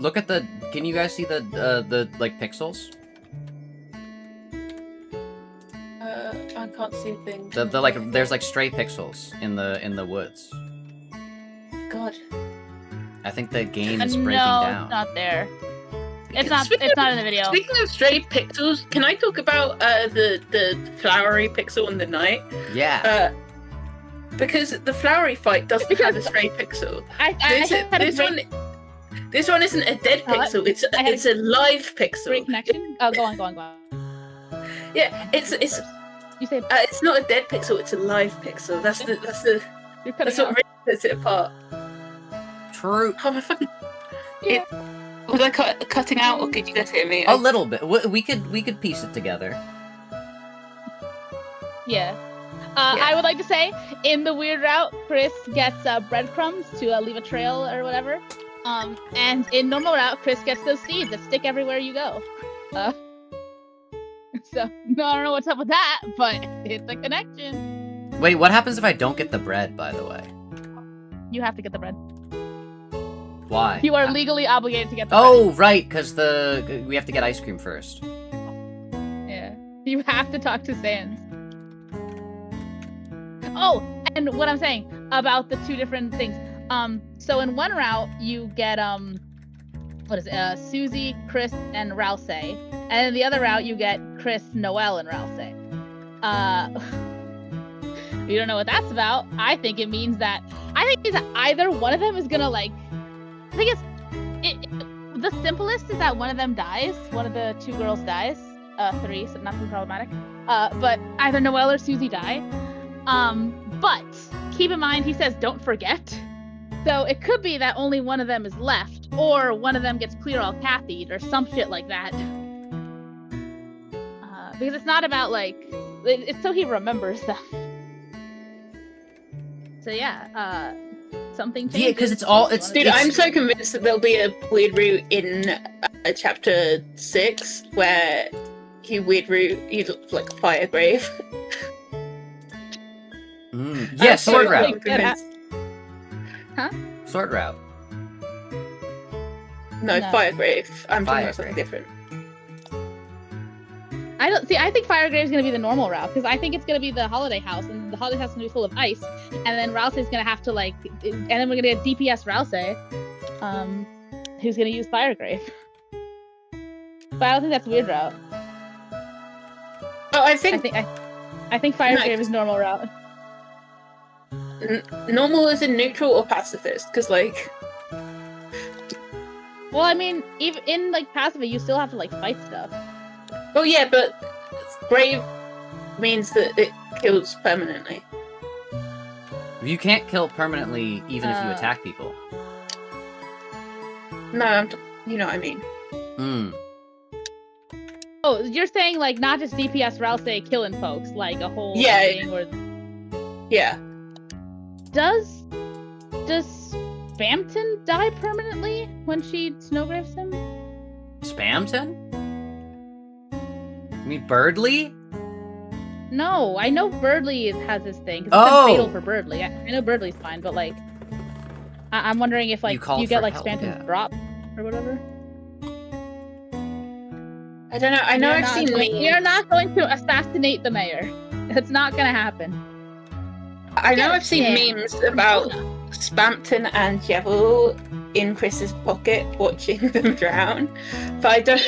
Look at the. Can you guys see the like pixels? I can't see things. The like. There's like stray pixels in the woods. God. I think the game is breaking no, down. it's not there. It's not. It's not in the video. Speaking of stray pixels, can I talk about the flowery pixel in the night? Yeah. Because the flowery fight doesn't have a stray pixel. This one isn't a dead pixel. It's a live pixel. Reconnection. Oh, go on. Yeah, it's You say it's not a dead pixel. It's a live pixel. That's you're cutting what out. really sets it apart. True. Oh my fucking. Yeah. Was I cutting out, or could you guys hear me? A little bit. We could piece it together. Yeah. I would like to say, in the weird route, Kris gets breadcrumbs to leave a trail or whatever. And in normal route, Kris gets those seeds that stick everywhere you go. So, no, I don't know what's up with that, but it's a connection. Wait, what happens if I don't get the bread, by the way? You have to get the bread. Why? You are legally obligated to get the Oh, right, because we have to get ice cream first. bread. Yeah. You have to talk to Sans. Oh, and what I'm saying about the two different things. So in one route, you get, what is it? Susie, Kris, and Ralsei. And in the other route, you get Kris, Noelle, and Ralsei. You don't know what that's about. I think it means that either one of them is gonna like. I think the simplest is that one of them dies. One of the two girls dies. 3, so not too problematic. But either Noelle or Susie die. But keep in mind, he says don't forget. So it could be that only one of them is left, or one of them gets clear all Kathy'd, or some shit like that. Because it's not about like, it's so he remembers stuff. So yeah, something changes. Yeah, because it's all it's. Dude, I'm so convinced that there'll be a weird route in chapter 6 where he looked like Firegrave. Yeah, sword route. Huh? Sword route. No, No. Firegrave. I'm talking about Firegrave. something different. I think Firegrave is gonna be the normal route because I think it's gonna be the holiday house, and the holiday house is gonna be full of ice, and then Ralsei's gonna have to like, and then we're gonna get DPS Ralsei, who's gonna use Firegrave. But I don't think that's weird route. Oh, I I think think Firegrave is normal route. normal is in neutral or pacifist, because like. Well, I mean, even in like Pacific, you still have to like fight stuff. Oh yeah, but grave means that it kills permanently. You can't kill permanently even if you attack people. No, you know what I mean. Oh, you're saying like not just DPS Ralsei killing folks, like a whole Yeah. thing, or Yeah. does Spamton die permanently when she snowgraves him? Spamton? You mean Berdly? No, I know Berdly has this thing. 'Cause Oh! it's fatal for Berdly. I know Berdly's fine, but like, I'm wondering if like You called you get for like help, Spamton yeah. drop or whatever. I don't know. I know I've seen memes. You're not going to assassinate the mayor. It's not gonna happen. I know I've seen Yeah. memes about Spampton and Jevil in Chris's pocket watching them drown, but I don't.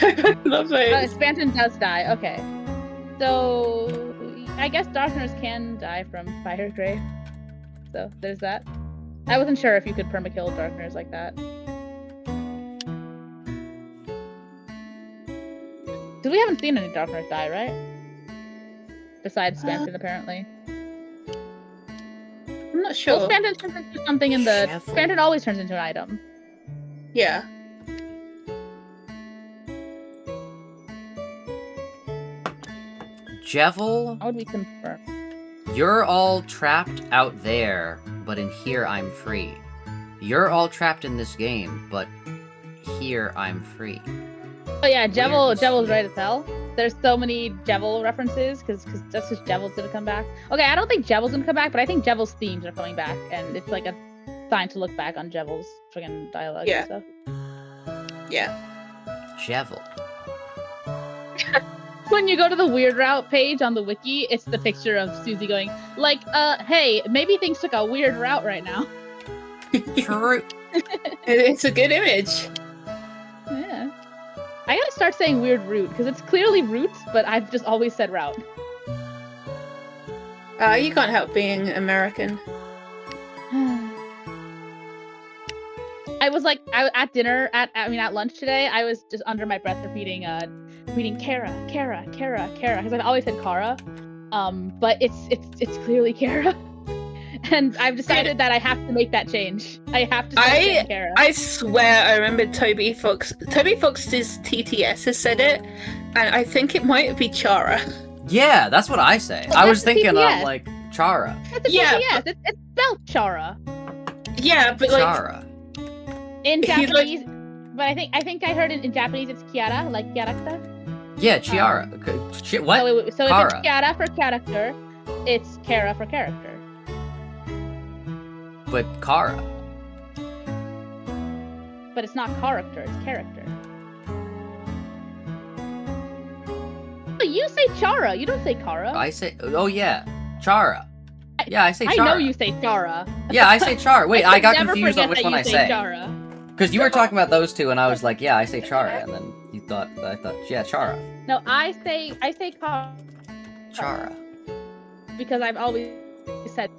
I love those. Spamton does die. Okay, so I guess Darkners can die from Firegrave. So there's that. I wasn't sure if you could permakill Darkners like that. Because we haven't seen any Darkners die, right? Besides Spamton, apparently. I'm not sure. Well, Spamton turns into something in the... Careful. Spamton always turns into an item. Yeah. Jevil, How would we confirm? you're all trapped out there, but in here I'm free. You're all trapped in this game, but here I'm free. Oh yeah, Weird. Jevil's right as hell. There's so many Jevil references, because that's just Jevil's gonna come back. Okay, I don't think Jevil's gonna come back, but I think Jevil's themes are coming back, and it's like a sign to look back on Jevel's friggin' dialogue Yeah. and stuff. Yeah. Chevel. When you go to the Weird Route page on the wiki, it's the picture of Susie going, like, hey, maybe things took a weird route right now. True. It's a good image. Yeah. I gotta start saying weird route, because it's clearly route, but I've just always said route. You can't help being American. I was like, at dinner, at lunch today, I was just under my breath repeating Kara, because I've always said Kara, but it's clearly Kara, and I've decided that I have to make that change. I have to start saying Kara. I swear I remember Toby Fox. Toby Fox's TTS has said it, and I think it might be Chara. Yeah, that's what I say. Well, I was that's the thinking TTS. of like Chara. That's a Yeah, TTS. It's spelled Chara Yeah, but like Chara. in He's like- Japanese, but I think I heard it in Japanese it's Kiara, like character. Yeah, Chiara. What? So if Kara. it's Kiara for character, it's Kara for character. But Kara. But it's not character, it's character. Oh, you say Chara, you don't say Kara. I say. Oh yeah, Chara. Yeah, I say I Chara. know you say Chara. Yeah, I say Chara. Wait, I got Never confused on forget which that one you I say. Chara. Because you were talking about those two, and I was like, yeah, I say Chara, and then I thought, yeah, Chara. No, I say Kara Chara. because I've always said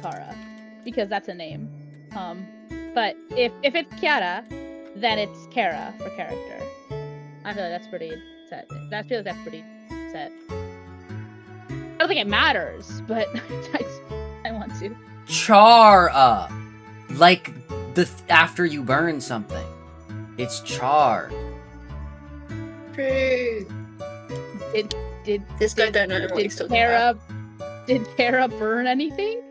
Kara because that's a name. But if it's Kiara, then it's Kara for character. I feel like that's pretty set. I feel like that's pretty set. I don't think it matters, but I want to. Chara. Like after you burn something. It's charred. True. Did This guy don't know what he's talking about. Did Kara burn anything?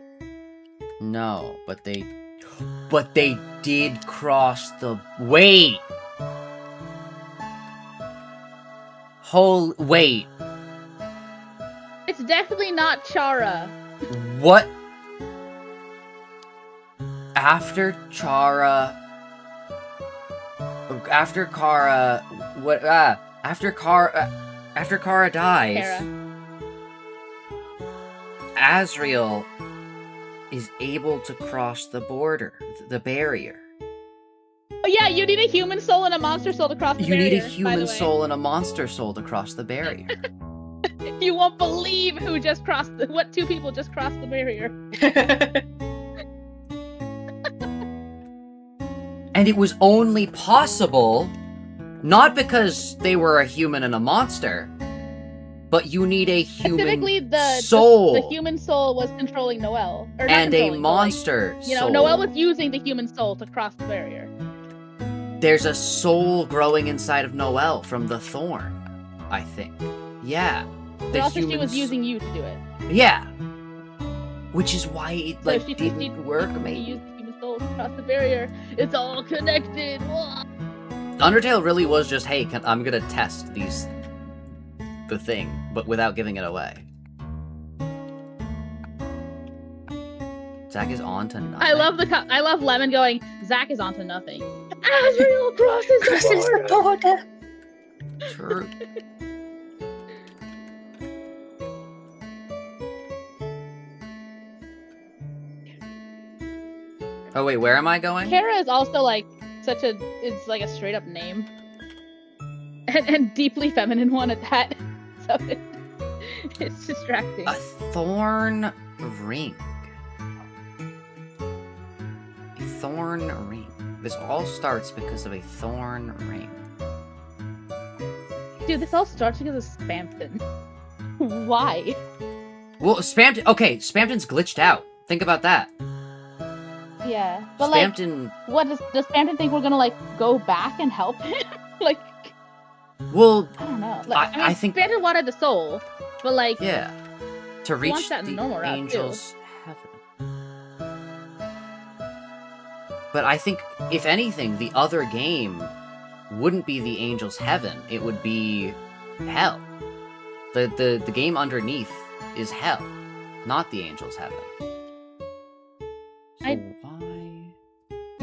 No, but they did cross the wait. Wait. It's definitely not Chara. What? After Kara dies, Kara. Asriel is able to cross the border, the barrier. Oh yeah, you need a human soul and a monster soul to cross the You barrier. need a by the human way. soul and a monster soul to cross the barrier. You won't believe what two people just crossed the barrier. And it was only possible not because they were a human and a monster, but you need a Specifically, human the soul human soul was controlling Noelle, or not and a controlling, but, like, monster soul. Noelle was using the human soul to cross the barrier. There's a soul growing inside of Noelle from the thorn, I think. Yeah. But also, she was using you to do it. Yeah. Which is why it So like she didn't work, She maybe. used the human soul to cross the barrier. It's all connected. Whoa. Undertale really was just, hey, I'm gonna test the thing, but without giving it away. Zach is on to nothing. I love Lemon going, Zach is onto nothing. Asriel crosses the border. True. Oh wait, where am I going? Kara is also like it's like a straight up name. And deeply feminine one at that. So it's distracting. A thorn ring. A thorn ring. This all starts because of a thorn ring. Dude, this all starts because of Spampton. Why? Well, Spampton's glitched out. Think about that. Yeah. But Spampton. what does Spampton think we're gonna like go back and help him? Like, Well, I don't know. I think- Spampton wanted the soul, but like, yeah. To reach wants that in the the normal route, angel's heaven. But I think, if anything, the other game wouldn't be the angel's heaven. It would be hell. The game underneath is hell, not the angel's heaven. So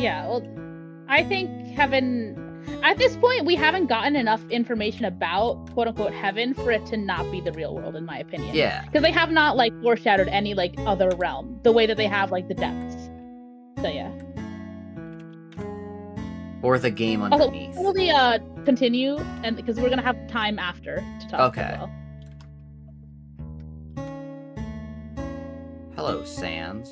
Yeah, well, I think heaven. At this point, we haven't gotten enough information about quote unquote heaven for it to not be the real world, in my opinion. Yeah. Because they have not like foreshadowed any like other realm the way that they have like the depths. So yeah. Or the game Also, underneath. will we continue and because we're gonna have time after to talk Okay. as well. Hello, Sans.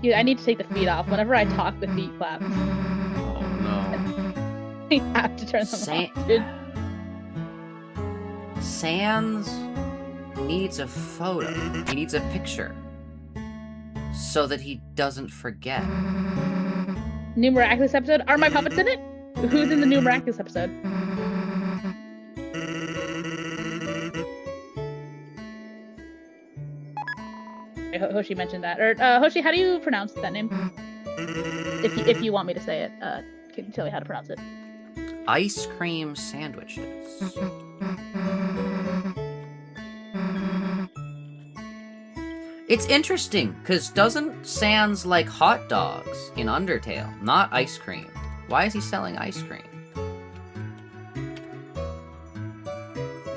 Dude, I need to take the feet off. Whenever I talk, the feet clap. Oh no. I have to turn them off, dude. Sans needs a photo. He needs a picture. So that he doesn't forget. New Miraculous episode? Are my puppets in it? Who's in the New Miraculous episode? Hoshi mentioned that. Or Hoshi, how do you pronounce that name? If you want me to say it, can you tell me how to pronounce it? Ice cream sandwiches. It's interesting, because doesn't Sans like hot dogs in Undertale, not ice cream? Why is he selling ice cream?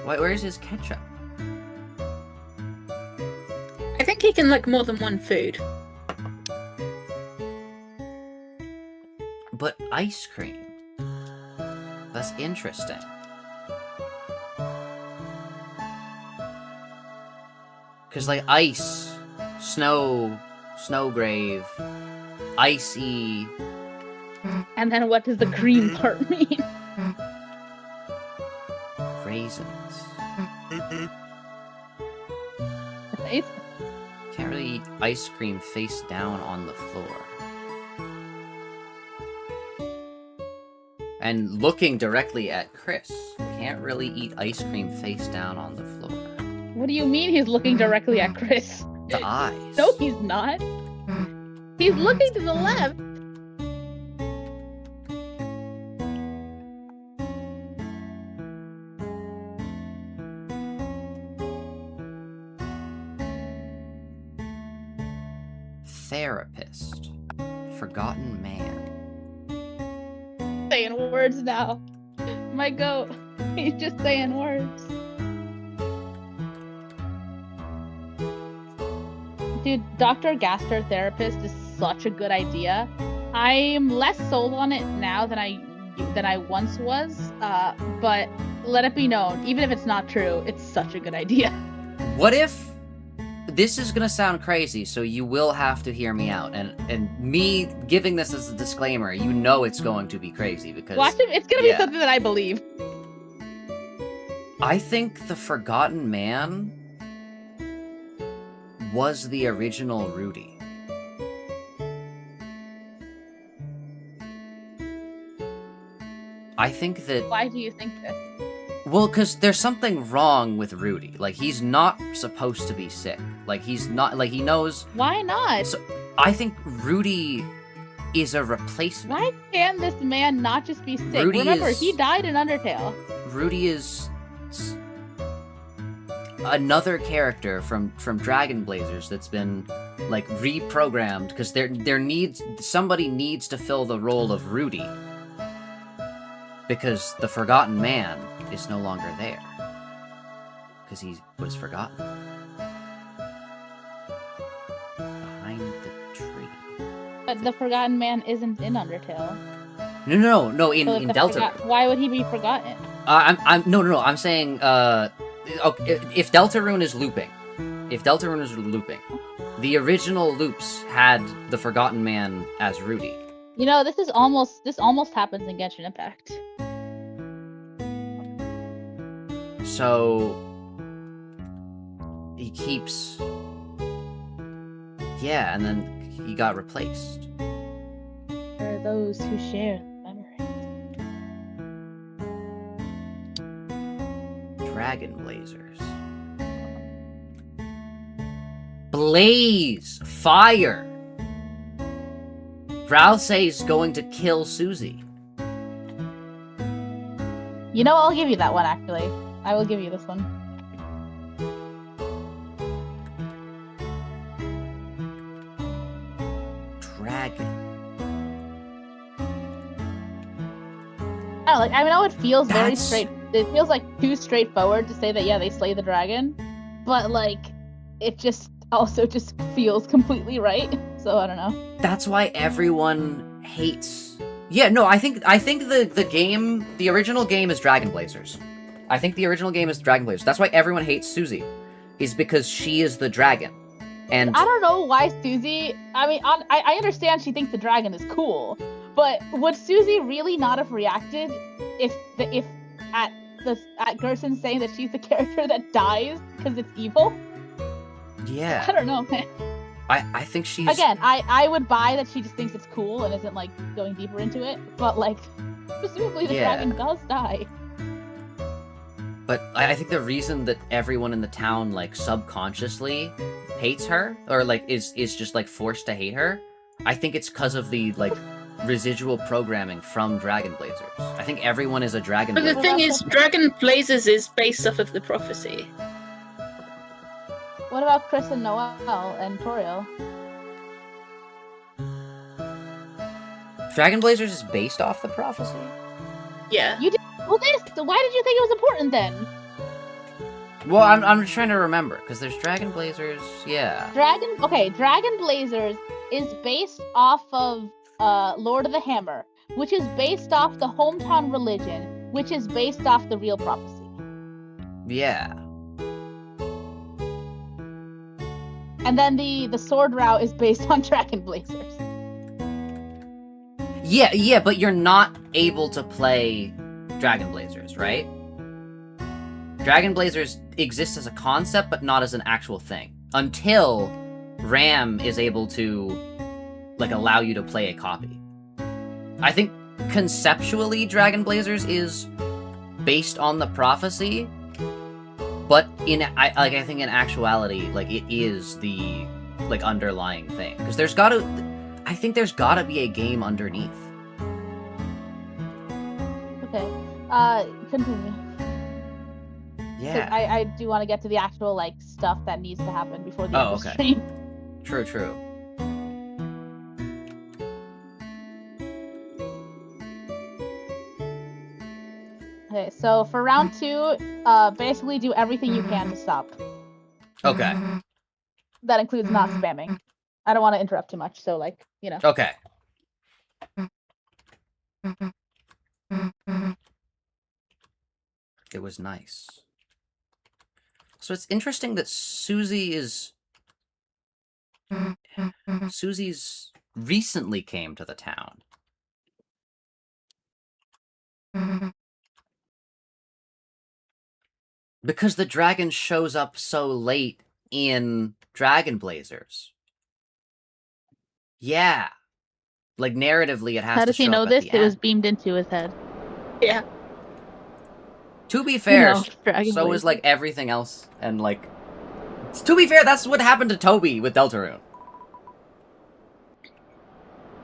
Where's his ketchup? I think he can like more than one food. But ice cream. That's interesting. Because, like, ice, snow, snowgrave, icy. And then what does the cream part mean? Raisins. Nice. Can't really eat ice cream face down on the floor. And looking directly at Kris, can't really eat ice cream face down on the floor. What do you mean he's looking directly at Kris? The eyes. No, he's not. He's looking to the left. Therapist. Forgotten man. Saying words now. My goat. He's just saying words. Dude, Dr. Gaster Therapist is such a good idea. I'm less sold on it now than I once was. But let it be known, even if it's not true, it's such a good idea. What if this is gonna sound crazy, so you will have to hear me out. And me giving this as a disclaimer, you know it's going to be crazy because Watch it. It's gonna be something that I believe. I think the Forgotten Man was the original Rudy. I think that... Why do you think this? Well, because there's something wrong with Rudy. Like, he's not supposed to be sick. Like, he's not... Like, he knows... Why not? So, I think Rudy is a replacement. Why can this man not just be sick? Rudy Remember, is- he died in Undertale. Rudy is another character from Dragon Blazers that's been like reprogrammed because somebody needs to fill the role of Rudy because the Forgotten Man is no longer there because he was forgotten behind the tree. But the Forgotten Man isn't in Undertale. No, in So if the Deltarune. why would he be forgotten? I'm saying if Deltarune is looping, the original loops had the Forgotten Man as Rudy. You know, this almost happens in Genshin Impact. So he keeps, and then he got replaced. There are those who share memories. Dragon Blazers. Blaze! Fire! Ralsei's going to kill Susie. You know, I'll give you that one, actually. I will give you this one. Dragon. I know it feels very That's- straight. It feels like too straightforward to say that yeah they slay the dragon, but like it just also just feels completely right. So I don't know. That's why everyone hates. Yeah, no, I think the game, the original game is Dragon Blazers. I think the original game is Dragon Blazers. That's why everyone hates Susie, is because she is the dragon. And I don't know why Susie. I mean, I understand she thinks the dragon is cool, but would Susie really not have reacted if at Gerson saying that she's the character that dies because it's evil? yeah, I don't know, man. I think she's Again, I would buy that she just thinks it's cool and isn't like going deeper into it, but like presumably the Yeah. dragon does die. But I think the reason that everyone in the town, like, subconsciously hates her, or, like, is just, like, forced to hate her, I think it's because of the, like, residual programming from Dragon Blazers. I think everyone is a Dragon But the Blazer. thing is, Dragon Blazers is based off of the prophecy. What about Kris and Noelle and Toriel? Dragon Blazers is based off the prophecy? Yeah. Well, so why did you think it was important then? Well, I'm trying to remember, because there's Dragon Blazers, yeah. Dragon Blazers is based off of Lord of the Hammer, which is based off the hometown religion, which is based off the real prophecy. Yeah. And then the sword route is based on Dragon Blazers. Yeah, but you're not able to play Dragon Blazers, right? Dragon Blazers exists as a concept, but not as an actual thing. Until RAM is able to, like, allow you to play a copy. I think conceptually Dragon Blazers is based on the prophecy, but I think in actuality, like, it is the, like, underlying thing. Because I think there's gotta be a game underneath. Okay, continue. Yeah. I do want to get to the actual like stuff that needs to happen before the end of the okay. stream. True. Okay, so for round 2, basically do everything you can to stop. Okay. That includes not spamming. I don't want to interrupt too much, so like, you know. Okay. It was nice. So it's interesting that Susie's recently came to the town. Because the dragon shows up so late in Dragon Blazers. Yeah. Like, narratively, it has to show up How does he know this? at the It was end. beamed into his head. Yeah. To be fair, Dragon so Blazer. is, like, everything else. And, like... To be fair, that's what happened to Toby with Deltarune.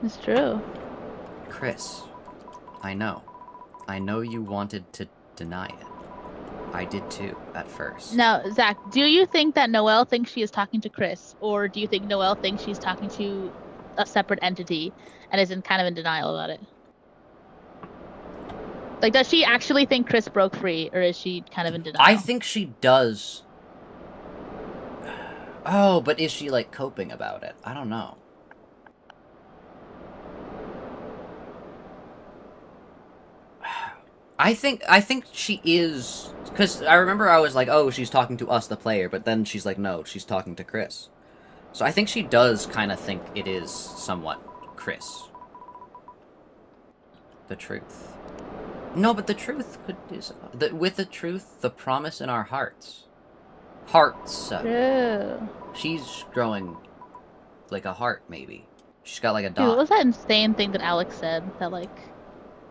It's true. Kris, I know. I know you wanted to deny it. I did too, at first. Now, Zach, do you think that Noelle thinks she is talking to Kris, or do you think Noelle thinks she's talking to a separate entity and is kind of in denial about it? Like, does she actually think Kris broke free, or is she kind of in denial? I think she does. Oh, but is she, like, coping about it? I don't know. I think she is, because I remember I was like, oh, she's talking to us, the player, but then she's like, no, she's talking to Kris. So I think she does kind of think it is somewhat Kris. The truth. No, but the truth with the truth, the promise in our hearts. Hearts. True. She's growing like a heart, maybe. She's got like a Dude, dot. what was that insane thing that Alex said that like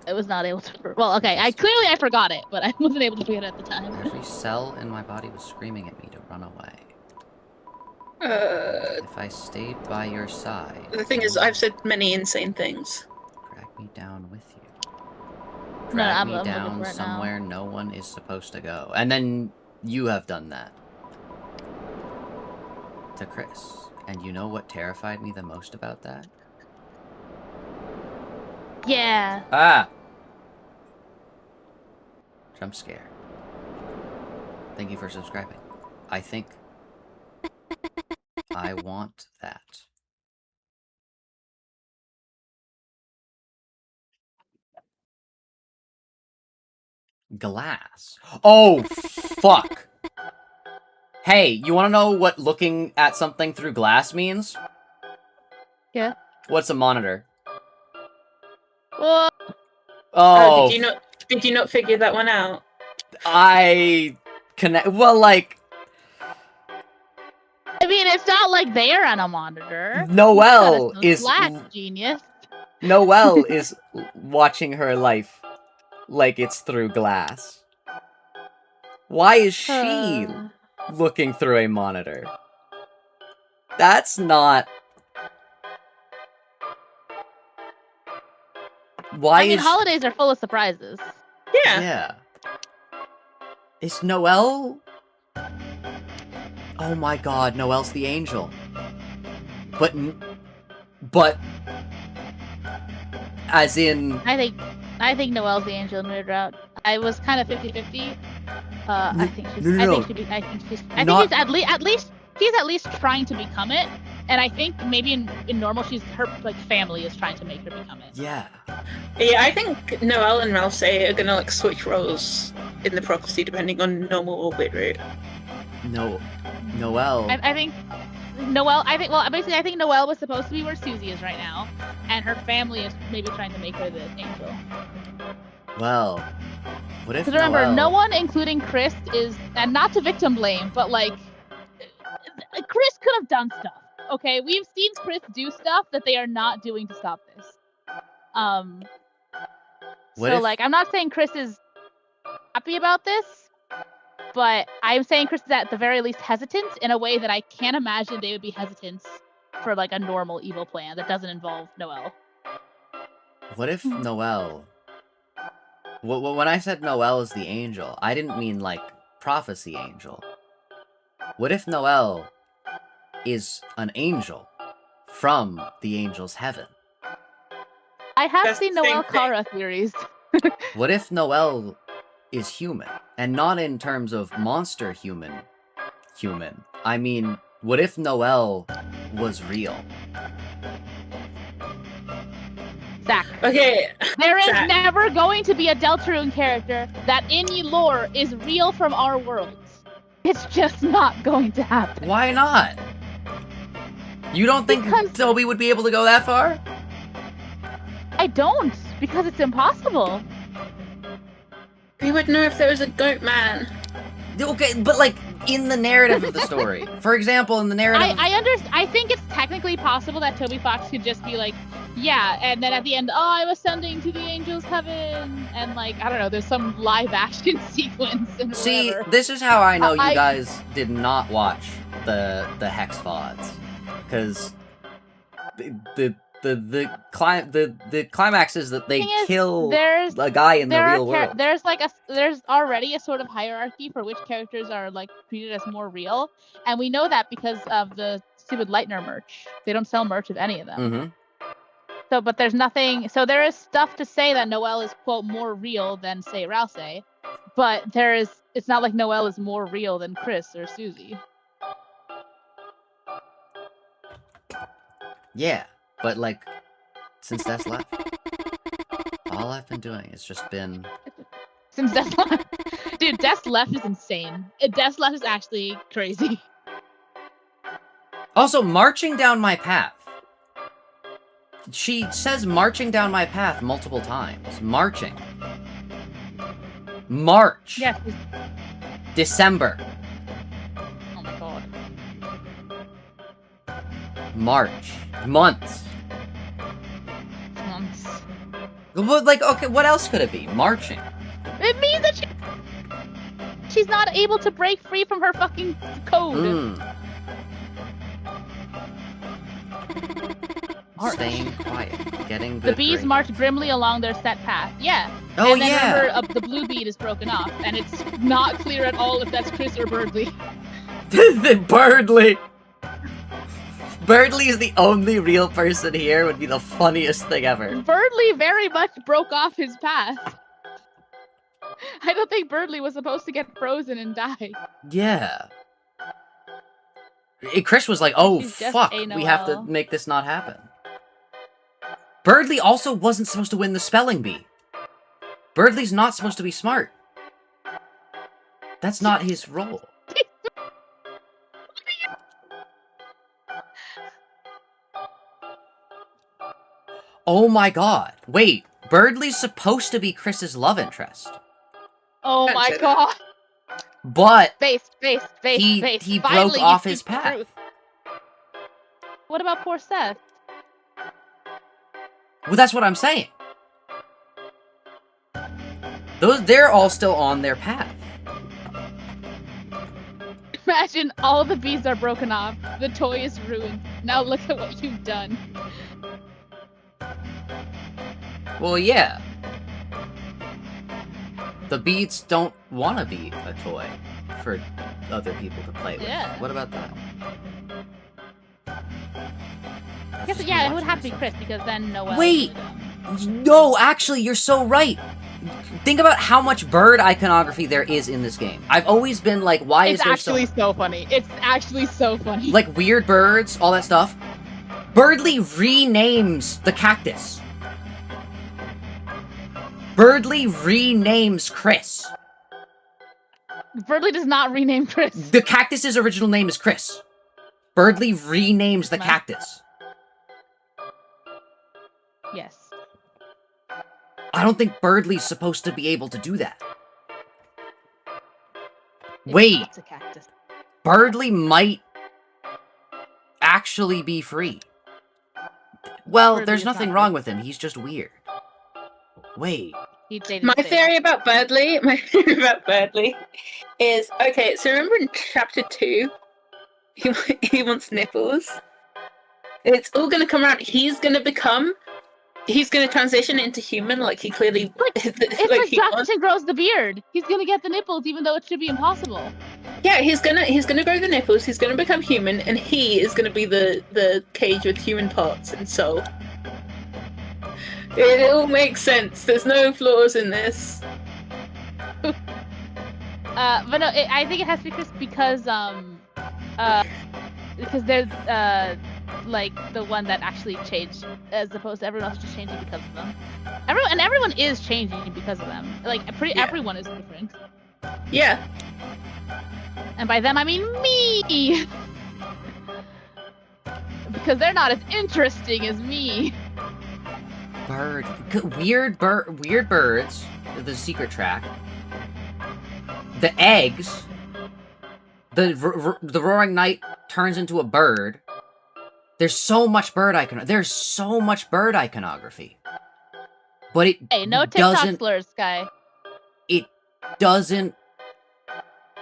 I was not able to? Well, okay, I forgot it, but I wasn't able to forget it at the time. Every cell in my body was screaming at me to run away. If I stayed by your side... The thing is, I've said many insane things. Drag me down with you. Drag I'm me looking down for it now. somewhere no one is supposed to go. And then you have done that. To Kris. And you know what terrified me the most about that? Yeah. Ah! Jump scare. Thank you for subscribing. I think I want that. Glass. Oh, fuck! Hey, you wanna know what looking at something through glass means? Yeah. What's a monitor? Well, Oh, did you not figure that one out? I connect. Well, like, I mean, it's not like they're on a monitor. Noelle is glass genius. Noelle is watching her life like it's through glass. Why is she looking through a monitor? That's not. Why I mean, is holidays are full of surprises. Yeah. Yeah. Is Noelle? Oh my god, Noelle's the angel. But as in I think Noelle's the angel in Weird Route. I was kind of 50-50. I think she's. No. I think she's at least trying to become it. And I think maybe in normal her family is trying to make her become it. Yeah. Yeah, I think Noelle and Ralsei are gonna like switch roles in the prophecy depending on normal or weird route. No, Noelle. I think Noelle. I think Noelle was supposed to be where Susie is right now, and her family is maybe trying to make her the angel. Well, what if? Because remember, Noelle... no one, including Kris, is, and not to victim blame, but like, Kris could have done stuff. Okay, we've seen Kris do stuff that they are not doing to stop this. I'm not saying Kris is happy about this, but I'm saying Kris is at the very least hesitant in a way that I can't imagine they would be hesitant for like a normal evil plan that doesn't involve Noelle. What if Noelle? When I said Noelle is the angel, I didn't mean like prophecy angel. What if Noelle is an angel from the angel's heaven? I have seen Noelle Kaard theories. What if Noelle is human? And not in terms of monster human. I mean, what if Noelle was real? Zach. Okay. There is never going to be a Deltarune character that in lore is real from our worlds. It's just not going to happen. Why not? You don't think Toby would be able to go that far? I don't, because it's impossible. We would know if there was a goat man. Okay, but like in the narrative of the story. For example, in the narrative. I think it's technically possible that Toby Fox could just be like, yeah, and then at the end, I was sending to the angel's heaven, and like, I don't know, there's some live action sequence. And See, whatever. this is how I know you guys did not watch the Hex VODs, because the climax is that they kill a guy in the real world. There's already a sort of hierarchy for which characters are like treated as more real, and we know that because of the stupid Lightner merch. They don't sell merch of any of them. Mm-hmm. So, but there's nothing. So there is stuff to say that Noelle is quote more real than say Ralsei, but it's not like Noelle is more real than Kris or Susie. Yeah, but like, since Death left, all I've been doing has just been... Since Death left? Dude, Death left is insane. Death left is actually crazy. Also, marching down my path. She says marching down my path multiple times. Marching. March. Yes. December. Oh my god. March. Months. Well, like, okay, what else could it be? Marching. It means that she's not able to break free from her fucking code. march. Staying quiet. Getting The good bees grades. march grimly along their set path. Yeah. Oh, and then yeah! remember, the blue bead is broken off, and it's not clear at all if that's Kris or Berdly. The Berdly! Berdly is the only real person here, would be the funniest thing ever. Berdly very much broke off his path. I don't think Berdly was supposed to get frozen and die. Yeah. Kris was like, oh She's just fuck, a we have to Noelle. make this not happen. Berdly also wasn't supposed to win the spelling bee. Berdly's not supposed to be smart. That's not his role. Oh my god. Wait, Berdly's supposed to be Kris's love interest. Oh Can't my say that. god. But Face. he broke Finally, you off speak his the path. truth. What about poor Seth? Well, that's what I'm saying. They're all still on their path. Imagine all the bees are broken off. The toy is ruined. Now look at what you've done. Well, yeah. The beads don't want to be a toy for other people to play with. Yeah. What about that? I guess, yeah, it would have to be Kris because then Noelle. Wait! would, No, actually, you're so right. Think about how much bird iconography there is in this game. I've always been like, why is It's there actually so funny. It's actually so funny. like weird birds, all that stuff? Berdly renames the cactus. Berdly renames Kris. Berdly does not rename Kris. The cactus's original name is Kris. Berdly renames the Nice. cactus. Yes. I don't think Berdly's supposed to be able to do that. It's Wait, not a cactus. Berdly might actually be free. Well, Berdly there's is nothing not wrong free. with him. He's just weird. Wait. He dated My Sam. theory about Berdly, is okay. So remember in chapter 2, he wants nipples. It's all gonna come around. He's gonna transition into human. Like he clearly, It's like Justin grows the beard. He's gonna get the nipples, even though it should be impossible. Yeah, he's gonna grow the nipples. He's gonna become human, and he is gonna be the cage with human parts and soul. It all makes sense. There's no flaws in this. But no, I think it has to be Kris because there's like the one that actually changed, as opposed to everyone else just changing because of them. Everyone is changing because of them. Like Yeah. everyone is different, Yeah. and by them I mean me, because they're not as interesting as me. Weird birds. The secret track. The eggs. The roaring night turns into a bird. There's so much bird iconography. But it Hey, no TikTok doesn't slurs, Sky. it doesn't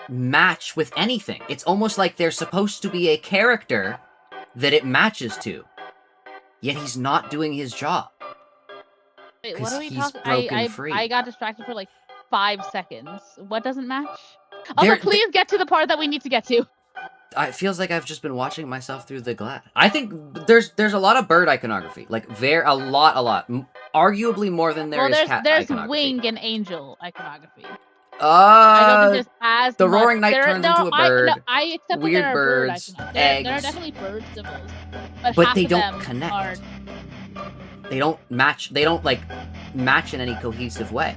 match with anything. It's almost like there's supposed to be a character that it matches to. Yet he's not doing his job. Wait, 'Cause what are we he's talking? broken free. I got distracted for like 5 seconds. What doesn't match? Also, There- please get to the part that we need to get to. It feels like I've just been watching myself through the glass. I think there's a lot of bird iconography. Like, a lot. Arguably more than there is cat there's iconography. wing and angel iconography. I don't think there's as the much. roaring night turns into a bird, I accept weird that there are birds, bird iconography. There are eggs. definitely bird symbols, But half they of don't them connect. Are... They don't match. They don't, like, match in any cohesive way.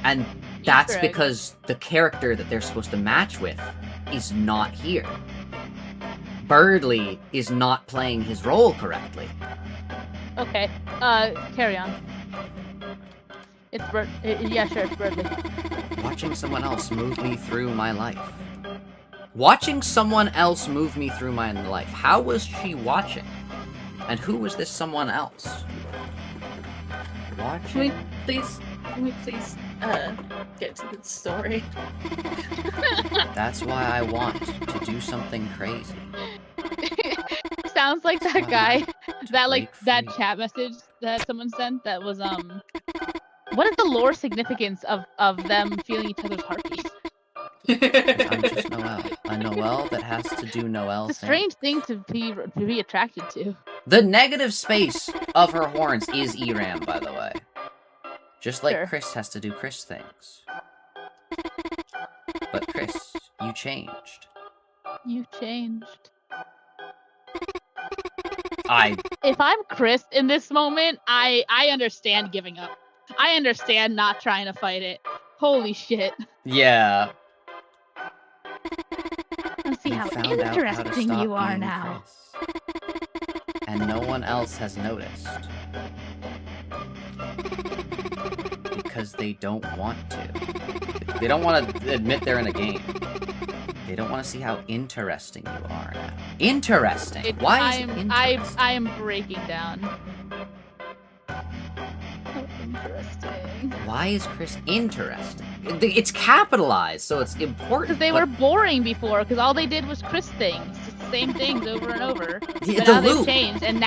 And that's Easter egg. because the character that they're supposed to match with is not here. Berdly is not playing his role correctly. Okay, carry on. It's bird. Yeah, sure, it's Berdly. Watching someone else move me through my life. Watching someone else move me through my life. How was she watching? And who was this someone else? Watching. Can we please get to the story? That's why I want to do something crazy. Sounds like that guy that break that free. chat message that someone sent that was what is the lore significance of them feeling each other's heartbeats? 'Cause I'm just Noelle. A Noelle that has to do Noelle It's a things. strange thing to be attracted to. The negative space of her horns is ERAM, by the way. Just like Sure. Kris has to do Kris things. But Kris, you changed. You changed. If I'm Kris in this moment, I understand giving up. I understand not trying to fight it. Holy shit. Yeah. Let's see You how found out how to interesting stop you are being now. Kris. And no one else has noticed. Because they don't want to. They don't want to admit they're in a game. They don't want to see how interesting you are now. Interesting? Why is it interesting? I am breaking down. So interesting. Why is Kris interesting? It's capitalized, so it's important. Because they but were boring before, because all they did was Kris things. Just the same things over and over. The But now loop. they've changed, and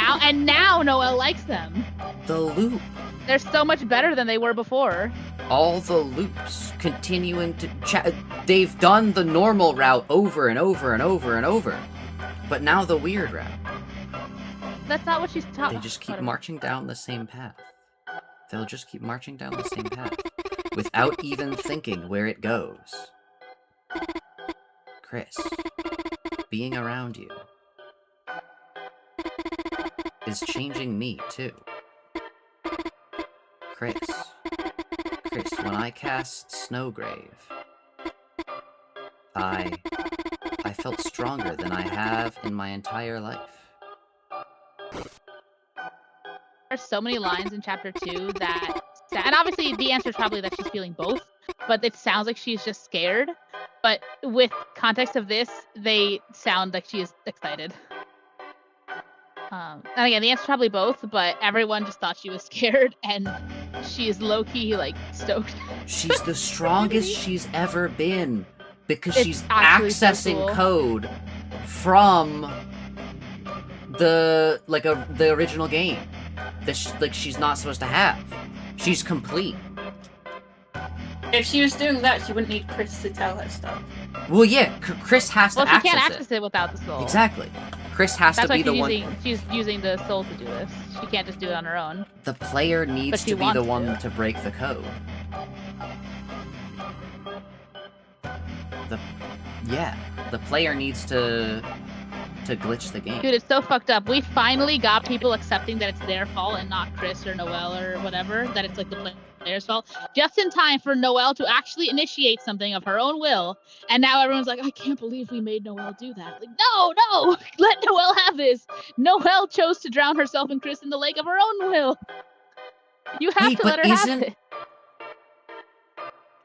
now Noelle likes them. The loop. They're so much better than they were before. All the loops continuing to chat. They've done the normal route over and over and over and over. But now the weird route. That's not what she's taught. They just keep marching down the same path. They'll just keep marching down the same path. Without even thinking where it goes. Kris, being around you is changing me too. Kris, when I cast Snowgrave, I felt stronger than I have in my entire life. There's so many lines in chapter 2 that, and obviously the answer is probably that she's feeling both, but it sounds like she's just scared. But with context of this, they sound like she is excited. And again, the answer is probably both, but everyone just thought she was scared, and she is low-key, like, stoked. She's the strongest she's ever been, because It's she's actually so accessing cool. code from the original game that she's not supposed to have. She's complete. If she was doing that, she wouldn't need Kris to tell her stuff. Well, yeah, Kris has to Well, she access can't access it without the soul. Exactly. Kris has That's to why be the one. she's using the soul to do this. She can't just do it on her own. The player needs But she to be the wants one to. to break the code. The player needs to glitch the game. Dude, it's so fucked up. We finally got people accepting that it's their fault and not Kris or Noelle or whatever, that it's like the player's fault, just in time for Noelle to actually initiate something of her own will. And now everyone's like, I can't believe we made Noelle do that. Like, no, let Noelle have this. Noelle chose to drown herself and Kris in the lake of her own will. You have Wait, to but let her have it.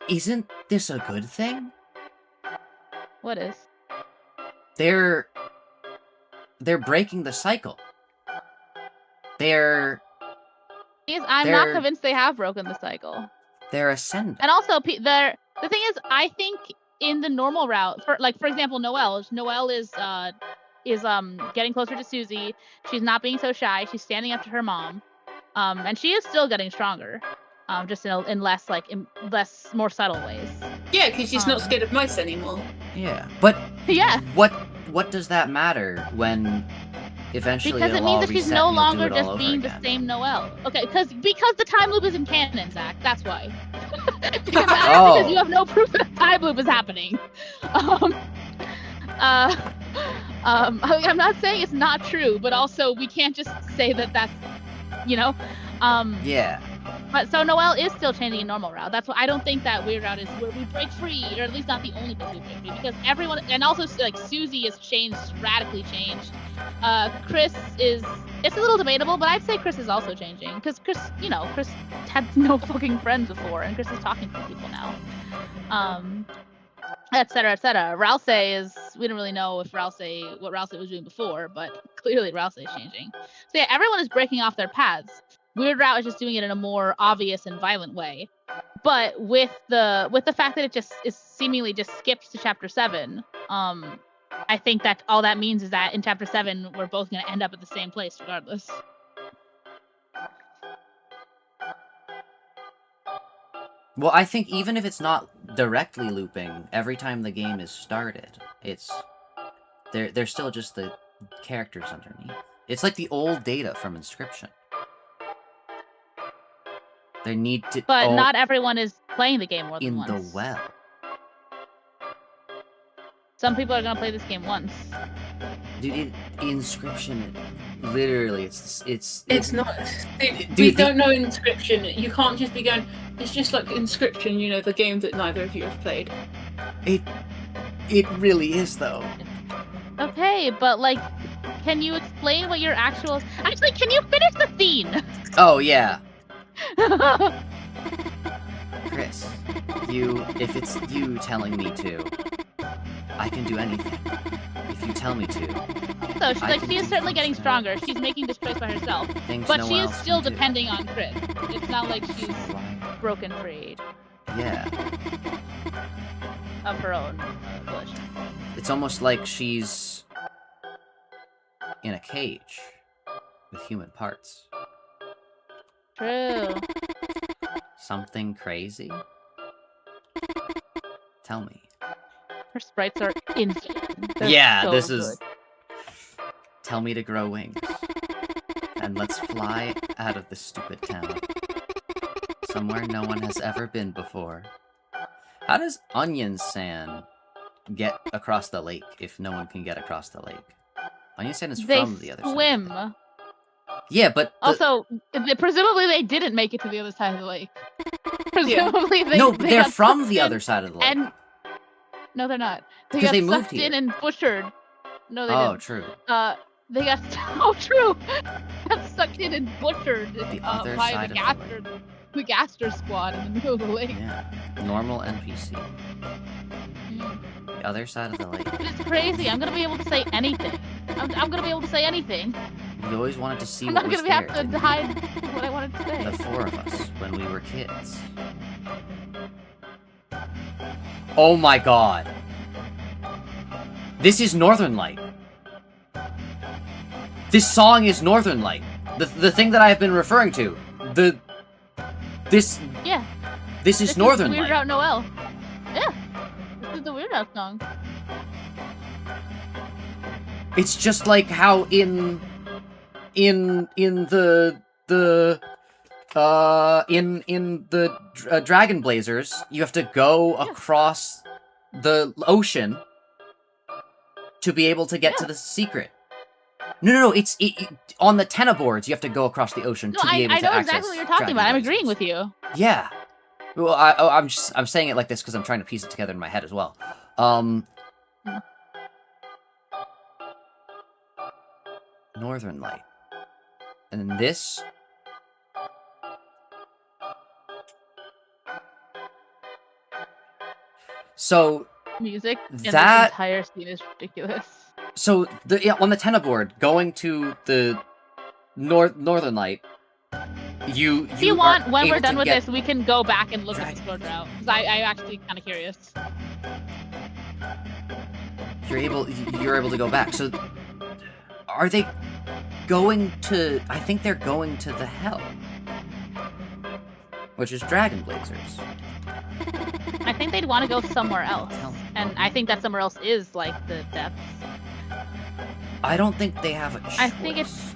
Isn't this a good thing? What is? They're breaking the cycle. I'm not convinced they have broken the cycle. They're ascending. And also, the thing is, I think in the normal route, for example, Noelle is getting closer to Susie. She's not being so shy. She's standing up to her mom, and she is still getting stronger, just in less more subtle ways. Yeah, because she's not scared of mice anymore. Yeah, but yeah, what does that matter when eventually because it it'll all means that she's reset no and you'll do longer it all just over being again? the same Noelle. Okay, because the time loop is in canon, Zach. That's why. because Oh. you have no proof that a time loop is happening. I'm not saying it's not true, but also we can't just say that that's, Yeah. But so Noelle is still changing a normal route. That's why I don't think that weird route is where we break free, or at least not the only place we break free, because everyone, and also like Susie is radically changed. Kris is, it's a little debatable, but I'd say Kris is also changing, because Kris had no fucking friends before, and Kris is talking to people now. Et cetera, et cetera. Ralsei is, we don't really know what Ralsei was doing before, but clearly Ralsei is changing. So yeah, everyone is breaking off their paths. Weird Route is just doing it in a more obvious and violent way. But with the fact that it just is seemingly just skipped to chapter 7, I think that all that means is that in Chapter 7, we're both going to end up at the same place regardless. Well, I think even if it's not directly looping, every time the game is started, they're still just the characters underneath. It's like the old data from Inscription. They need to... But not everyone is playing the game more than in once. the well. Some people are going to play this game once. Dude, Inscription, literally, It's not. Do We you don't know Inscription. You can't just be going. It's just like Inscription, you know, the game that neither of you have played. It really is, though. Okay, but like, can you explain what your actual... Actually, can you finish the scene? Oh, yeah. Kris, if it's you telling me to, I can do anything. If you tell me to. So she is certainly getting stronger. She's making this choice by herself. But Noelle she is still can do. depending on Kris. It's not like she's broken free Yeah. of her own volition. It's almost like she's in a cage with human parts. True. Something crazy? Tell me. Her sprites are insane. They're Yeah, so this is... good. Tell me to grow wings. And let's fly out of this stupid town. Somewhere no one has ever been before. How does Onion San get across the lake if no one can get across the lake? Onion San is from the other side. They of the swim. lake. Yeah, but... Also, presumably they didn't make it to the other side of the lake. Presumably they... No, they they're got from sucked the in other side of the lake. And... No, they're not. They Because got they moved sucked here. in and butchered. No, they Oh, didn't. true. They got... Oh, true! got sucked in and butchered The other by side the of the lake. the Gaster squad in the middle of the lake. Yeah. Normal NPC. Mm. The other side of the lake. It's crazy. I'm gonna be able to say anything. I'm gonna be able to say anything. We always wanted to see I'm what not was gonna there. have to didn't we? hide what I wanted to say. The four of us when we were kids. Oh my god. This is Northern Light. This song is Northern Light. The thing that I have been referring to. This Yeah. is This Northern Weird Light. Out Noelle. Yeah. This is the Weird Out song. It's just like how in the Dragon Blazers, you have to go across the ocean to be able to get to the secret. No, it's on the tenna boards. You have to go across the ocean No, to be able I to know access exactly what you're talking Dragon about. I'm Blazers. agreeing with you. Yeah. Well, I'm saying it like this because I'm trying to piece it together in my head as well. Northern Light. And then this... So, Music in That- this entire scene is ridiculous. so on the tenna board, going to the Northern Light, you If you want, when we're able done to with get- this, we can go back and look at Dragon the road route. Because I'm actually kind of curious. You're able to go back. So, are they going to? I think they're going to the Hell, which is Dragon Blazers. I think they'd want to go somewhere else. Hell. And I think that somewhere else is, like, the depths. I don't think they have a choice. I think it's-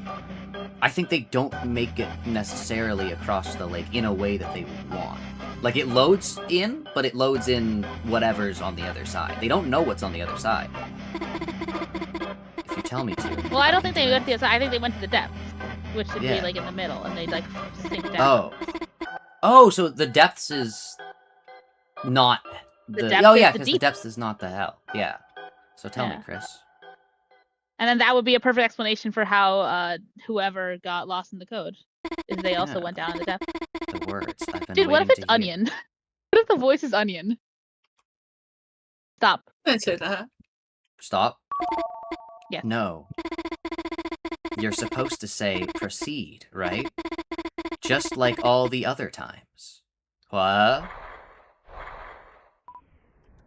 I think they don't make it necessarily across the lake in a way that they would want. Like, it loads in, but it loads in whatever's on the other side. They don't know what's on the other side. If you tell me to. Well, I don't think can they do went to that. the other side. I think they went to the depths, which should Yeah. be, like, in the middle, and they'd, like, sink down. Oh, so the depths is not the... depths Oh, is yeah, the because the deep. depths is not the Hell. Yeah. So tell me, Yeah. Kris. And then that would be a perfect explanation for how whoever got lost in the code. Is they also Yeah. went down in the depths. The words I've been Dude, what if waiting it's to hear. Onion? What if the voice is Onion? Stop. Don't say that. Stop? Yes. No. You're supposed to say proceed, right? Just like all the other times. What?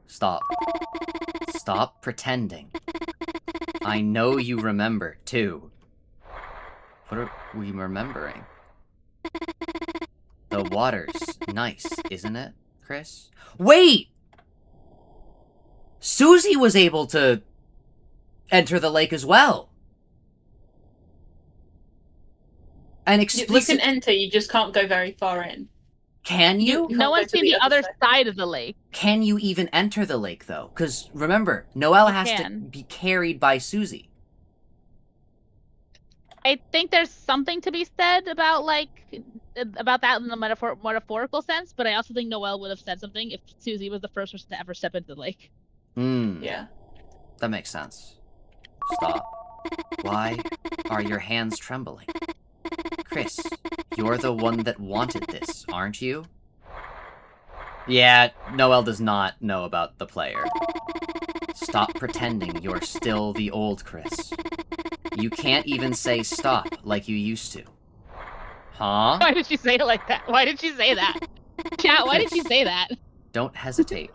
Stop. Stop pretending. I know you remember, too. What are we remembering? The water's nice, isn't it, Kris? Wait! Susie was able to enter the lake as well. And You explicit... can enter, you just can't go very far in. Can you? You No can't one's go to seen the the other other side. side of the lake. Can you even enter the lake, though? Because, remember, Noelle You has to can. be carried by Susie. I think there's something to be said about about that in the metaphorical sense, but I also think Noelle would have said something if Susie was the first person to ever step into the lake. Hmm. Yeah. That makes sense. Stop. Why are your hands trembling? Kris, you're the one that wanted this, aren't you? Yeah, Noelle does not know about the player. Stop pretending you're still the old Kris. You can't even say stop like you used to. Huh? Why did she say it like that? Why did she say that? Chat, why did she say that? Don't hesitate.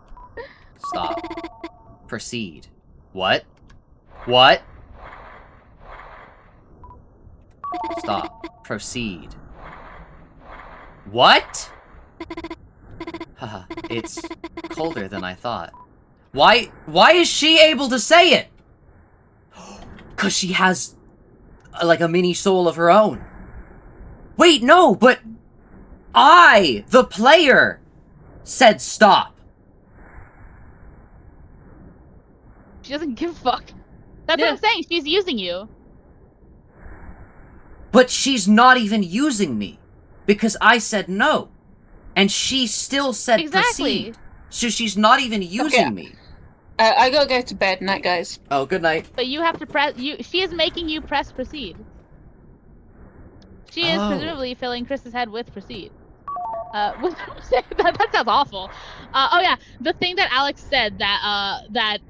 Stop. Proceed. What? What? Stop. Proceed. What? Haha, it's colder than I thought. Why is she able to say it? 'Cause she has, like, a mini soul of her own. Wait, no, but I, the player, said stop. She doesn't give a fuck. That's Yeah. what I'm saying. She's using you. But she's not even using me. Because I said no. And she still said Exactly. proceed. So she's not even using Okay. me. I gotta go to bed. Night, guys. Oh, good night. But you have to press. She is making you press proceed. She is Oh. presumably filling Chris's head with proceed. That sounds awful. Oh yeah, the thing that Alex said that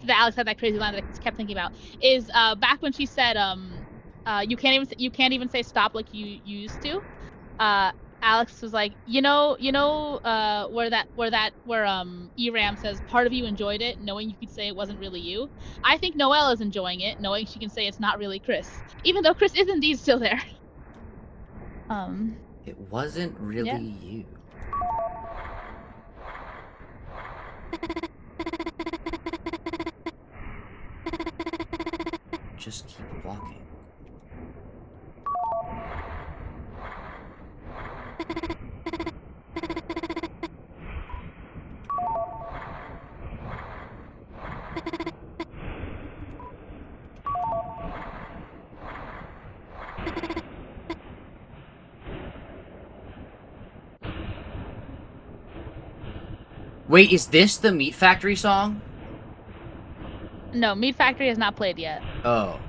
Alex had that crazy line that I kept thinking about is back when she said you can't even say stop like you used to. Alex was like, where ERAM says part of you enjoyed it, knowing you could say it wasn't really you. I think Noelle is enjoying it, knowing she can say it's not really Kris, even though Kris is indeed still there. It wasn't really Yeah. you. Just keep walking. Wait, is this the Meat Factory song? No, Meat Factory has not played yet. Oh.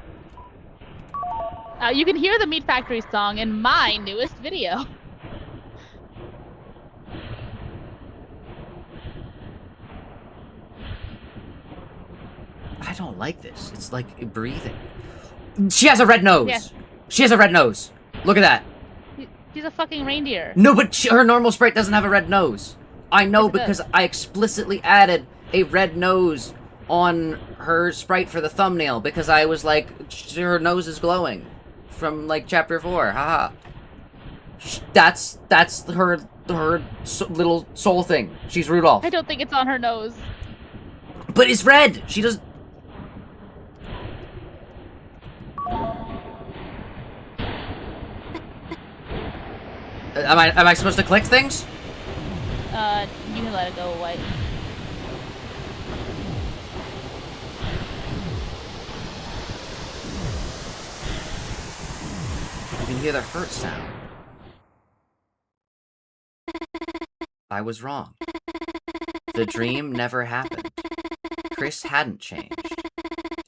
You can hear the Meat Factory song in my newest video. I don't like this. It's like breathing. She has a red nose! Yeah. She has a red nose! Look at that! She's a fucking reindeer. No, but her normal sprite doesn't have a red nose. I know Yes, it because does. I explicitly added a red nose on her sprite for the thumbnail because I was like, her nose is glowing from like chapter 4. Haha. That's her little soul thing. She's Rudolph. I don't think it's on her nose. But it's red. She does. Am I supposed to click things? You can let it go away. You can hear the hurt sound. I was wrong. The dream never happened. Kris hadn't changed.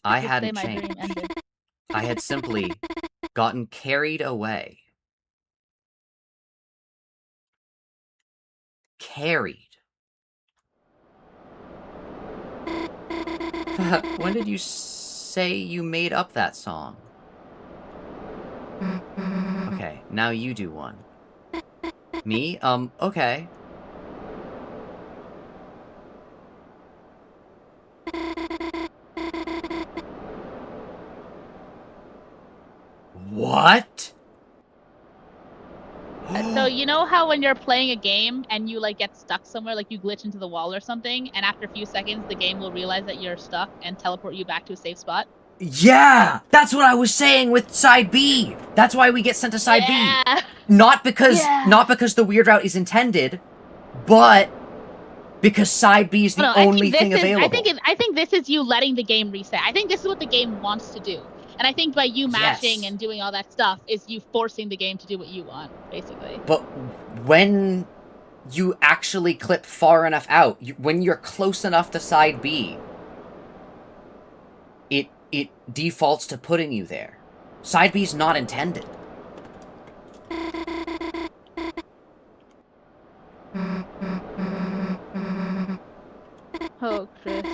I Just say hadn't my dream changed. ended. I had simply gotten carried away. Carried. When did you say you made up that song? Okay, now you do one. Me? Okay. What? So you know how when you're playing a game and you like get stuck somewhere, like you glitch into the wall or something, and after a few seconds the game will realize that you're stuck and teleport you back to a safe spot? Yeah! That's what I was saying with side B! That's why we get sent to side B! Not because the weird route is intended, but because side B is the only thing available. I think this is you letting the game reset. I think this is what the game wants to do. And I think by you mashing and doing all that stuff is you forcing the game to do what you want, basically. But when you actually clip far enough out, when you're close enough to side B, it defaults to putting you there. Side B's not intended. Oh, Kris.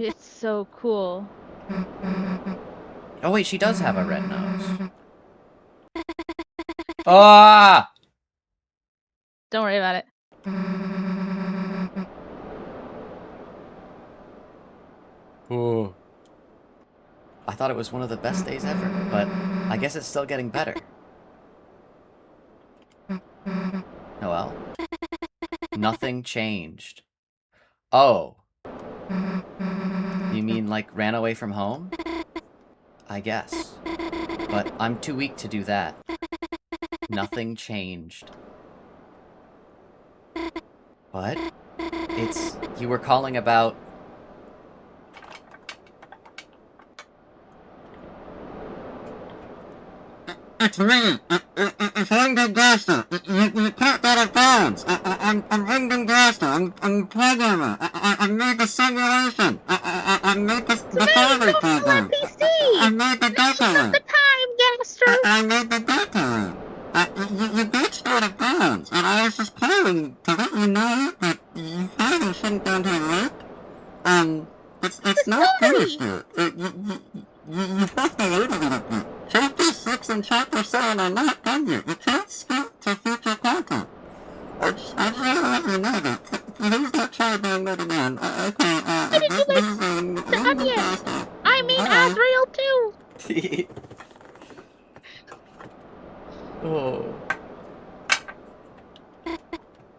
It's so cool. Oh wait, she does have a red nose. Ah! Don't worry about it. Ooh. I thought it was one of the best days ever, but I guess it's still getting better. Noelle? Nothing changed. Oh. You mean like ran away from home? I guess. But I'm too weak to do that. Nothing changed. What? You were calling about... It's me. It's Lyndon Gaster. You can't get it bounds. I'm Lyndon Gaster. I'm programmer. I made the simulation. I made the family program. I made the Deltarune. The time, Gaster. I made the Deltarune. You glitched out of bounds, and I was just calling to let you know that you probably shouldn't go into a loop. It's not finished yet. You have to wait a little bit. Chapter 6 and Chapter 7 are not done yet. You can't skip to future content. I just want to let you know that. Please don't try doing that again. Okay, this is Lyndon Gaster. I mean Azrael too! Oh.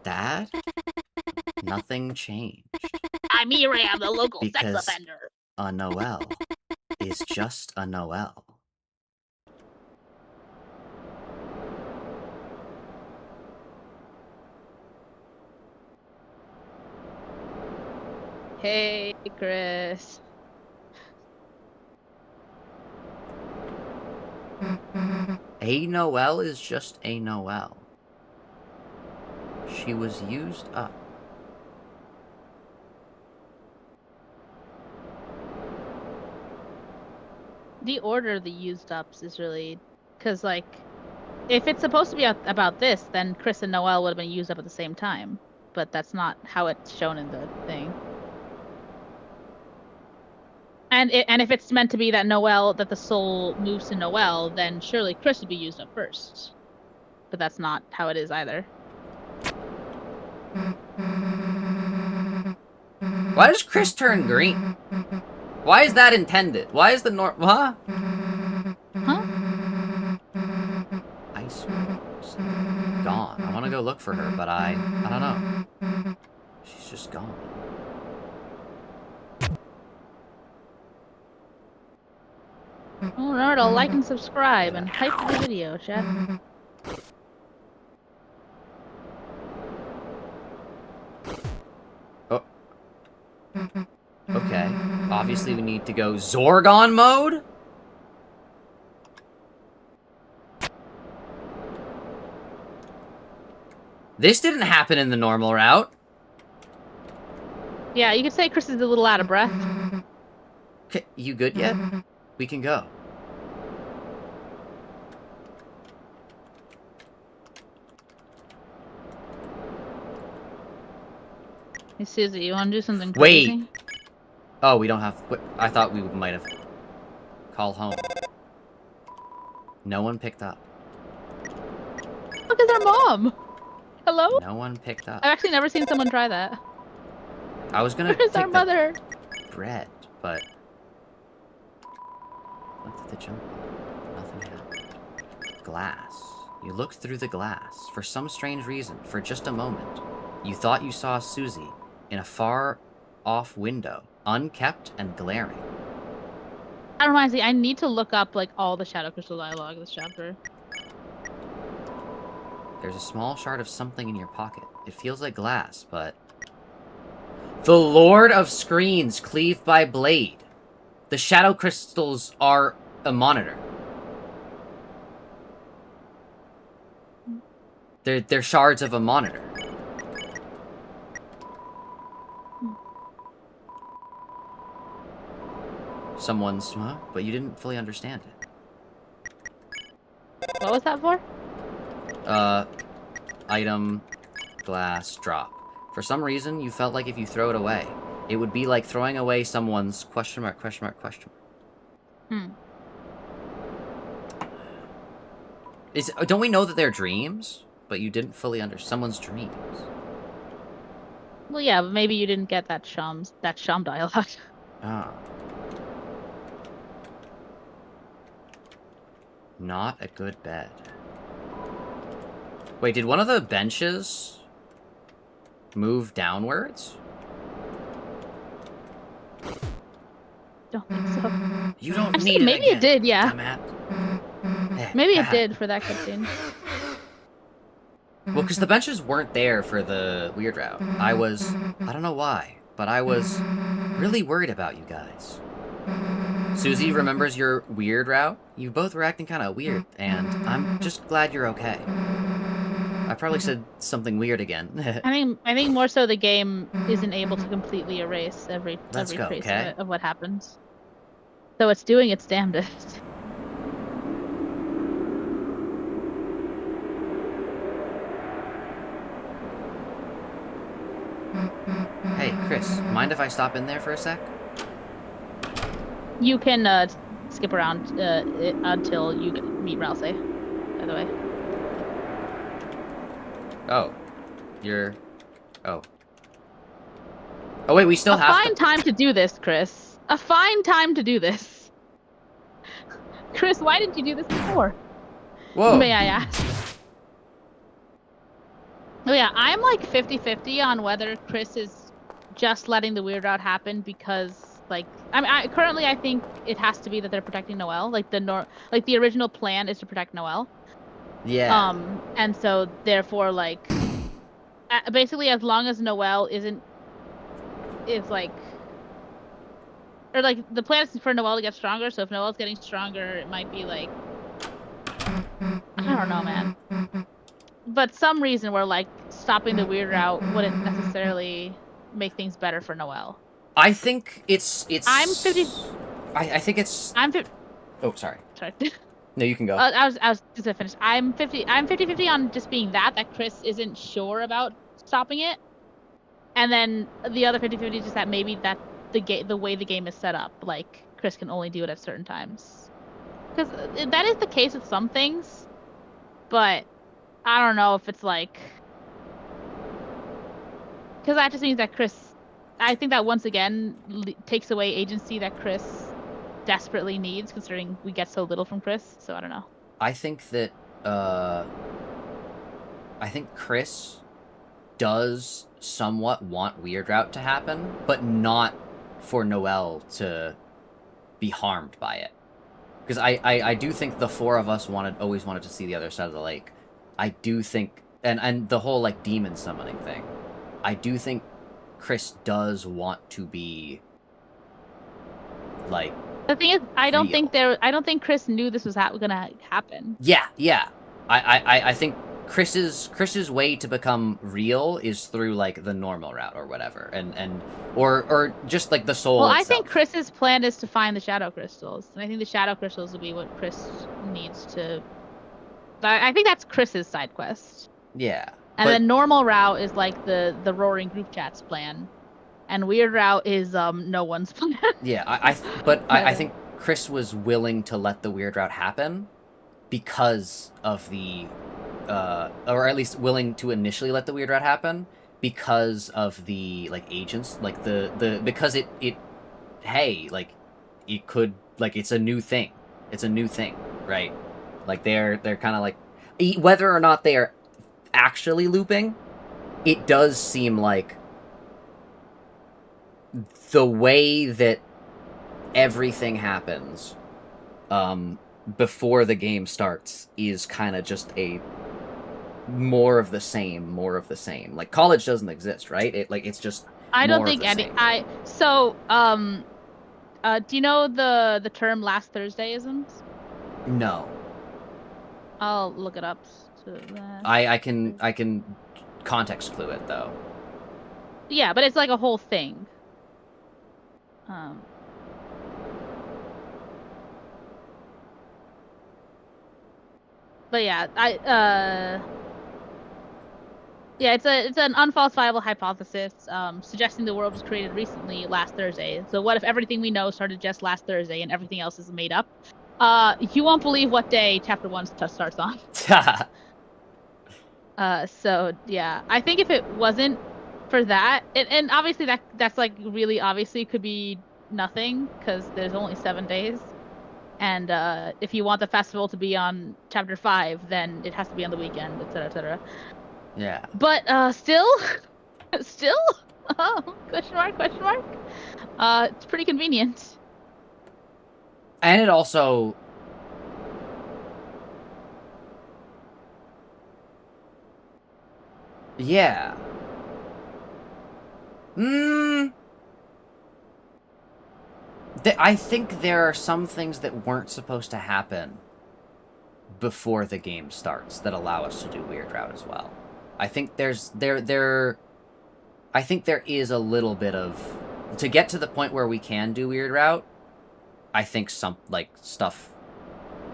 Dad? Nothing changed. I'm Miriam, the local Because sex offender. a Noelle is just a Noelle. Hey, Kris. A Noelle is just a Noelle. She was used up. The order of the used ups is really... Because, like, if it's supposed to be about this, then Kris and Noelle would have been used up at the same time. But that's not how it's shown in the thing. And if it's meant to be that that the soul moves to Noelle, then surely Kris would be used up first. But that's not how it is either. Why does Kris turn green? Why is that intended? Why is the huh? Huh? Ice Rose. Gone. I want to go look for her, but I don't know. She's just gone. Oh, remember to like and subscribe and hype the video, chat. Oh. Okay. Obviously we need to go Zorgon mode? This didn't happen in the normal route. Yeah, you could say Kris is a little out of breath. Okay, you good yet? We can go. Hey, Susie, you want to do something crazy? Wait! Oh, we don't have... I thought we might have... Call home. No one picked up. Look, it's our mom! Hello? No one picked up. I've actually never seen someone try that. I was gonna Where's take our mother? bread, but what did the jump? Nothing happened. Glass. You looked through the glass. For some strange reason, for just a moment, you thought you saw Susie in a far-off window, unkept and glaring. That reminds me, I need to look up like all the Shadow Crystal dialogue of this chapter. There's a small shard of something in your pocket. It feels like glass, but... The Lord of Screens cleaved by blade. The shadow crystals are a monitor. They're shards of a monitor. Someone's... Huh? But you didn't fully understand it. What was that for? Item, glass, drop. For some reason, you felt like if you throw it away, it would be like throwing away someone's question mark, question mark, question mark. Don't we know that they're dreams? But you didn't fully understand someone's dreams. Well, yeah, but maybe you didn't get that Shum dialogue. Ah. Not a good bed. Wait, did one of the benches move downwards? Don't think so. You don't Actually, need it maybe again, it did, yeah. dumbass. Maybe it did for that cutscene. Well, because the benches weren't there for the weird route. I don't know why, but I was really worried about you guys. Susie remembers your weird route. You both were acting kind of weird, and I'm just glad you're okay. I probably said something weird again. I think more so the game isn't able to completely erase every trace of what happens. So it's doing its damnedest. Hey, Kris, mind if I stop in there for a sec? You can skip around until you meet Ralsei, by the way. Oh. You're... Oh. Oh, wait, we still have A fine time to do this, Kris. A fine time to do this. Kris, why didn't you do this before? Whoa. May I ask? Oh yeah, I'm like 50-50 on whether Kris is just letting the weird route happen because, like, currently I think it has to be that they're protecting Noelle. Like the original plan is to protect Noelle. Yeah. And so therefore, like, basically as long as Noelle is like, or like the plan is for Noelle to get stronger. So if Noelle's getting stronger, it might be like, I don't know, man. But some reason where like stopping the weird route wouldn't necessarily make things better for Noelle. I think it's. I'm 50. I think it's. I'm 50. Oh, sorry. Sorry. No, you can go. I was just gonna finish. I'm 50-50 on just being that Kris isn't sure about stopping it, and then the other 50-50 is just that maybe that the way the game is set up, like Kris can only do it at certain times, because that is the case with some things, but I don't know if it's like, because that just means that Kris, I think that once again takes away agency that Kris desperately needs, considering we get so little from Kris. So I don't know. I think that Kris does somewhat want Weird Route to happen, but not for Noelle to be harmed by it. Because I do think the four of us always wanted to see the other side of the lake. I do think, and the whole like demon summoning thing, I do think Kris does want to be like. The thing is, I don't think Kris knew this was gonna happen. Yeah. I think Chris's way to become real is through like the normal route or whatever, or just like the soul. Well, itself. I think Chris's plan is to find the shadow crystals, and I think the shadow crystals will be what Kris needs to. I think that's Chris's side quest. Yeah. And then normal route is like the roaring group chat's plan, and weird route is no one's plan. Yeah, I think Kris was willing to let the weird route happen because of the, or at least willing to initially let the weird route happen because of the like agents, like because it hey, like, it could, like, it's a new thing. It's a new thing, right? Like, they're kind of like, whether or not they are actually looping, it does seem like the way that everything happens before the game starts is kind of just a more of the same. Like, college doesn't exist, right? It's just I don't more of think the any. same. Do you know the term last Thursdayisms? No. I'll look it up. I can context clue it though. Yeah, but it's like a whole thing. But yeah, yeah, it's an unfalsifiable hypothesis, suggesting the world was created recently, last Thursday. So what if everything we know started just last Thursday and everything else is made up? You won't believe what day Chapter 1 starts on. So yeah, I think if it wasn't for that, and obviously that's like really obviously could be nothing because there's only 7 days. And if you want the festival to be on Chapter 5, then it has to be on the weekend, etc., etc. Yeah. But still, oh, question mark. It's pretty convenient. And it also, yeah. I think there are some things that weren't supposed to happen before the game starts that allow us to do Weird Route as well. I think I think there is a little bit of, to get to the point where we can do Weird Route, I think some, like, stuff,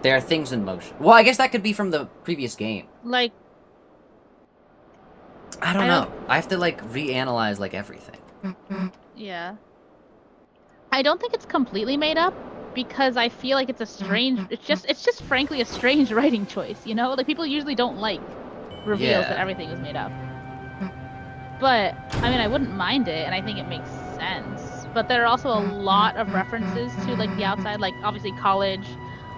there are things in motion. Well, I guess that could be from the previous game. Like, I don't know. I have to, like, reanalyze, like, everything. Yeah. I don't think it's completely made up because I feel like it's a strange. It's just frankly a strange writing choice. You know, like people usually don't like reveals that everything is made up. But I mean, I wouldn't mind it, and I think it makes sense. But there are also a lot of references to like the outside, like obviously college.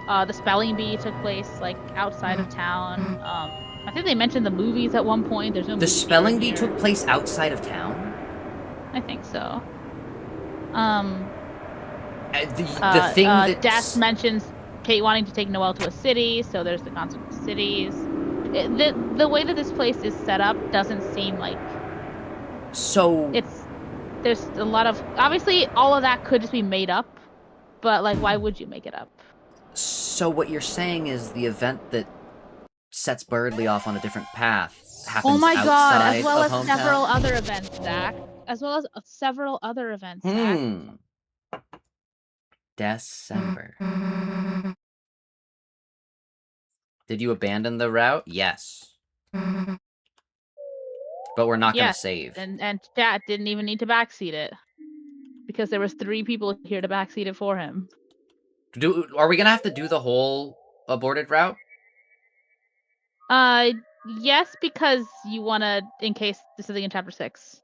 The spelling bee took place like outside of town. I think they mentioned the movies at one point. There's no. The spelling bee took place outside of town? I think so. The thing that Death mentions Kate wanting to take Noelle to a city, so there's the concept of cities. The way that this place is set up doesn't seem like. So. There's a lot of, obviously all of that could just be made up, but like why would you make it up? So what you're saying is the event that sets Berdly off on a different path happens. Oh my god! As well as hometown? several other events, Zach. As well as several other events, Zach. December. Did you abandon the route? Yes. But we're not gonna save. And chat didn't even need to backseat it because there was 3 people here to backseat it for him. Are we gonna have to do the whole aborted route? Yes, because you wanna, in case this is in Chapter 6.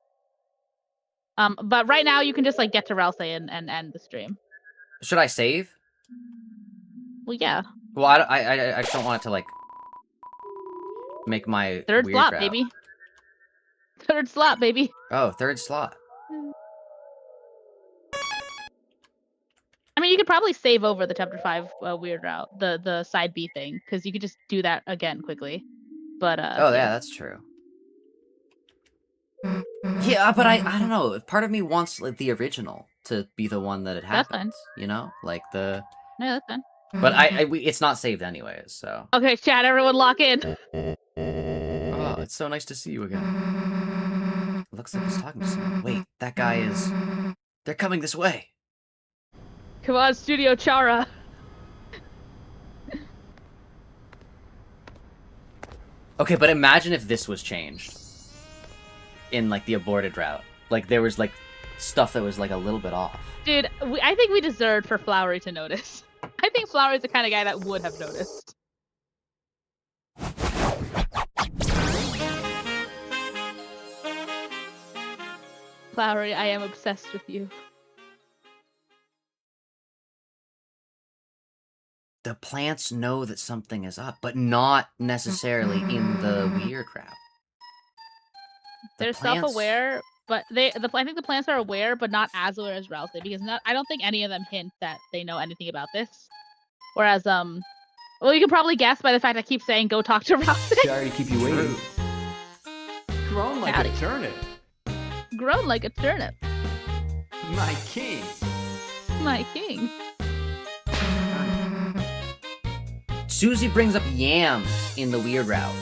But right now you can just like get to Ralsei and end the stream. Should I save? Well, yeah. Well, I just don't want it to like make my third weird slot, route. baby. Third slot, baby. Oh, third slot. I mean, you could probably save over the Chapter 5 weird route, the side B thing, because you could just do that again quickly. But oh yeah, that's true. Yeah, but I don't know. Part of me wants like the original to be the one that it happens. That's fine. You know, like the. No, that's fine. But it's not saved anyways, so. Okay, chat, everyone lock in. Oh, it's so nice to see you again. Looks like he's talking to someone. Wait, that guy is. They're coming this way. Come on, Studio Chara. Okay, but imagine if this was changed. In like the aborted route. Like there was like stuff that was like a little bit off. Dude, I think we deserved for Flowery to notice. I think Flowery's the kind of guy that would have noticed. Flowery, I am obsessed with you. the plants know that something is up, but not necessarily in the weird route. They're self-aware, but I think the plants are aware, but not as aware as Ralsei, because I don't think any of them hint that they know anything about this. Whereas, well, you can probably guess by the fact I keep saying, go talk to Ralsei. Sorry to keep you waiting. Grown like Howdy. a turnip. Grown like a turnip. My king. My king. Susie brings up yams in the weird route.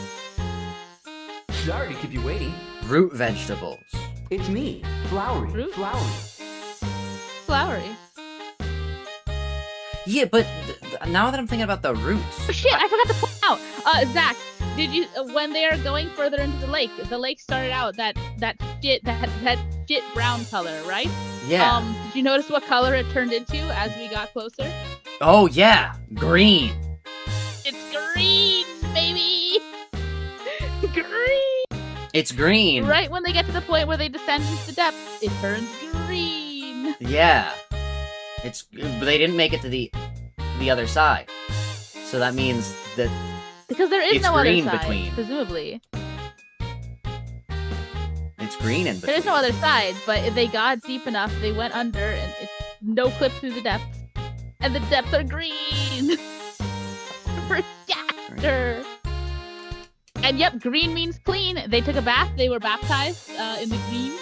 Sorry to keep you waiting. Root vegetables. It's me, Flowery. Fruit? Flowery. Flowery. Yeah, but now that I'm thinking about the roots. Oh, shit, I forgot to point out. Zach, did you when they are going further into the lake started out that shit brown color, right? Yeah. Did you notice what color it turned into as we got closer? Oh yeah, green. It's green, baby. Green. It's green. Right when they get to the point where they descend into the depths, it turns green. Yeah. But they didn't make it to the other side. So that means that Because there is it's no other green side, between. presumably. it's green in between. There is no other side, but if they got deep enough, they went under, and it's no clip through the depths. And the depths are green! For Gaster! And yep, green means clean. They took a bath, they were baptized in the green.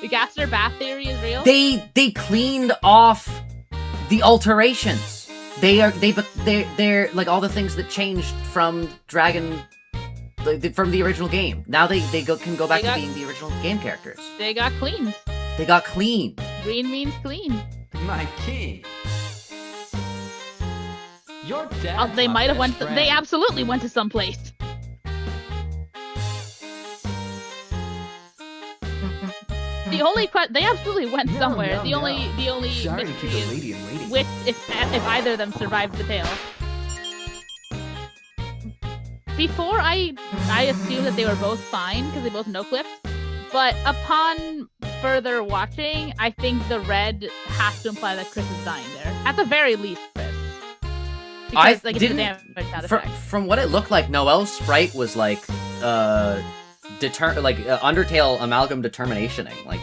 The Gaster bath theory is real. They cleaned off the alterations. They're like all the things that changed from Dragon, from the original game. Now they can go back to being the original game characters. They got cleaned. They got clean. Green means clean. My king. Your dad. They might have went. They absolutely went to some place. The only they absolutely went somewhere. The only Sorry to mystery keep a is lady in waiting. which if either of them survived the tale. Before I assumed that they were both fine because they both no clipped, but upon further watching, I think the red has to imply that Kris is dying there. At the very least, Kris. I Because, like, didn't. It's the damage sound effect. From what it looked like, Noelle's sprite was like Undertale amalgam determinationing, like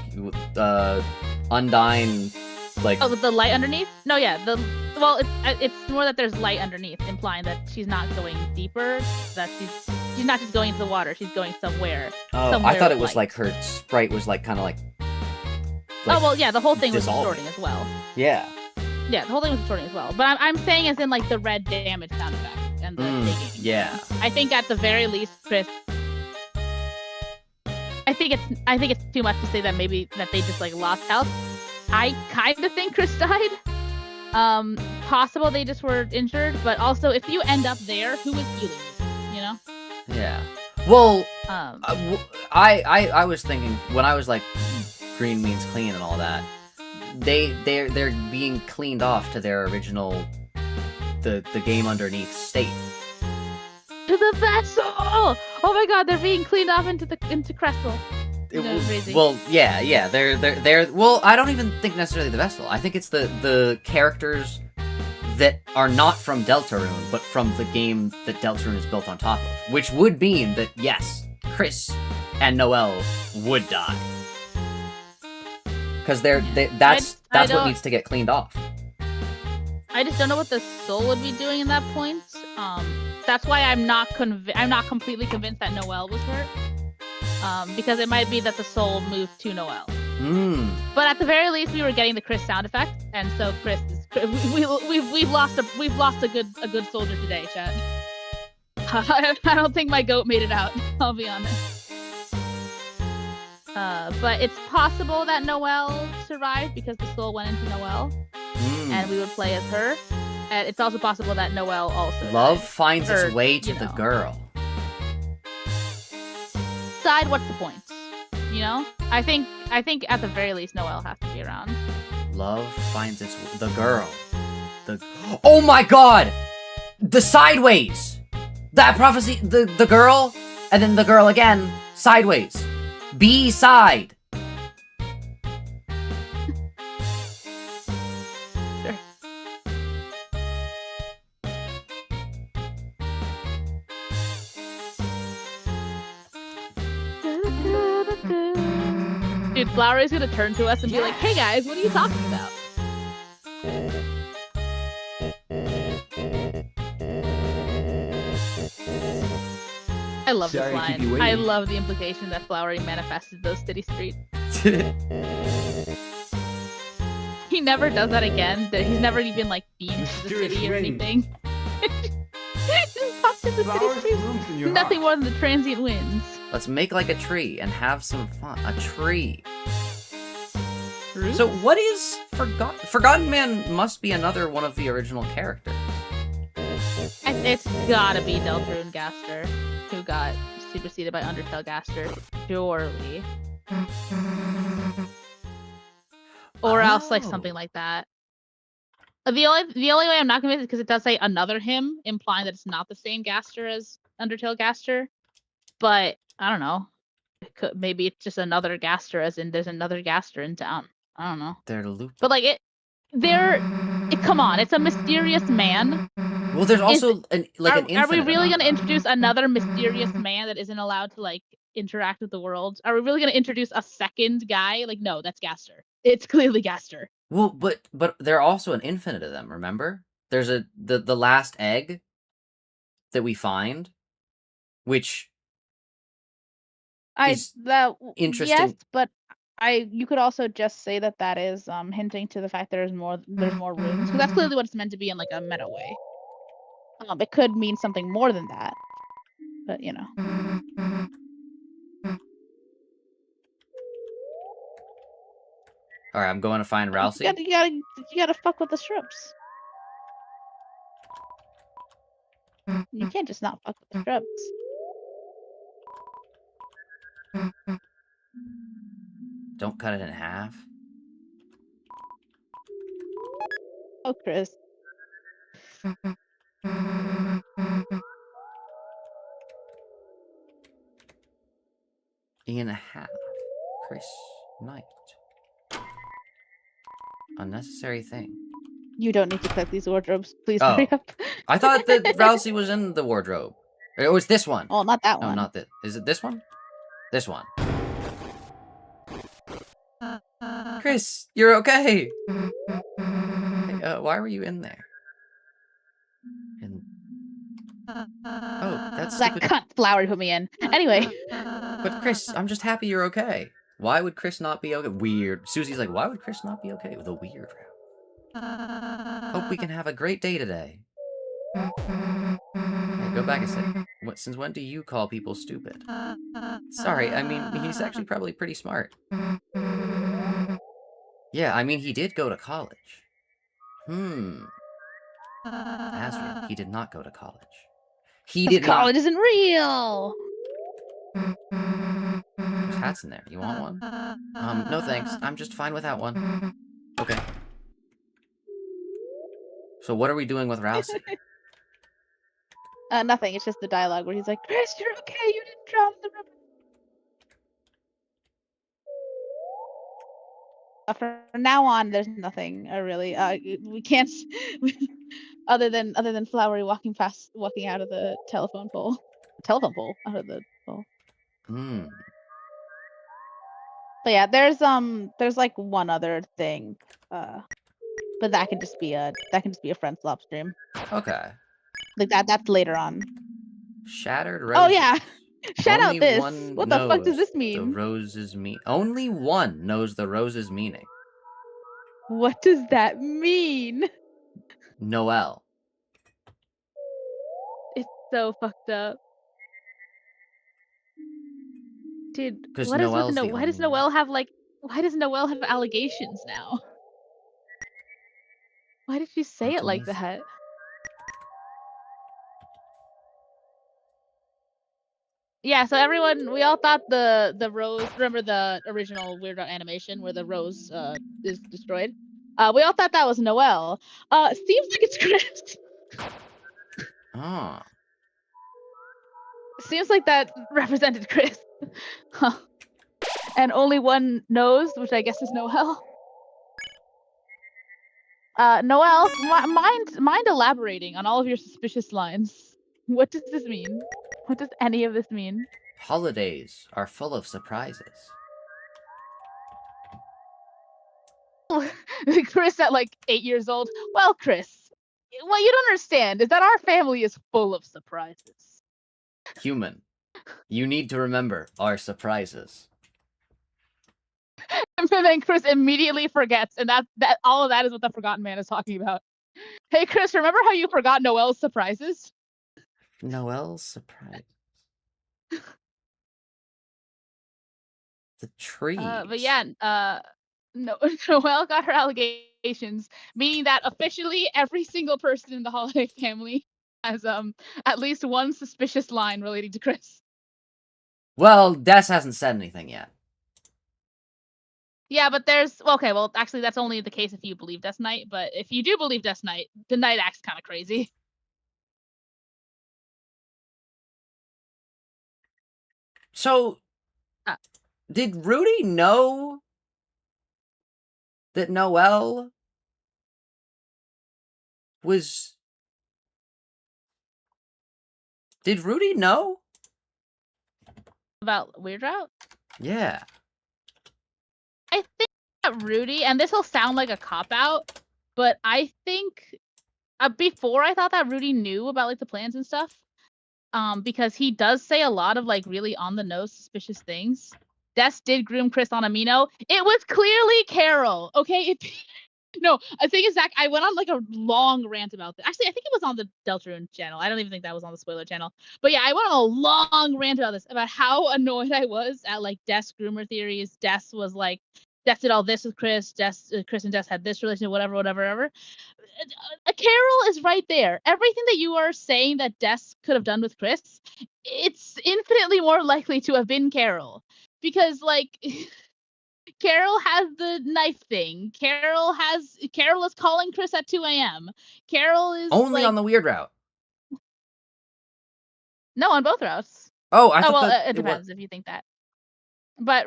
Undyne, like. Oh, with the light underneath? No, yeah. It's more that there's light underneath, implying that she's not going deeper. That she's not just going into the water. She's going somewhere. Oh, somewhere I thought it with was light. like her sprite was like kind of like. Oh well, yeah. The whole thing was dissolving. distorting as well. Yeah. Yeah, the whole thing was distorting as well. But I'm saying as in like the red damage sound effect and the digging. Yeah. I think at the very least, Kris. I think it's too much to say that maybe that they just like lost health. I kind of think Kris died. Possible they just were injured, but also if you end up there, who is healing you? You know? Yeah. Well, Um. I was thinking when I was like, green means clean and all that. They're being cleaned off to their original, the game underneath state. To the vessel! Oh my god, they're being cleaned off into Cressel. Well, yeah, they're. Well, I don't even think necessarily the vessel. I think it's the characters that are not from Deltarune, but from the game that Deltarune is built on top of, which would mean that yes, Kris and Noelle would die. Because that's what needs to get cleaned off. I just don't know what the soul would be doing in that point. That's why I'm not completely convinced that Noelle was hurt. Because it might be that the soul moved to Noelle. But at the very least, we were getting the Kris sound effect, and so Kris is we've lost a good soldier today, chat. I don't think my goat made it out. I'll be honest. But it's possible that Noelle survived because the soul went into Noelle, and we would play as her. And it's also possible that Noelle also Love finds its or, way to you the know. girl. Side, what's the point? You know, I think at the very least Noelle has to be around. Love finds the girl. Oh my god! The sideways! That prophecy, the girl, and then the girl again, sideways. B-side. Sure. Dude, Flowery's gonna turn to us and be like, "Hey guys, what are you talking about?" I love Sorry this to keep you line. I waiting. love the implication that Flowery manifested those city streets. He never does that again. He's never even like been to the Mysterious city or rain. anything. Just popped in the Flowers city streets. blooms in your Nothing heart. more than the transient winds. Let's make like a tree and have some fun. A tree. Roots? So what is Forgotten Man must be another one of the original characters. It's gotta be Deltarune Gaster, who got superseded by Undertale Gaster, surely. Or else like Oh. something like that. The only way I'm not convinced is because it does say another him, implying that it's not the same Gaster as Undertale Gaster. But I don't know. Maybe it's just another Gaster, as in there's another Gaster in town. I don't know. They're looping. But like come on, it's a mysterious man. Well, there's also an Are we infinite really amount. gonna introduce another mysterious man that isn't allowed to like interact with the world? Are we really gonna introduce a second guy? Like, no, that's Gaster. It's clearly Gaster. Well, but there are also an infinite of them. Remember, there's the last egg that we find, which is interesting. Yes, but you could also just say that is hinting to the fact there's more rooms, because that's clearly what it's meant to be in like a meta way. It could mean something more than that, but you know. All right, I'm going to find Ralsei. You gotta fuck with the shrubs. You can't just not fuck with the shrubs. Don't cut it in half. Oh, Kris. In a half. Kris Knight. Unnecessary thing. You don't need to cut these wardrobes. Please Oh. hurry up. I thought that Ralsei was in the wardrobe. It was this one. Oh, not that No, one. not this. Is it this one? This one. Kris, you're okay. Hey, why were you in there? Oh, that's That stupid. cunt Flowery put me in. Anyway. But Kris, I'm just happy you're okay. Why would Kris not be okay? Weird. Susie's like, why would Kris not be okay with a weird round? Hope we can have a great day today. Hey, go back a sec. Since when do you call people stupid? Sorry, I mean, he's actually probably pretty smart. Yeah, I mean, he did go to college. Asriel, he did not go to college. He did not. College isn't real. There's hats in there. You want one? No thanks. I'm just fine without one. Okay. So what are we doing with Ralsei? Nothing. It's just the dialogue where he's like, "Kris, you're okay. You didn't drown in the river." From now on, there's nothing really. We can't, other than Flowery walking out of the telephone pole. Out of the pole. But yeah, there's like one other thing, but that can just be a friend swap stream. Okay. Like that's later on. Shattered roses. Oh yeah, shout out Only this. one What the fuck does this knows mean? The roses mean. Only one knows the roses meaning. What does that mean? Noelle. It's so fucked up. Dude, 'Cause what is with Noelle's the why does only one. Noelle have why does Noelle have allegations now? Why did she say it like Underneath. that? Yeah, so everyone, we all thought the rose, remember the original Weird Al animation where the rose is destroyed? We all thought that was Noelle. Seems like it's Kris. Oh. Seems like that represented Kris. Huh. And only one knows, which I guess is Noelle. Noelle, mind elaborating on all of your suspicious lines. What does this mean? What does any of this mean? Holidays are full of surprises. Kris at like 8 years old. Well, Kris, what you don't understand is that our family is full of surprises. Human, you need to remember our surprises. And then Kris immediately forgets, and that all of that is what the Forgotten Man is talking about. Hey, Kris, remember how you forgot Noelle's surprises? Noelle's surprise. The trees. But yeah, no, Noelle got her allegations, meaning that officially every single person in the Holiday family has at least one suspicious line relating to Kris. Well, Des hasn't said anything yet. Yeah, but there's okay. Well, actually, that's only the case if you believe Death Knight. But if you do believe Death Knight, the Knight acts kind of crazy. So, did Rudy know that Noelle was... Did Rudy know? About Weird Route? Yeah. I think that Rudy, and this will sound like a cop-out, but I think before I thought that Rudy knew about like the plans and stuff. Because he does say a lot of like really on the nose suspicious things. Des did groom Kris on Amino. It was clearly Carol. Okay. No, I think Zach. I went on like a long rant about this. Actually, I think it was on the Deltarune channel. I don't even think that was on the spoiler channel. But yeah, I went on a long rant about this, about how annoyed I was at like Des groomer theories. Des was like, Des did all this with Kris. Kris and Des had this relationship, whatever. Carol is right there. Everything that you are saying that Des could have done with Kris, it's infinitely more likely to have been Carol. Because, like, Carol has the knife thing. Carol is calling Kris at 2 a.m. Carol is Only like, on the Weird Route. No, on both routes. Oh, I thought well, that it depends if you think that. But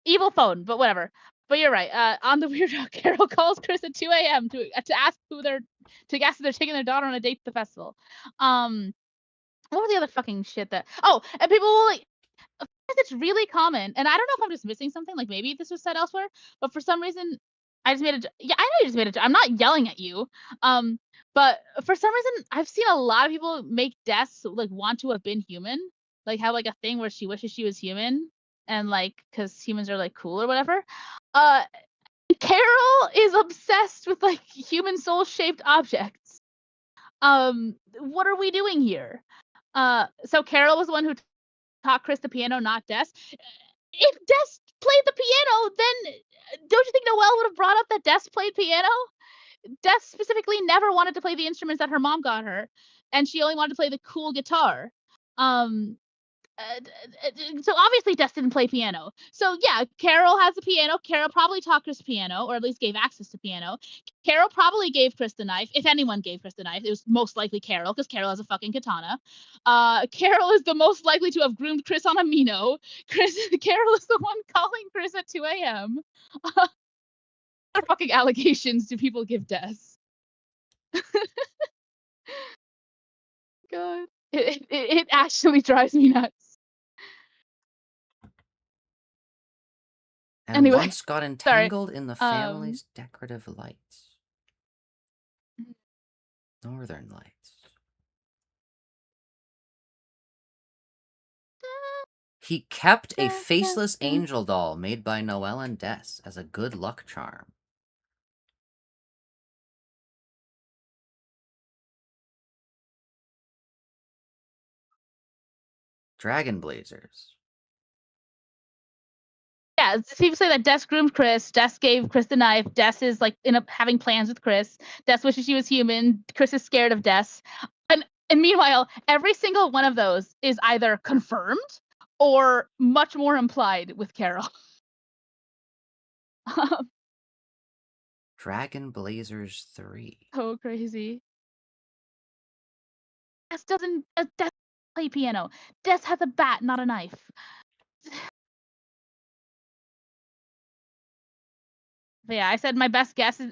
evil phone, but whatever. But you're right. On the Weird Route, Carol calls Kris at 2 a.m. to ask who they're taking their daughter on a date to the festival. What was the other fucking shit that? Oh, and people will like. It's really common, and I don't know if I'm just missing something. Like maybe this was said elsewhere, but for some reason, I just made a. Yeah, I know you just made a. I'm not yelling at you. But for some reason, I've seen a lot of people make Des like want to have been human, like have like a thing where she wishes she was human, and like because humans are like cool or whatever. Carol is obsessed with like human soul shaped objects. What are we doing here? So Carol was the one who taught Kris the piano, not Des. If Des played the piano, then don't you think Noelle would have brought up that Des played piano? Des specifically never wanted to play the instruments that her mom got her, and she only wanted to play the cool guitar. So obviously Des didn't play piano. So yeah, Carol has a piano. Carol probably taught Kris piano, or at least gave access to piano. Carol probably gave Kris the knife. If anyone gave Kris the knife, it was most likely Carol, because Carol has a fucking katana. Carol is the most likely to have groomed Kris on Amino. Carol is the one calling Kris at 2 a.m. What fucking allegations do people give Des? God, it actually drives me nuts. And Anyway, once got entangled in the family's decorative lights. Northern lights. He kept a faceless angel doll made by Noelle and Des as a good luck charm. Dragon Blazers. Yeah, people say that Des groomed Kris. Des gave Kris the knife. Des is like having plans with Kris. Des wishes she was human. Kris is scared of Des. And meanwhile, every single one of those is either confirmed or much more implied with Carol. Dragon Blazers 3. So crazy. Des doesn't play piano. Des has a bat, not a knife. But yeah, I said my best guess is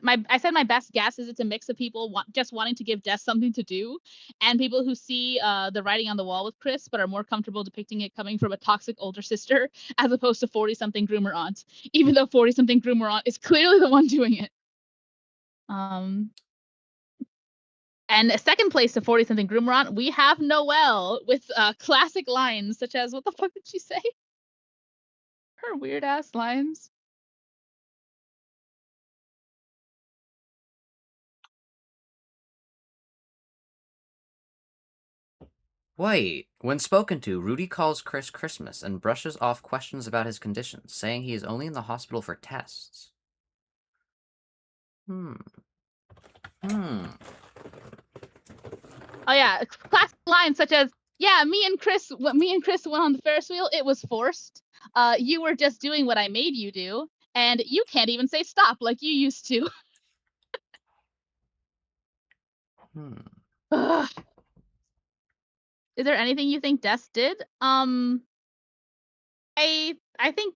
it's a mix of people just wanting to give Des something to do, and people who see the writing on the wall with Kris, but are more comfortable depicting it coming from a toxic older sister as opposed to 40-something groomer aunt, even though 40-something groomer aunt is clearly the one doing it. And second place to 40-something groomer aunt, we have Noelle with classic lines such as, what the fuck did she say? Her weird ass lines. Wait. When spoken to, Rudy calls Kris Christmas and brushes off questions about his conditions, saying he is only in the hospital for tests. Oh yeah, classic lines such as, yeah, me and Kris went on the Ferris wheel. It was forced. You were just doing what I made you do, and you can't even say stop like you used to. Is there anything you think Des did? I think,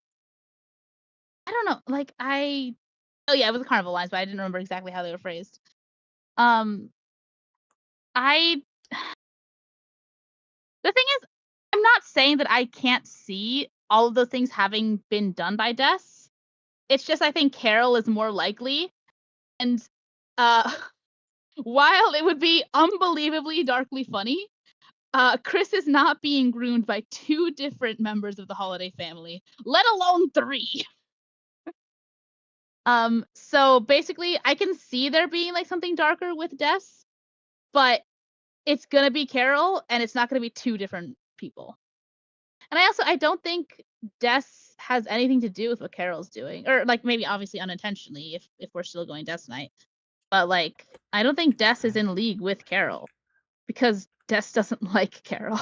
I don't know. Like oh yeah, it was the carnival lines, but I didn't remember exactly how they were phrased. The thing is, I'm not saying that I can't see all of those things having been done by Des. It's just I think Carol is more likely, and while it would be unbelievably darkly funny, Kris is not being groomed by 2 different members of the Holiday family, let alone 3. So basically, I can see there being like something darker with Des, but it's gonna be Carol, and it's not gonna be 2 different people. And I don't think Des has anything to do with what Carol's doing, or like maybe obviously unintentionally if we're still going Des night. But like, I don't think Des is in league with Carol because Des doesn't like Carol.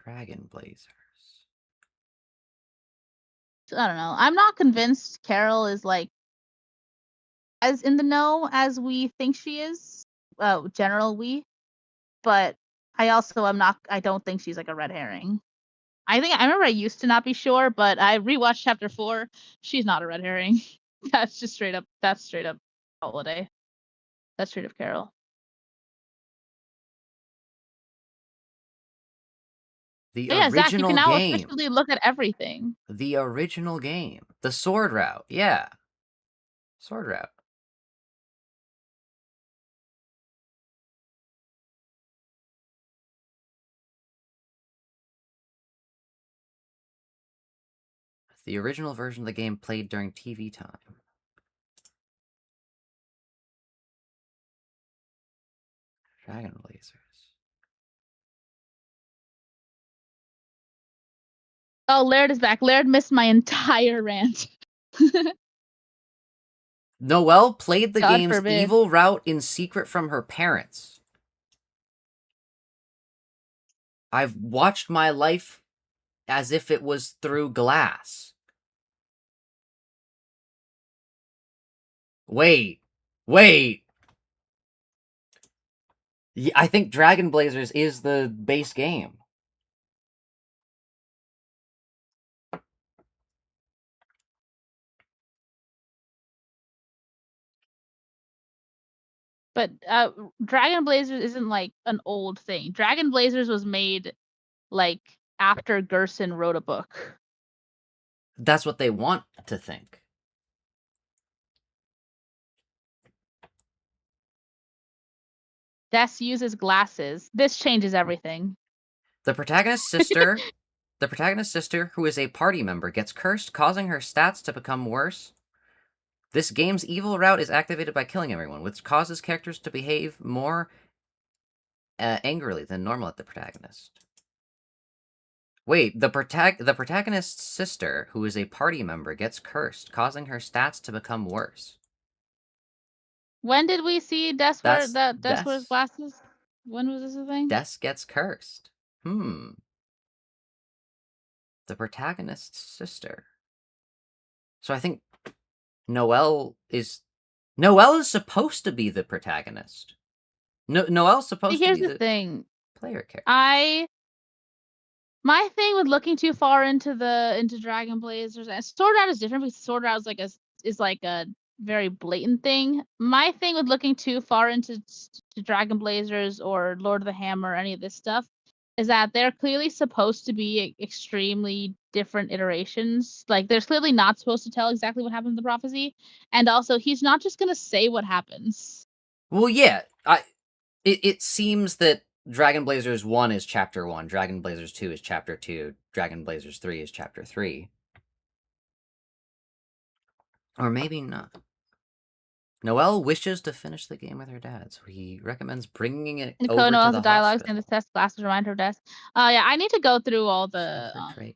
Dragon Blazers. I don't know. I'm not convinced Carol is like as in the know as we think she is. General we. But I don't think she's like a red herring. I remember I used to not be sure, but I rewatched chapter 4. She's not a red herring. That's straight up Holiday. That's straight up Carol. The yeah, original Zach, you can now game. officially look at everything. The original game. The sword route. Yeah. Sword route. The original version of the game played during TV time. Dragon Blazers. Oh, Laird is back. Laird missed my entire rant. Noelle played the God game's forbid. evil route in secret from her parents. I've watched my life as if it was through glass. Wait. Yeah, I think Dragon Blazers is the base game. But Dragon Blazers isn't like an old thing. Dragon Blazers was made like after Gerson wrote a book. That's what they want to think. Des uses glasses. This changes everything. The protagonist's sister, who is a party member, gets cursed, causing her stats to become worse. This game's evil route is activated by killing everyone, which causes characters to behave more angrily than normal at the protagonist. Wait, the protagonist's sister, who is a party member, gets cursed, causing her stats to become worse. When did we see Des wears Des. glasses? When was this a thing? Des gets cursed. The protagonist's sister. So I think Noelle is supposed to be the protagonist. Noelle's supposed to be the thing. player character. My thing with looking too far into Dragon Blazers, and Sword Art is different because Sword Art is like a very blatant thing. My thing with looking too far into to Dragon Blazers or Lord of the Hammer or any of this stuff is that they're clearly supposed to be extremely different iterations. Like, there's clearly not supposed to tell exactly what happens in the prophecy, and also he's not just gonna say what happens. Well, yeah, it seems that Dragon Blazers 1 is Chapter 1, Dragon Blazers 2 is Chapter 2, Dragon Blazers 3 is Chapter 3. Or maybe not. Noelle wishes to finish the game with her dad, so he recommends bringing it over to Noelle's the dialogues hospital. in the test classes remind her of death. Yeah, I need to go through all the. Drake.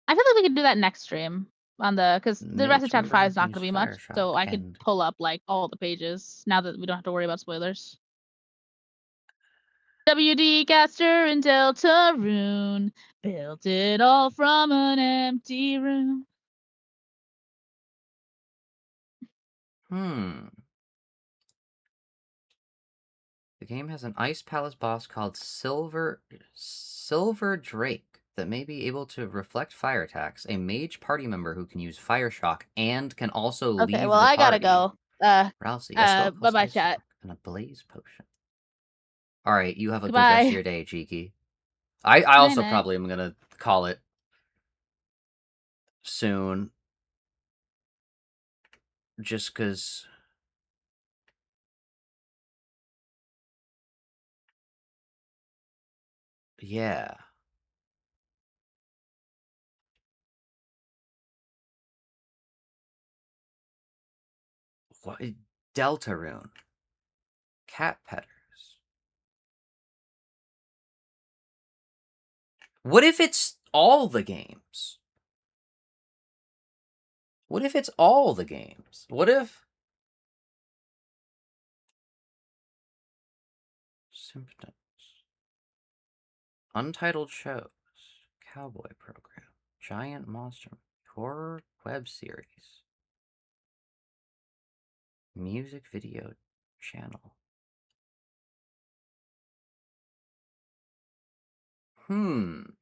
I feel like we could do that next stream on the because the rest of chapter 5 is not going to be much, so I could pull up like all the pages now that we don't have to worry about spoilers. WD Caster and Deltarune built it all from an empty room. The game has an Ice Palace boss called Silver Drake that may be able to reflect fire attacks. A mage party member who can use fire shock and can also leave the party. Okay, well I gotta go. Ralsei, Bye bye chat. And a blaze potion. All right, you have a Goodbye. good rest of your day, Cheeky. I also probably am gonna call it soon, just because. Yeah. What? Deltarune. Cat petters. What if it's all the games? What if it's all the games? What if... Symptoms. Untitled shows. Cowboy program. Giant monster. Horror web series. Music video channel. I'm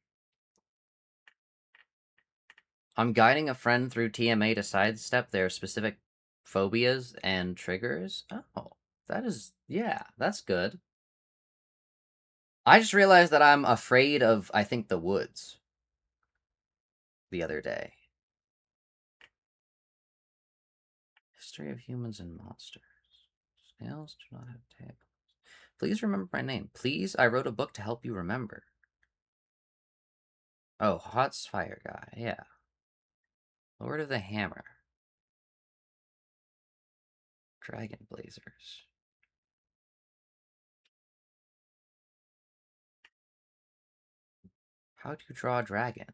guiding a friend through TMA to sidestep their specific phobias and triggers. Oh, that is... Yeah, that's good. I just realized that I'm afraid of, I think, the woods. The other day. History of humans and monsters. Snails do not have tails. Please remember my name. Please, I wrote a book to help you remember. Oh, Hot's Fire Guy, yeah. Lord of the Hammer. Dragon Blazers. How do you draw dragons?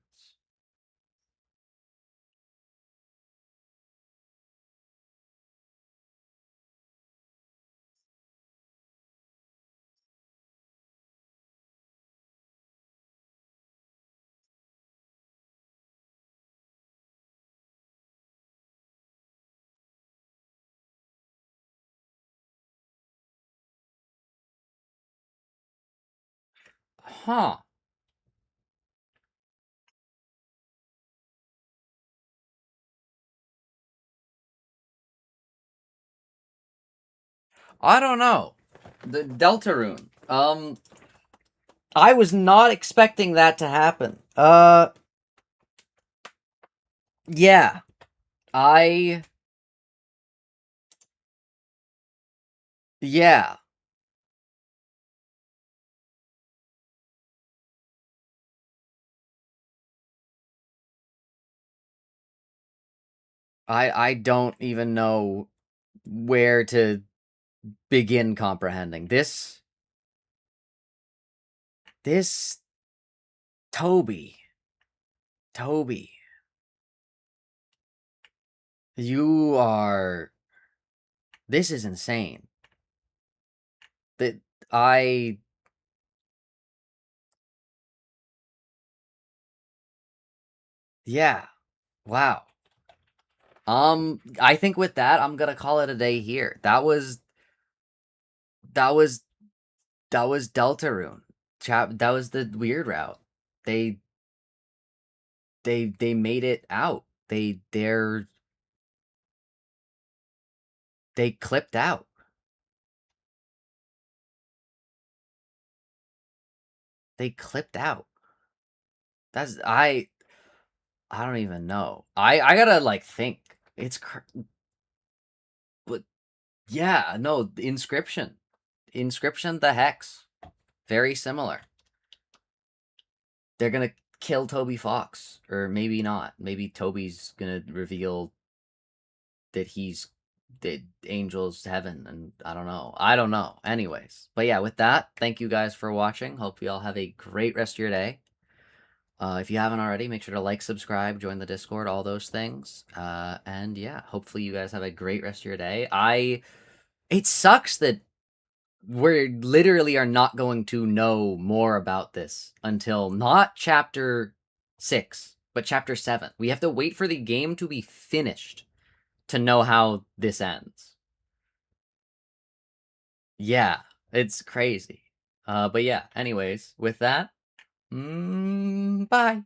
Huh. I don't know. The Deltarune. I was not expecting that to happen. Yeah. Yeah. I don't even know where to begin comprehending. This Toby. You are... This is insane. Yeah. Wow. I think with that, I'm gonna call it a day here. That was Deltarune. that was the weird route. They made it out. They clipped out. They clipped out. That's I don't even know. I gotta like think. But yeah, no, Inscription, the Hex, very similar. They're gonna kill Toby Fox, or maybe not. Maybe Toby's gonna reveal that he's the Angel's Heaven, and I don't know. Anyways, but yeah, with that, thank you guys for watching. Hope you all have a great rest of your day. If you haven't already, make sure to like, subscribe, join the Discord, all those things. And yeah, hopefully you guys have a great rest of your day. It sucks that we literally are not going to know more about this until not chapter 6, but chapter 7. We have to wait for the game to be finished to know how this ends. Yeah, it's crazy. But yeah, anyways, with that, bye.